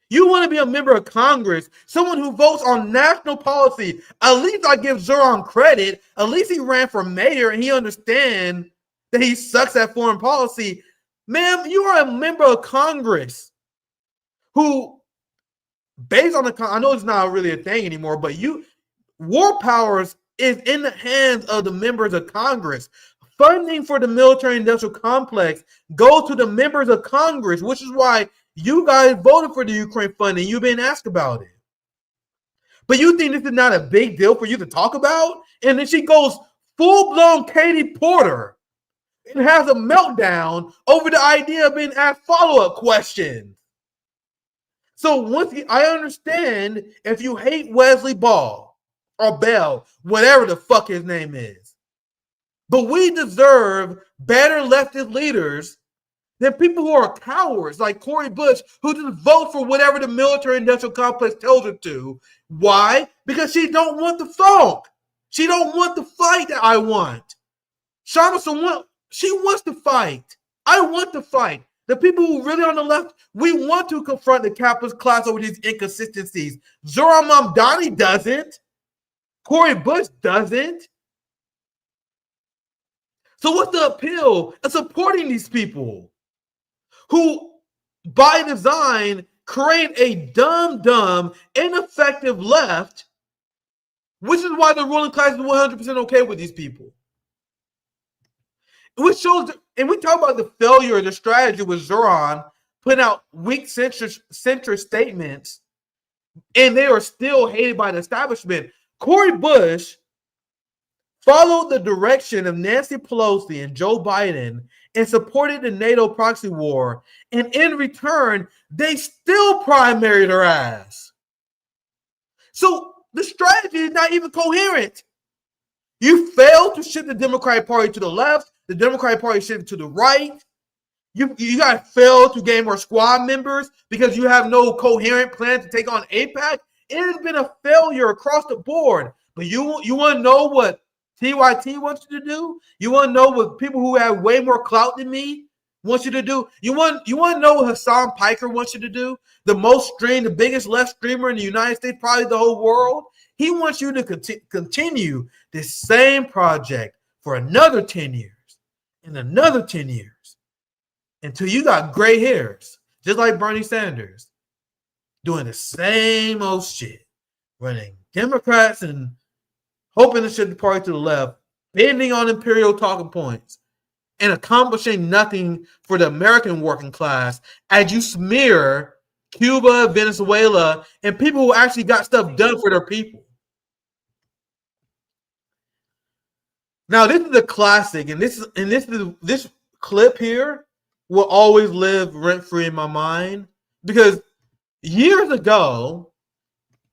You want to be a member of Congress, someone who votes on national policy. At least I give Zohran credit. At least he ran for mayor and he understands that he sucks at foreign policy. Ma'am, you are a member of Congress who, based on I know it's not really a thing anymore, but war powers is in the hands of the members of Congress. funding for the military-industrial complex goes to the members of Congress, which is why you guys voted for the Ukraine funding. You've been asked about it. But you think this is not a big deal for you to talk about? And then she goes full-blown Katie Porter and has a meltdown over the idea of being asked follow-up questions. So once I understand if you hate Wesley Ball or Bell, whatever the fuck his name is, but we deserve better leftist leaders than people who are cowards like Cori Bush, who just vote for whatever the military-industrial complex tells her to. Why? Because she don't want the funk. She don't want the fight that I want. Kshama Sawant, she wants to fight. I want to fight. The people who really on the left, we want to confront the capitalist class over these inconsistencies. Zohran Mamdani doesn't. Cori Bush doesn't. So what's the appeal of supporting these people who, by design, create a dumb, ineffective left, which is why the ruling class is 100% okay with these people? Which shows, and we talk about the failure of the strategy with Zohran putting out weak centrist statements, and they are still hated by the establishment. Cori Bush followed the direction of Nancy Pelosi and Joe Biden and supported the NATO proxy war, and in return, they still primaried her ass. So the strategy is not even coherent. You failed to shift the Democratic Party to the left. The Democratic Party shifted to the right. You guys failed to gain more squad members because you have no coherent plan to take on AIPAC. It has been a failure across the board. But you want to know what TYT wants you to do? You want to know what people who have way more clout than me want you to do? You want to know what Hassan Piker wants you to do? The most streamed, the biggest left streamer in the United States, probably the whole world. He wants you to continue this same project for another 10 years and another 10 years until you got gray hairs, just like Bernie Sanders, doing the same old shit, running Democrats and hoping to shift the party to the left, bending on imperial talking points, and accomplishing nothing for the American working class as you smear Cuba, Venezuela, and people who actually got stuff done for their people. Now, this is a classic, and this clip here will always live rent-free in my mind, because years ago,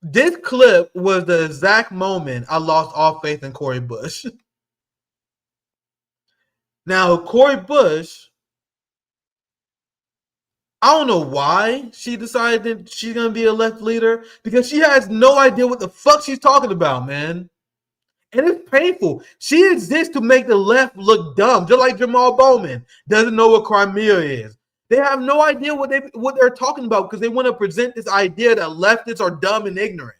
this clip was the exact moment I lost all faith in Cori Bush. Now, Cori Bush, I don't know why she decided that she's going to be a left leader, because she has no idea what the fuck she's talking about, man. And it's painful. She exists to make the left look dumb, just like Jamal Bowman doesn't know what Crimea is. They have no idea what they're talking about because they want to present this idea that leftists are dumb and ignorant.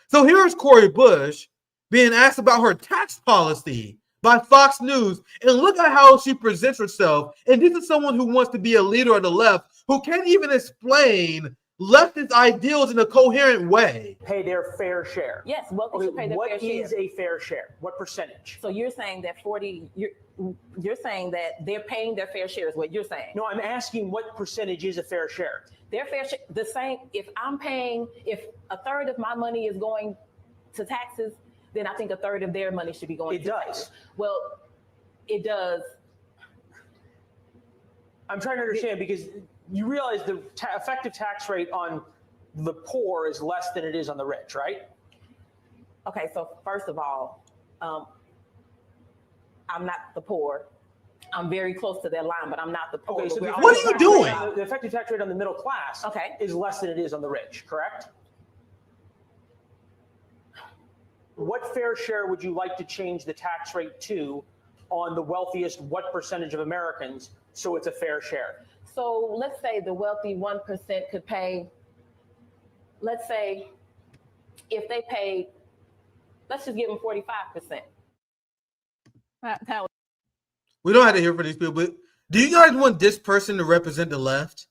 So here's Cori Bush being asked about her tax policy by Fox News, and look at how she presents herself. And this is someone who wants to be a leader of the left, who can't even explain leftist ideals in a coherent way. Pay their fair share. Yes, wealthy should pay their fair share. What is a fair share? What percentage? So you're saying that you're saying that they're paying their fair share is what you're saying. No, I'm asking what percentage is a fair share? Their fair share, the same, if a third of my money is going to taxes, then I think a third of their money should be going to taxes. Well, it does. I'm trying to understand because you realize the effective tax rate on the poor is less than it is on the rich, right? Okay, so first of all, I'm not the poor. I'm very close to that line, but I'm not the poor. Okay, so what are you doing? The effective tax rate on the middle class is less than it is on the rich, correct? What fair share would you like to change the tax rate to on the wealthiest, what percentage of Americans, so it's a fair share? So let's say the wealthy 1% could pay, let's say if they paid, let's just give them 45%. We don't have to hear from these people, but do you guys want this person to represent the left?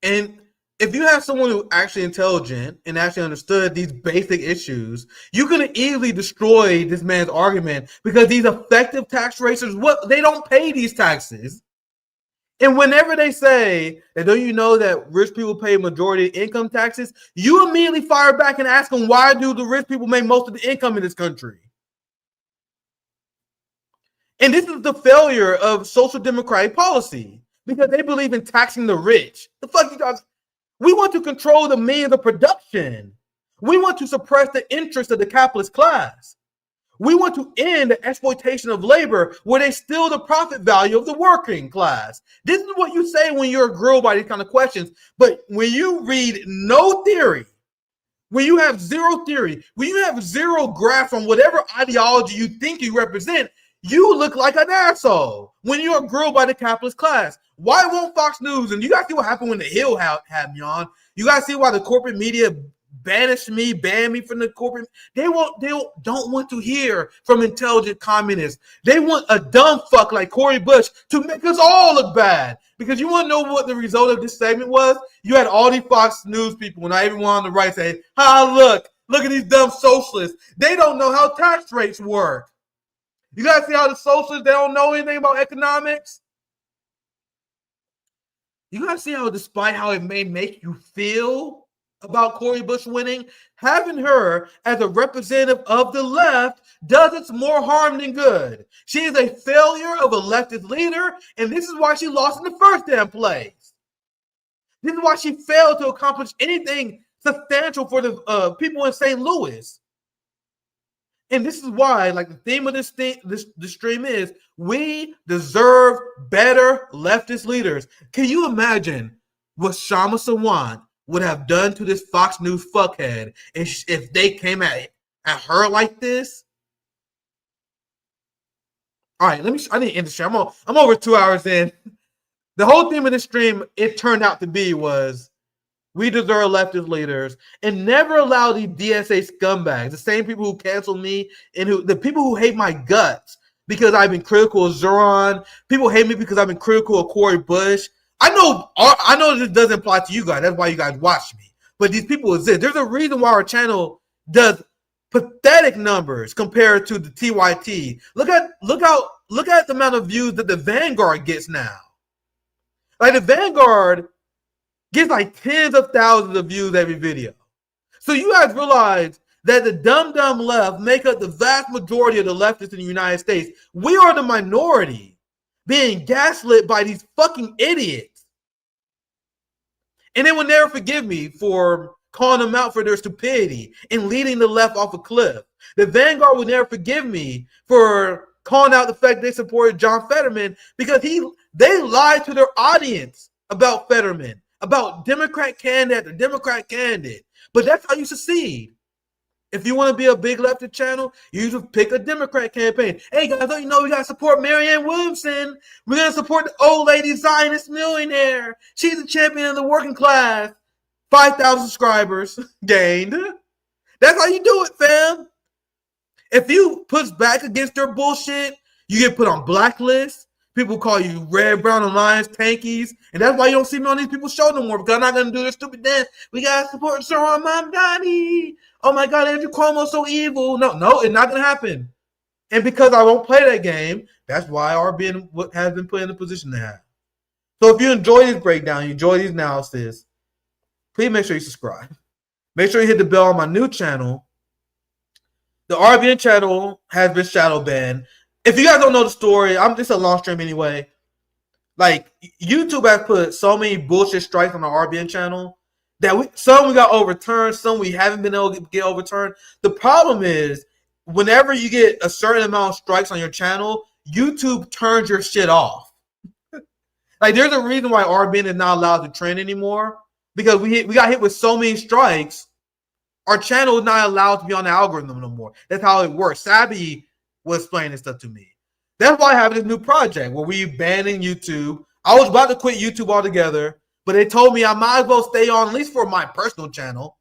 And if you have someone who actually intelligent and actually understood these basic issues, you can easily destroy this man's argument because these effective tax raisers, they don't pay these taxes. And whenever they say that, don't you know that rich people pay majority of income taxes, you immediately fire back and ask them, why do the rich people make most of the income in this country? And this is the failure of social democratic policy because they believe in taxing the rich. The fuck you guys? We want to control the means of production. We want to suppress the interests of the capitalist class. We want to end the exploitation of labor where they steal the profit value of the working class. This is what you say when you're grilled by these kind of questions. But when you read no theory, when you have zero theory, when you have zero graph on whatever ideology you think you represent, you look like an asshole when you're grilled by the capitalist class. Why won't Fox News? And you guys see what happened when the Hill had me on. You guys see why the corporate media banned me from the corporate. They don't want to hear from intelligent communists. They want a dumb fuck like Cori Bush to make us all look bad. Because you want to know what the result of this segment was? You had all these Fox News people and everyone on the right say, look at these dumb socialists. They don't know how tax rates work. You guys see how the socialists, they don't know anything about economics? You guys see how, despite how it may make you feel about Cori Bush winning, having her as a representative of the left does us more harm than good. She is a failure of a leftist leader, and this is why she lost in the first damn place. This is why she failed to accomplish anything substantial for the people in St. Louis. And this is why, like, the theme of this stream is, we deserve better leftist leaders. Can you imagine what Kshama Sawant would have done to this Fox News fuckhead if they came at her like this? All right, I need to end the stream. I'm over 2 hours in. The whole theme of this stream, it turned out to be, was we deserve leftist leaders, and never allow these DSA scumbags, the same people who canceled me and the people who hate my guts because I've been critical of Zohran. People hate me because I've been critical of Cori Bush. I know this doesn't apply to you guys. That's why you guys watch me. But these people exist. There's a reason why our channel does pathetic numbers compared to the TYT. Look at the amount of views that the Vanguard gets now. Like, the Vanguard gets like tens of thousands of views every video. So you guys realize that the dumb left make up the vast majority of the leftists in the United States. We are the minority being gaslit by these fucking idiots. And they will never forgive me for calling them out for their stupidity and leading the left off a cliff. The Vanguard will never forgive me for calling out the fact they supported John Fetterman because they lied to their audience about Fetterman, about Democrat candidate. But that's how you succeed. If you want to be a big leftist channel, you just pick a Democrat campaign. Hey guys, don't you know we got to support Marianne Williamson? We're going to support the old lady Zionist millionaire. She's the champion of the working class. 5,000 subscribers gained. That's how you do it, fam. If you push back against their bullshit, you get put on blacklists. People call you red, brown, and lions, tankies. And that's why you don't see me on these people's show no more, because I'm not going to do this stupid dance. We got to support Zohran Mamdani. Oh my God, Andrew Cuomo's so evil. No, it's not going to happen. And because I won't play that game, that's why RBN has been put in the position to have. So if you enjoy this breakdown, you enjoy these analysis, please make sure you subscribe. Make sure you hit the bell on my new channel. The RBN channel has been shadow banned. If you guys don't know the story, I'm just a long stream anyway. Like, YouTube has put so many bullshit strikes on the RBN channel that some we got overturned, some we haven't been able to get overturned. The problem is, whenever you get a certain amount of strikes on your channel, YouTube turns your shit off. Like, there's a reason why RBN is not allowed to trend anymore, because we got hit with so many strikes. Our channel is not allowed to be on the algorithm no more. That's how it works. Sabby was explaining this stuff to me. That's why I have this new project where we banning YouTube. I was about to quit YouTube altogether, but they told me I might as well stay on, at least for my personal channel.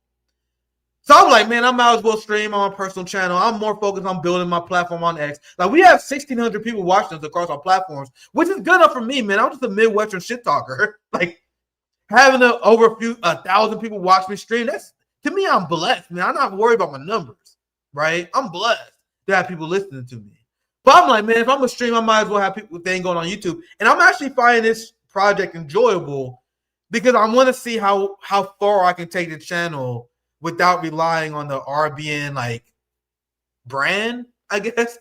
So I'm like, man, I might as well stream on my personal channel. I'm more focused on building my platform on X. Like, we have 1,600 people watching us across our platforms, which is good enough for me, man. I'm just a Midwestern shit talker. Like, having over 1,000 people watch me stream, that's, to me, I'm blessed, man. I'm not worried about my numbers, right? I'm blessed to have people listening to me. But I'm like, man, if I'm going to stream, I might as well have people thing going on YouTube. And I'm actually finding this project enjoyable because I want to see how far I can take the channel without relying on the RBN, like, brand, I guess.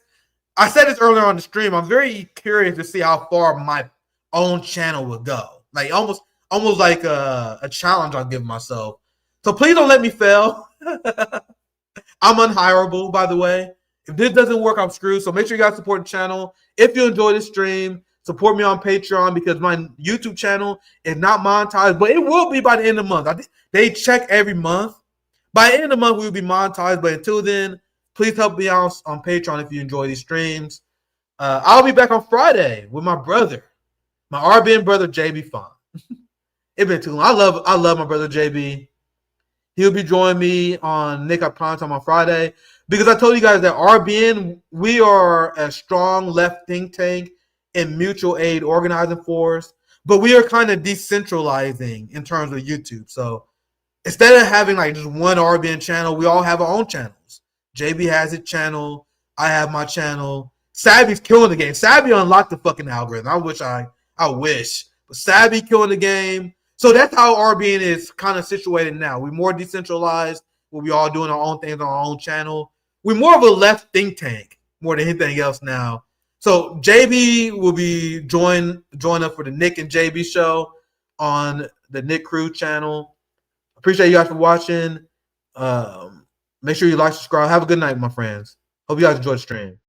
I said this earlier on the stream. I'm very curious to see how far my own channel would go. Like, almost like a challenge I'll give myself. So please don't let me fail. I'm unhireable, by the way. If this doesn't work, I'm screwed. So make sure you guys support the channel. If you enjoy this stream, support me on Patreon because my YouTube channel is not monetized, but it will be by the end of the month. They check every month. By the end of the month, we will be monetized. But until then, please help me out on Patreon if you enjoy these streams. I'll be back on Friday with my brother, my RBN brother, JB Fon. It's been too long. I love my brother, JB. He'll be joining me on Nick at Primetime on Friday because I told you guys that RBN, we are a strong left think tank and mutual aid organizing force, but we are kind of decentralizing in terms of YouTube. So instead of having like just one RBN channel, we all have our own channels. JB has his channel. I have my channel. Savvy's killing the game. Savvy unlocked the fucking algorithm. I wish. But Savvy killing the game. So that's how RBN is kind of situated now. We're more decentralized. We'll be all doing our own things on our own channel. We're more of a left think tank more than anything else now. So JB will be join up for the Nick and JB show on the Nick Cruse channel. Appreciate you guys for watching. Make sure you like, subscribe. Have a good night, my friends. Hope you guys enjoy the stream.